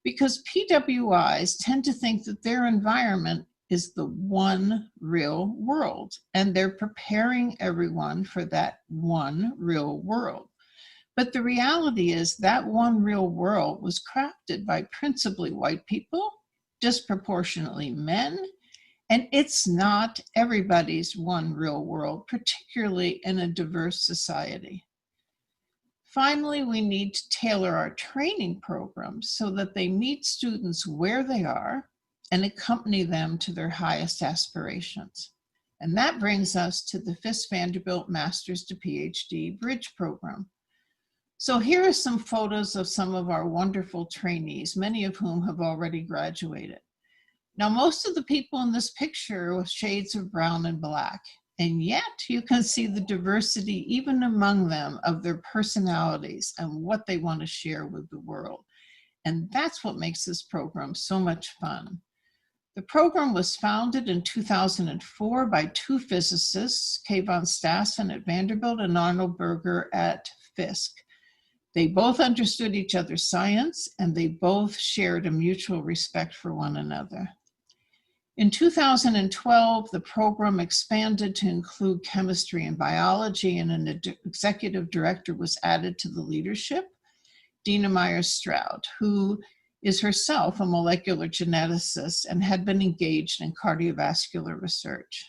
because PWIs tend to think that their environment is the one real world, and they're preparing everyone for that one real world. But the reality is that one real world was crafted by principally white people, disproportionately men, and it's not everybody's one real world, particularly in a diverse society. Finally, we need to tailor our training programs so that they meet students where they are and accompany them to their highest aspirations. And that brings us to the Fisk Vanderbilt Master's to PhD Bridge Program. So here are some photos of some of our wonderful trainees, many of whom have already graduated. Now, most of the people in this picture are with shades of brown and black, and yet you can see the diversity even among them of their personalities and what they want to share with the world. And that's what makes this program so much fun. The program was founded in 2004 by two physicists, Kay von Stassen at Vanderbilt and Arnold Berger at Fisk. They both understood each other's science, and they both shared a mutual respect for one another. In 2012, the program expanded to include chemistry and biology, and an executive director was added to the leadership, Dina Myers-Stroud, who is herself a molecular geneticist and had been engaged in cardiovascular research.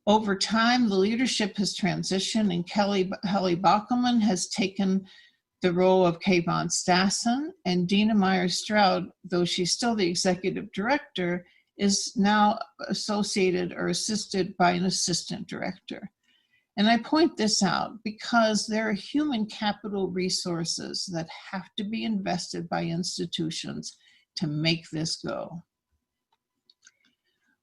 Over time, the leadership has transitioned, and Helly Bockelman has taken the role of Kay von Stassen, and Dina Myers-Stroud, though she's still the executive director, is now associated or assisted by an assistant director. And I point this out because there are human capital resources that have to be invested by institutions to make this go.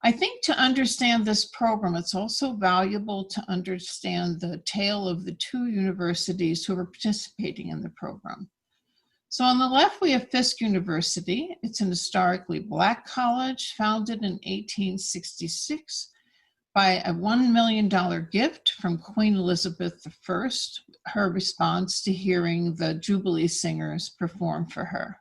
I think to understand this program, it's also valuable to understand the tale of the two universities who are participating in the program. So on the left, we have Fisk University. It's an historically Black college founded in 1866 by a $1 million gift from Queen Elizabeth I, her response to hearing the Jubilee Singers perform for her.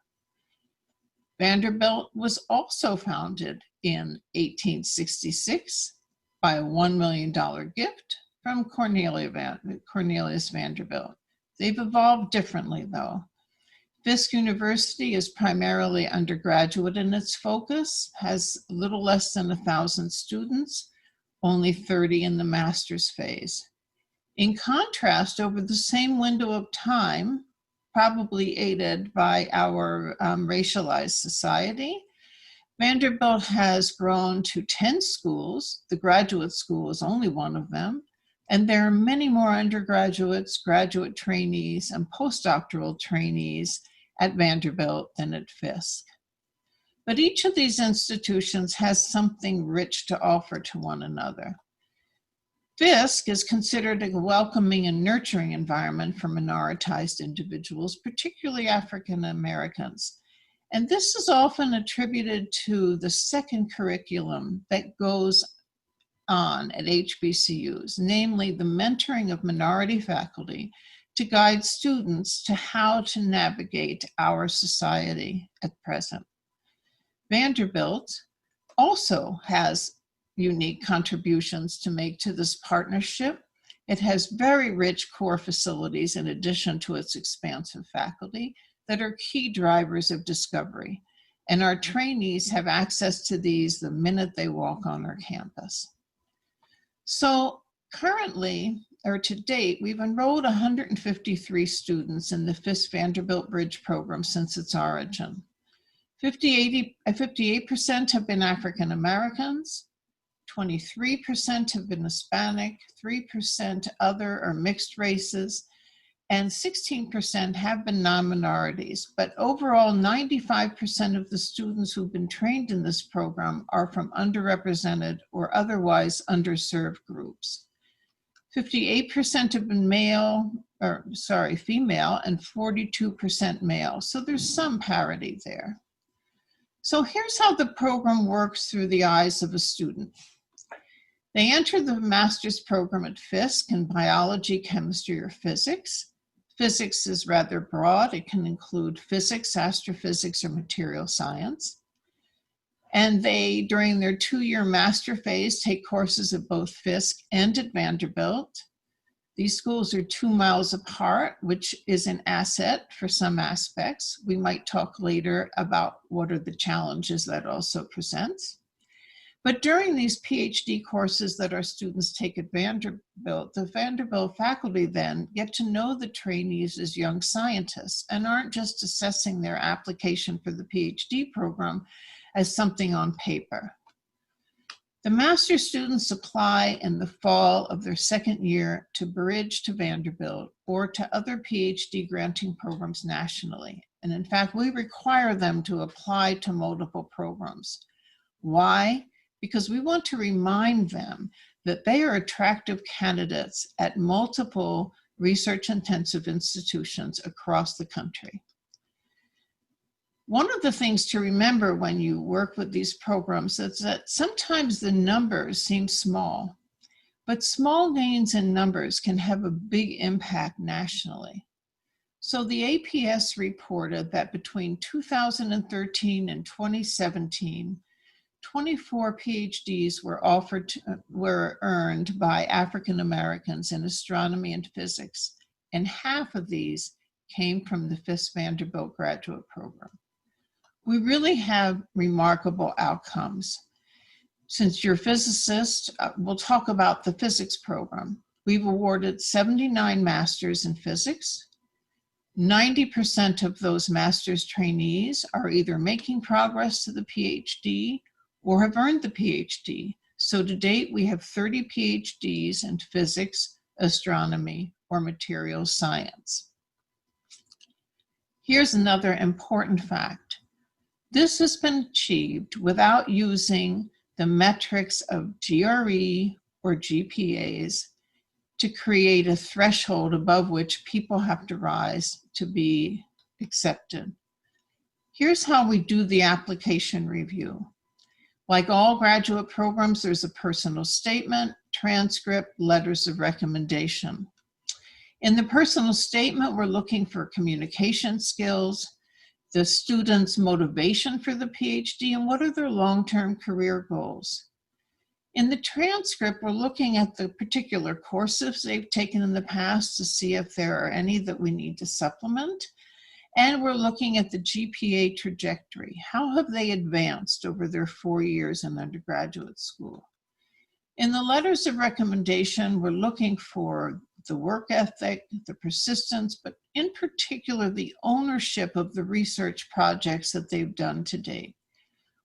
Vanderbilt was also founded in 1866 by a $1 million gift from Cornelius Vanderbilt. They've evolved differently though. Fisk University is primarily undergraduate in its focus, has a little less than 1,000 students, only 30 in the master's phase. In contrast, over the same window of time, probably aided by our racialized society, Vanderbilt has grown to 10 schools. The graduate school is only one of them. And there are many more undergraduates, graduate trainees, and postdoctoral trainees at Vanderbilt than at Fisk. But each of these institutions has something rich to offer to one another. Fisk is considered a welcoming and nurturing environment for minoritized individuals, particularly African Americans. And this is often attributed to the second curriculum that goes on at HBCUs, namely the mentoring of minority faculty to guide students to how to navigate our society at present. Vanderbilt also has unique contributions to make to this partnership. It has very rich core facilities in addition to its expansive faculty, that are key drivers of discovery, and our trainees have access to these the minute they walk on our campus. So currently, or to date, we've enrolled 153 students in the Fisk Vanderbilt Bridge program since its origin. 58% have been African Americans, 23% have been Hispanic, 3% other or mixed races, and 16% have been non-minorities. But overall, 95% of the students who've been trained in this program are from underrepresented or otherwise underserved groups. 58% have been female, and 42% male. So there's some parity there. So here's how the program works through the eyes of a student. They enter the master's program at Fisk in biology, chemistry, or physics. Physics is rather broad. It can include physics, astrophysics, or material science. And they, during their 2-year master phase, take courses at both Fisk and at Vanderbilt. These schools are 2 miles apart, which is an asset for some aspects. We might talk later about what are the challenges that also presents. But during these PhD courses that our students take at Vanderbilt, the Vanderbilt faculty then get to know the trainees as young scientists and aren't just assessing their application for the PhD program as something on paper. The master students apply in the fall of their 2nd year to bridge to Vanderbilt or to other PhD granting programs nationally. And in fact, we require them to apply to multiple programs. Why? Because we want to remind them that they are attractive candidates at multiple research-intensive institutions across the country. One of the things to remember when you work with these programs is that sometimes the numbers seem small, but small gains in numbers can have a big impact nationally. So the APS reported that between 2013 and 2017, 24 PhDs were earned by African Americans in astronomy and physics, and half of these came from the Fisk Vanderbilt graduate program. We really have remarkable outcomes. Since you're a physicist, we'll talk about the physics program. We've awarded 79 masters in physics. 90% of those master's trainees are either making progress to the PhD or have earned the PhD. So to date, we have 30 PhDs in physics, astronomy, or materials science. Here's another important fact. This has been achieved without using the metrics of GRE or GPAs to create a threshold above which people have to rise to be accepted. Here's how we do the application review. Like all graduate programs, there's a personal statement, transcript, letters of recommendation. In the personal statement, we're looking for communication skills, the student's motivation for the PhD, and what are their long-term career goals. In the transcript, we're looking at the particular courses they've taken in the past to see if there are any that we need to supplement. And we're looking at the GPA trajectory. How have they advanced over their 4 years in undergraduate school? In the letters of recommendation, we're looking for the work ethic, the persistence, but in particular, the ownership of the research projects that they've done to date.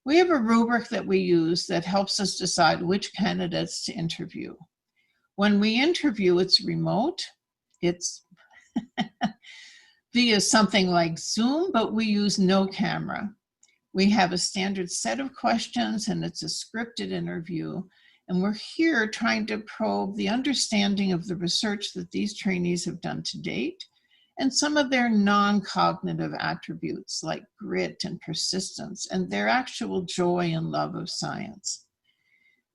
We have a rubric that we use that helps us decide which candidates to interview. When we interview, it's remote. It's via something like Zoom, but we use no camera. We have a standard set of questions and it's a scripted interview. And we're here trying to probe the understanding of the research that these trainees have done to date and some of their non-cognitive attributes like grit and persistence and their actual joy and love of science.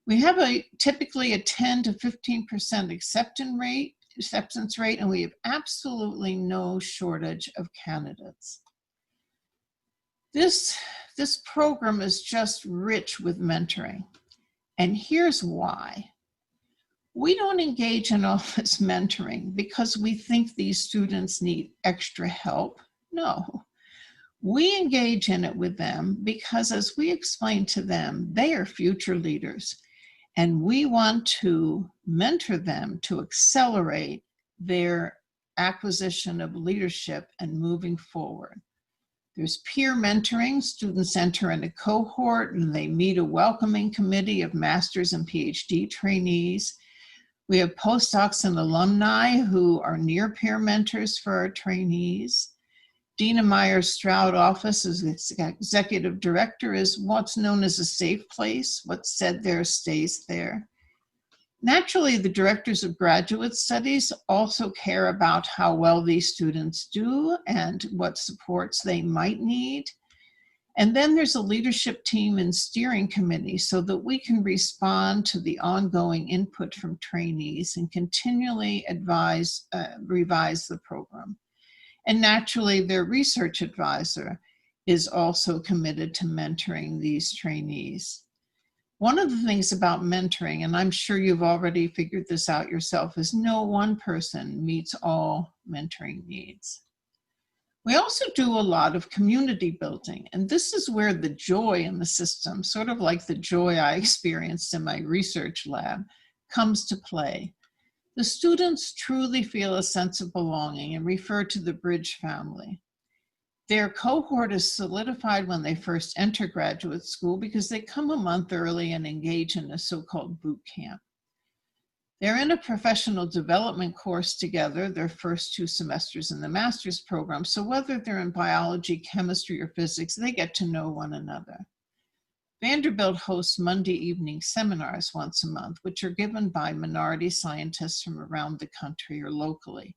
We have typically a 10 to 15% acceptance rate, and we have absolutely no shortage of candidates. This program is just rich with mentoring. And here's why. We don't engage in all this mentoring because we think these students need extra help. No, We engage in it with them because, as we explain to them, they are future leaders, and we want to mentor them to accelerate their acquisition of leadership and moving forward. There's peer mentoring. Students enter in a cohort and they meet a welcoming committee of master's and PhD trainees. We have postdocs and alumni who are near peer mentors for our trainees. Dina Meyer-Stroud office as executive director is what's known as a safe place. What's said there stays there. Naturally, the directors of graduate studies also care about how well these students do and what supports they might need. And then there's a leadership team and steering committee so that we can respond to the ongoing input from trainees and continually revise the program. And naturally, their research advisor is also committed to mentoring these trainees. One of the things about mentoring, and I'm sure you've already figured this out yourself, is no one person meets all mentoring needs. We also do a lot of community building, and this is where the joy in the system, sort of like the joy I experienced in my research lab, comes to play. The students truly feel a sense of belonging and refer to the Bridge family. Their cohort is solidified when they first enter graduate school because they come a month early and engage in a so-called boot camp. They're in a professional development course together their first 2 semesters in the master's program, so whether they're in biology, chemistry, or physics, they get to know one another. Vanderbilt hosts Monday evening seminars once a month, which are given by minority scientists from around the country or locally.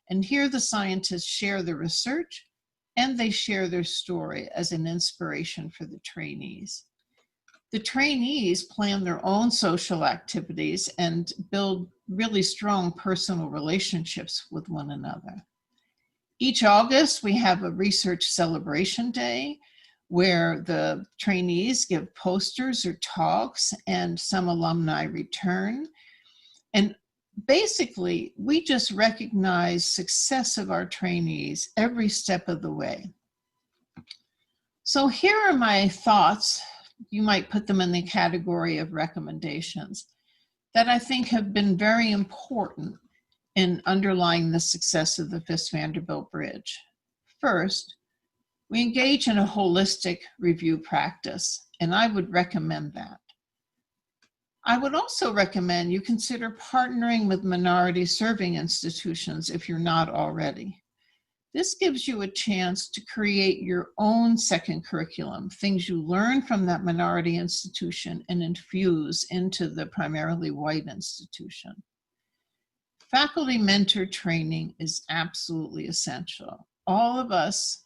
And here the scientists share their research and they share their story as an inspiration for the trainees. The trainees plan their own social activities and build really strong personal relationships with one another. Each August, we have a research celebration day where the trainees give posters or talks and some alumni return. And basically, we just recognize success of our trainees every step of the way. So here are my thoughts. You might put them in the category of recommendations that I think have been very important in underlying the success of the Fisk Vanderbilt Bridge. First, we engage in a holistic review practice, and I would recommend that. I would also recommend you consider partnering with minority serving institutions if you're not already. This gives you a chance to create your own second curriculum, things you learn from that minority institution and infuse into the primarily white institution. Faculty mentor training is absolutely essential. All of us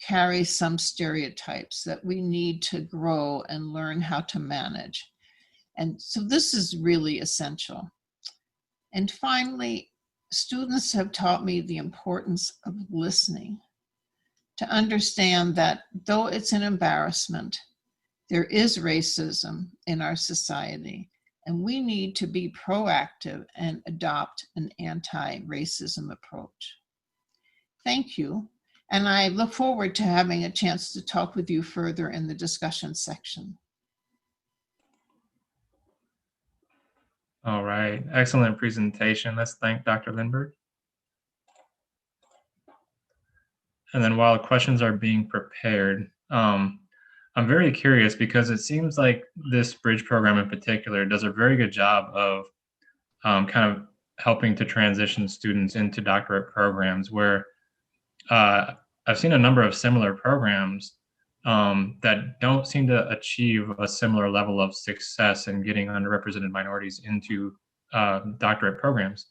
carry some stereotypes that we need to grow and learn how to manage. And so this is really essential. And finally, students have taught me the importance of listening, to understand that though it's an embarrassment, there is racism in our society, and we need to be proactive and adopt an anti-racism approach. Thank you. And I look forward to having a chance to talk with you further in the discussion section. All right, excellent presentation. Let's thank Dr. Lindberg. And then while questions are being prepared, I'm very curious because it seems like this bridge program in particular does a very good job of kind of helping to transition students into doctorate programs where I've seen a number of similar programs that don't seem to achieve a similar level of success in getting underrepresented minorities into doctorate programs.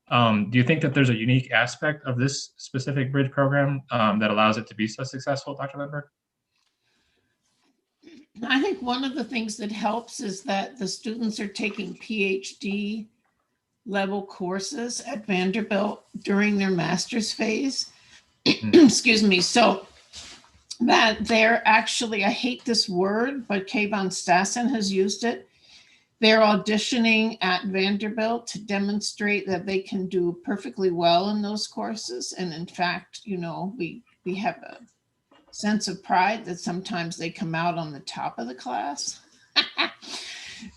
Do you think that there's a unique aspect of this specific bridge program that allows it to be so successful, Dr. Lindberg? I think one of the things that helps is that the students are taking PhD level courses at Vanderbilt during their master's phase. Excuse me. So that they're actually, I hate this word, but Kayvon Stassen has used it. They're auditioning at Vanderbilt to demonstrate that they can do perfectly well in those courses. And in fact, you know, we have sense of pride that sometimes they come out on the top of the class.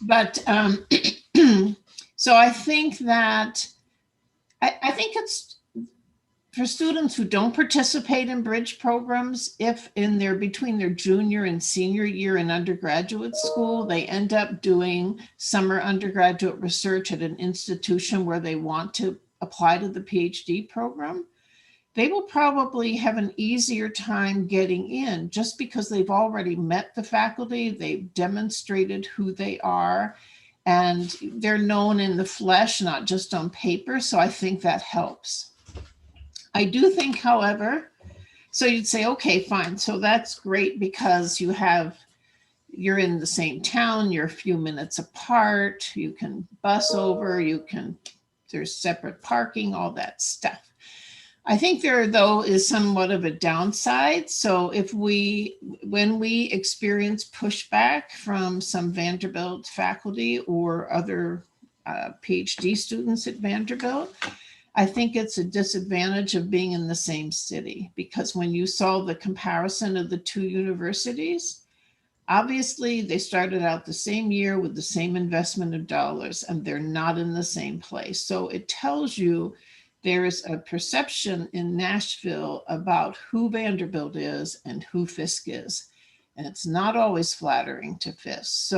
But so I think that, I think it's for students who don't participate in bridge programs, if between their junior and senior year in undergraduate school, they end up doing summer undergraduate research at an institution where they want to apply to the PhD program, they will probably have an easier time getting in just because they've already met the faculty, they've demonstrated who they are, and they're known in the flesh, not just on paper. So I think that helps. I do think, however, so you'd say, okay, fine. So that's great because you're in the same town, you're a few minutes apart, you can bus over, there's separate parking, all that stuff. I think there, though, is somewhat of a downside. So when we experience pushback from some Vanderbilt faculty or other PhD students at Vanderbilt, I think it's a disadvantage of being in the same city, because when you saw the comparison of the two universities, obviously they started out the same year with the same investment of dollars, and they're not in the same place. So it tells you there is a perception in Nashville about who Vanderbilt is and who Fisk is. And it's not always flattering to Fisk.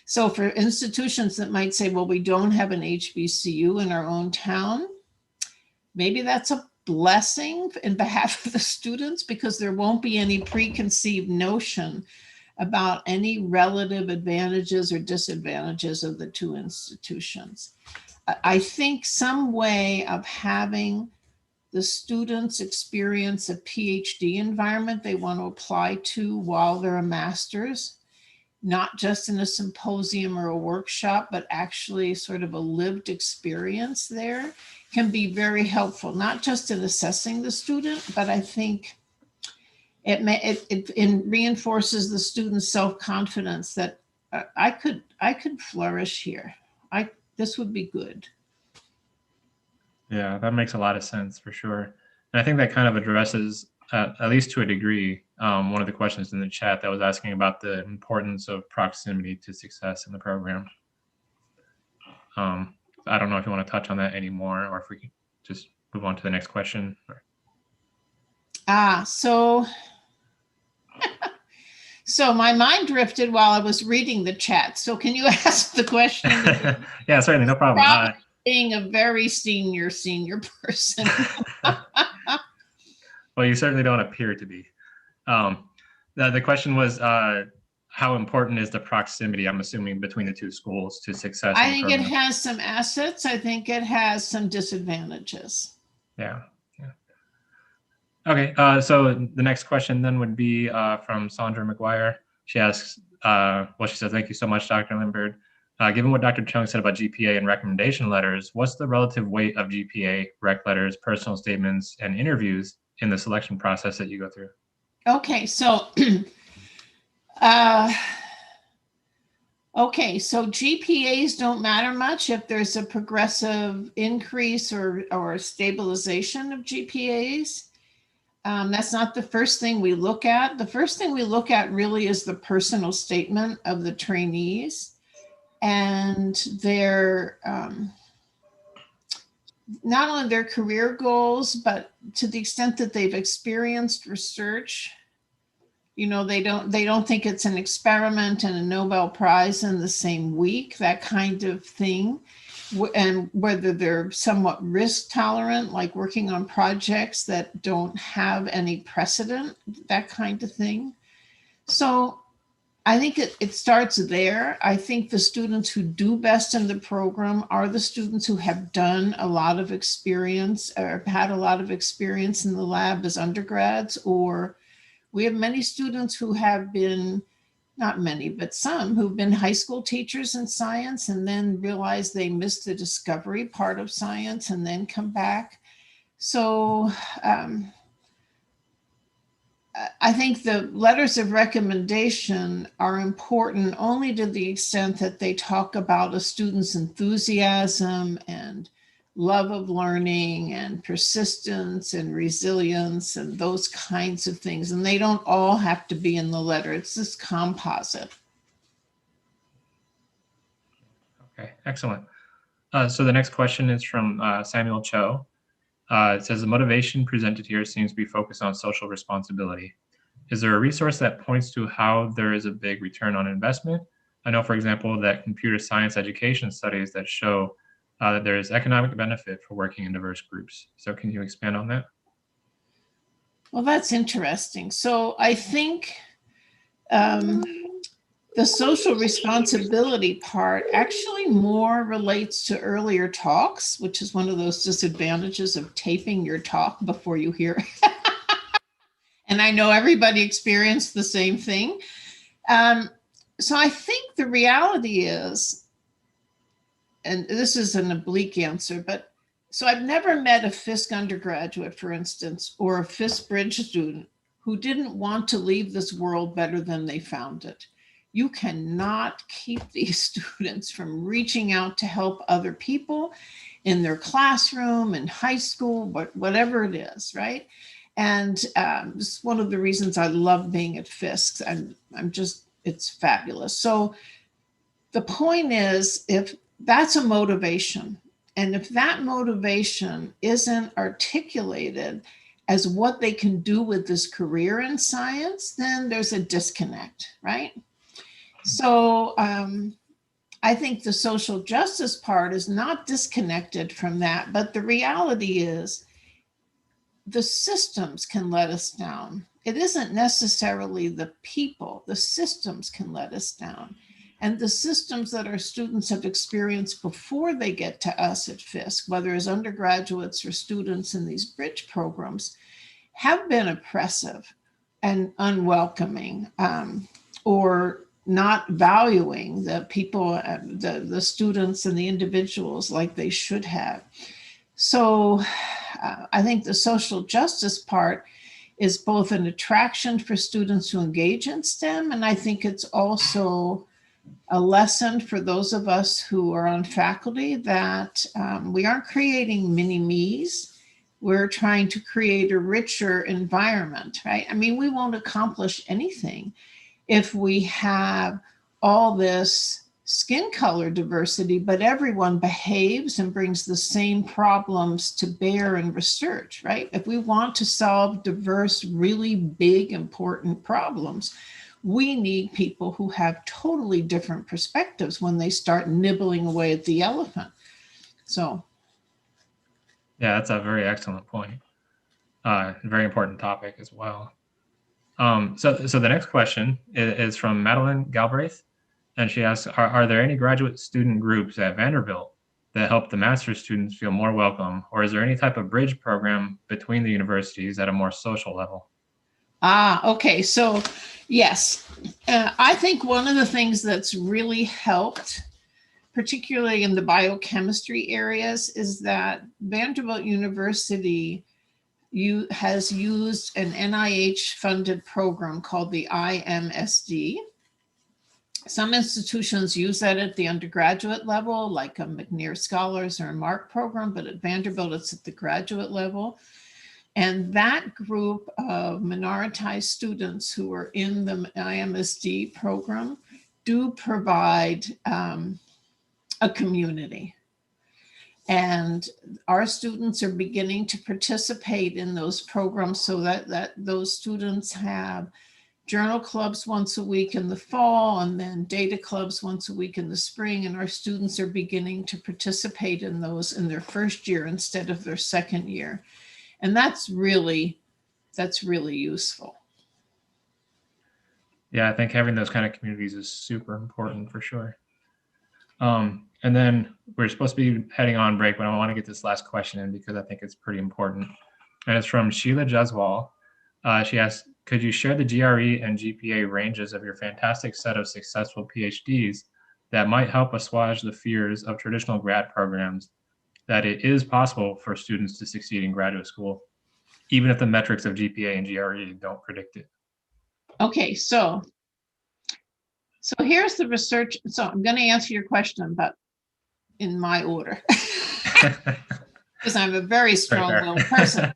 So for institutions that might say, well, we don't have an HBCU in our own town, maybe that's a blessing in behalf of the students, because there won't be any preconceived notion about any relative advantages or disadvantages of the two institutions. I think some way of having the students experience a PhD environment they want to apply to while they're a master's, not just in a symposium or a workshop, but actually sort of a lived experience there, can be very helpful, not just in assessing the student, but I think it reinforces the student's self-confidence that I could flourish here. This would be good. Yeah, that makes a lot of sense for sure. And I think that kind of addresses, at least to a degree, one of the questions in the chat that was asking about the importance of proximity to success in the program. I don't know if you want to touch on that anymore, or if we can just move on to the next question. So my mind drifted while I was reading the chat. So can you ask the question? Yeah, certainly, no problem. Being a very senior person. Well, you certainly don't appear to be. The question was, how important is the proximity, I'm assuming, between the two schools to success? I think it has some assets. I think it has some disadvantages. Yeah. Okay, so the next question then would be from Sandra McGuire. She asks, she says, thank you so much, Dr. Lindberg. Given what Dr. Chung said about GPA and recommendation letters, what's the relative weight of GPA, rec letters, personal statements, and interviews in the selection process that you go through? Okay, so GPAs don't matter much if there's a progressive increase or stabilization of GPAs. That's not the first thing we look at. The first thing we look at really is the personal statement of the trainees and their, not only their career goals, but to the extent that they've experienced research. You know, they don't think it's an experiment and a Nobel Prize in the same week, that kind of thing. And whether they're somewhat risk tolerant, like working on projects that don't have any precedent, that kind of thing. So I think it starts there. I think the students who do best in the program are the students who have done a lot of experience or had a lot of experience in the lab as undergrads, or we have many students who have been, not many, but some who've been high school teachers in science and then realize they missed the discovery part of science and then come back. So I think the letters of recommendation are important only to the extent that they talk about a student's enthusiasm and love of learning and persistence and resilience and those kinds of things. And they don't all have to be in the letter. It's this composite. Okay, excellent. So the next question is from Samuel Cho. It says the motivation presented here seems to be focused on social responsibility. Is there a resource that points to how there is a big return on investment? I know, for example, that computer science education studies that show that there is economic benefit for working in diverse groups. So can you expand on that? Well, that's interesting. So I think the social responsibility part actually more relates to earlier talks, which is one of those disadvantages of taping your talk before you hear it. And I know everybody experienced the same thing. So I think the reality is, and this is an oblique answer, but so I've never met a Fisk undergraduate, for instance, or a Fisk Bridge student who didn't want to leave this world better than they found it. You cannot keep these students from reaching out to help other people in their classroom, in high school, whatever it is, right? And it's one of the reasons I love being at Fisk. It's fabulous. So the point is, if that's a motivation, and if that motivation isn't articulated as what they can do with this career in science, then there's a disconnect, right? So I think the social justice part is not disconnected from that, but the reality is the systems can let us down. It isn't necessarily the people, the systems can let us down. And the systems that our students have experienced before they get to us at Fisk, whether as undergraduates or students in these bridge programs, have been oppressive and unwelcoming, or not valuing the people, the students and the individuals like they should have. So I think the social justice part is both an attraction for students who engage in STEM, and I think it's also a lesson for those of us who are on faculty that we aren't creating mini-me's. We're trying to create a richer environment, right? I mean, we won't accomplish anything if we have all this skin color diversity, but everyone behaves and brings the same problems to bear in research, right? If we want to solve diverse, really big, important problems, we need people who have totally different perspectives when they start nibbling away at the elephant. So. Yeah, that's a very excellent point. Very important topic as well. So the next question is from Madeline Galbraith, and she asks, are there any graduate student groups at Vanderbilt that help the master's students feel more welcome, or is there any type of bridge program between the universities at a more social level? Okay, so yes, I think one of the things that's really helped, particularly in the biochemistry areas, is that Vanderbilt University has used an NIH-funded program called the IMSD. Some institutions use that at the undergraduate level, like a McNair Scholars or a MARC program, but at Vanderbilt, it's at the graduate level. And that group of minoritized students who are in the IMSD program do provide a community. And our students are beginning to participate in those programs so that those students have journal clubs once a week in the fall and then data clubs once a week in the spring. And our students are beginning to participate in those in their first year instead of their second year. And that's really useful. Yeah, I think having those kind of communities is super important for sure. And then we're supposed to be heading on break, but I want to get this last question in because I think it's pretty important. And it's from Sheila Jaswal. She asks, could you share the GRE and GPA ranges of your fantastic set of successful PhDs that might help assuage the fears of traditional grad programs that it is possible for students to succeed in graduate school, even if the metrics of GPA and GRE don't predict it? Okay, so here's the research. So I'm going to answer your question, but in my order. because I'm a very strong-willed person.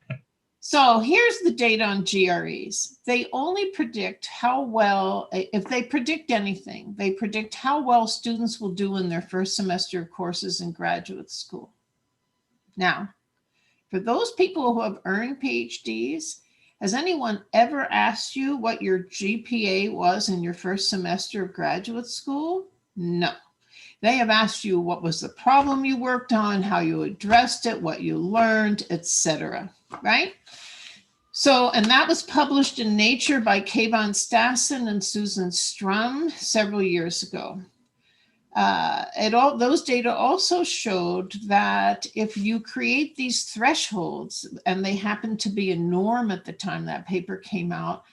So here's the data on GREs. They only predict how well, if they predict anything, they predict how well students will do in their first semester of courses in graduate school. Now, for those people who have earned PhDs, has anyone ever asked you what your GPA was in your first semester of graduate school? No. They have asked you what was the problem you worked on, how you addressed it, what you learned, etc. Right? So, and that was published in Nature by Kayvon Stassen and Susan Strum several years ago. Those data also showed that if you create these thresholds, and they happen to be a norm at the time that paper came out,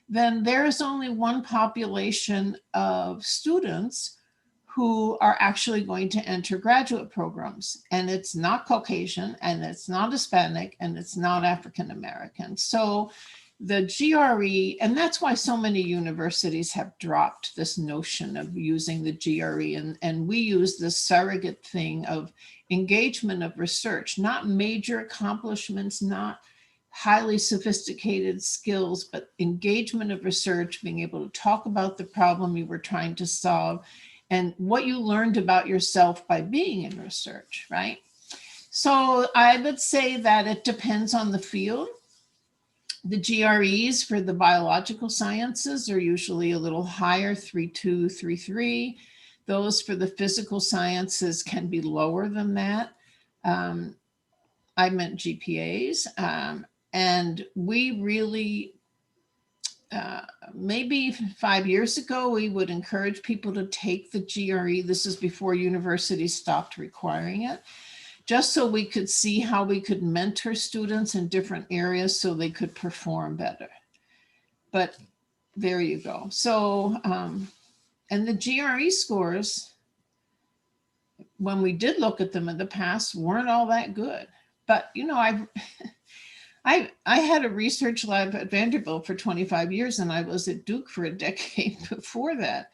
then there is only one population of students who are actually going to enter graduate programs. And it's not Caucasian, and it's not Hispanic, and it's not African American. So the GRE, and that's why so many universities have dropped this notion of using the GRE. And we use this surrogate thing of engagement of research, not major accomplishments, not highly sophisticated skills, but engagement of research, being able to talk about the problem you were trying to solve and what you learned about yourself by being in research, right? So I would say that it depends on the field. The GREs for the biological sciences are usually a little higher, 3.2, 3.3. Those for the physical sciences can be lower than that. I meant GPAs. And we really, maybe 5 years ago, we would encourage people to take the GRE. This is before universities stopped requiring it, just so we could see how we could mentor students in different areas so they could perform better. But there you go. So, and the GRE scores, when we did look at them in the past, weren't all that good. But, you know, I had a research lab at Vanderbilt for 25 years, and I was at Duke for a decade before that.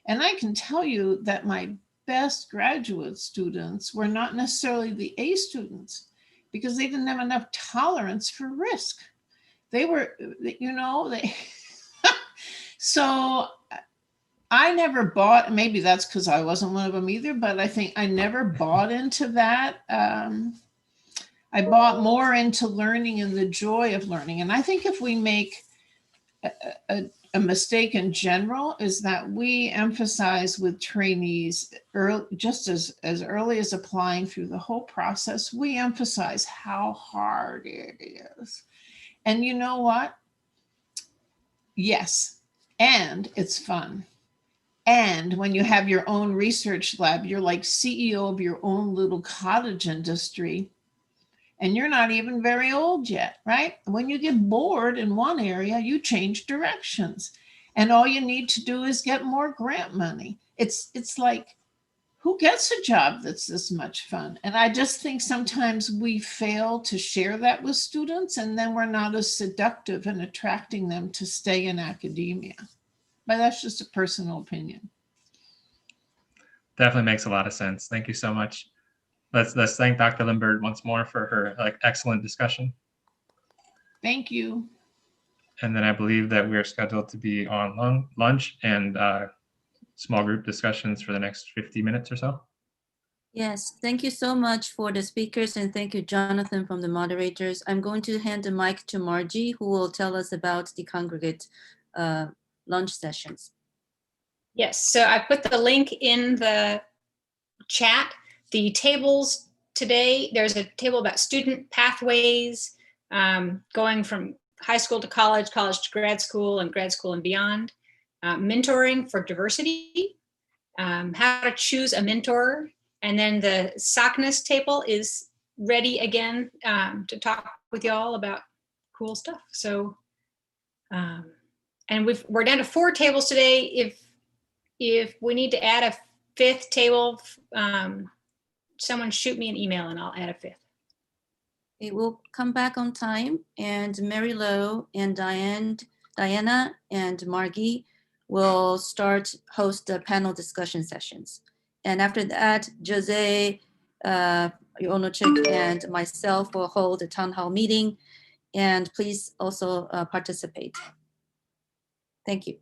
And I can tell you that my best graduate students were not necessarily the A students, because they didn't have enough tolerance for risk. They were, you know, so I never bought, maybe that's because I wasn't one of them either, but I think I never bought into that. I bought more into learning and the joy of learning. And I think if we make a mistake in general is that we emphasize with trainees just as early as applying through the whole process, we emphasize how hard it is. And you know what? Yes, and it's fun. And when you have your own research lab, you're like CEO of your own little cottage industry. And you're not even very old yet, right? When you get bored in one area, you change directions. And all you need to do is get more grant money. It's like, who gets a job that's this much fun? And I just think sometimes we fail to share that with students, and then we're not as seductive in attracting them to stay in academia. But that's just a personal opinion. Definitely makes a lot of sense. Thank you so much. Let's thank Dr. Lindberg once more for her excellent discussion. Thank you. And then I believe that we are scheduled to be on lunch and small group discussions for the next 50 minutes or so. Yes, thank you so much for the speakers, and thank you, Jonathan, from the moderators. I'm going to hand the mic to Margie, who will tell us about the congregate lunch sessions. Yes, so I put the link in the chat. The tables today, there's a table about student pathways, going from high school to college, college to grad school and beyond, mentoring for diversity, how to choose a mentor, and then the Synchronous table is ready again to talk with y'all about cool stuff. So, and we're down to 4 tables today. If we need to add a 5th table, someone shoot me an email and I'll add a 5th. It will come back on time, and Mary Lo and Diana and Margie will host the panel discussion sessions. And after that, Jose your owner chick and myself will hold a town hall meeting, and please also participate. Thank you.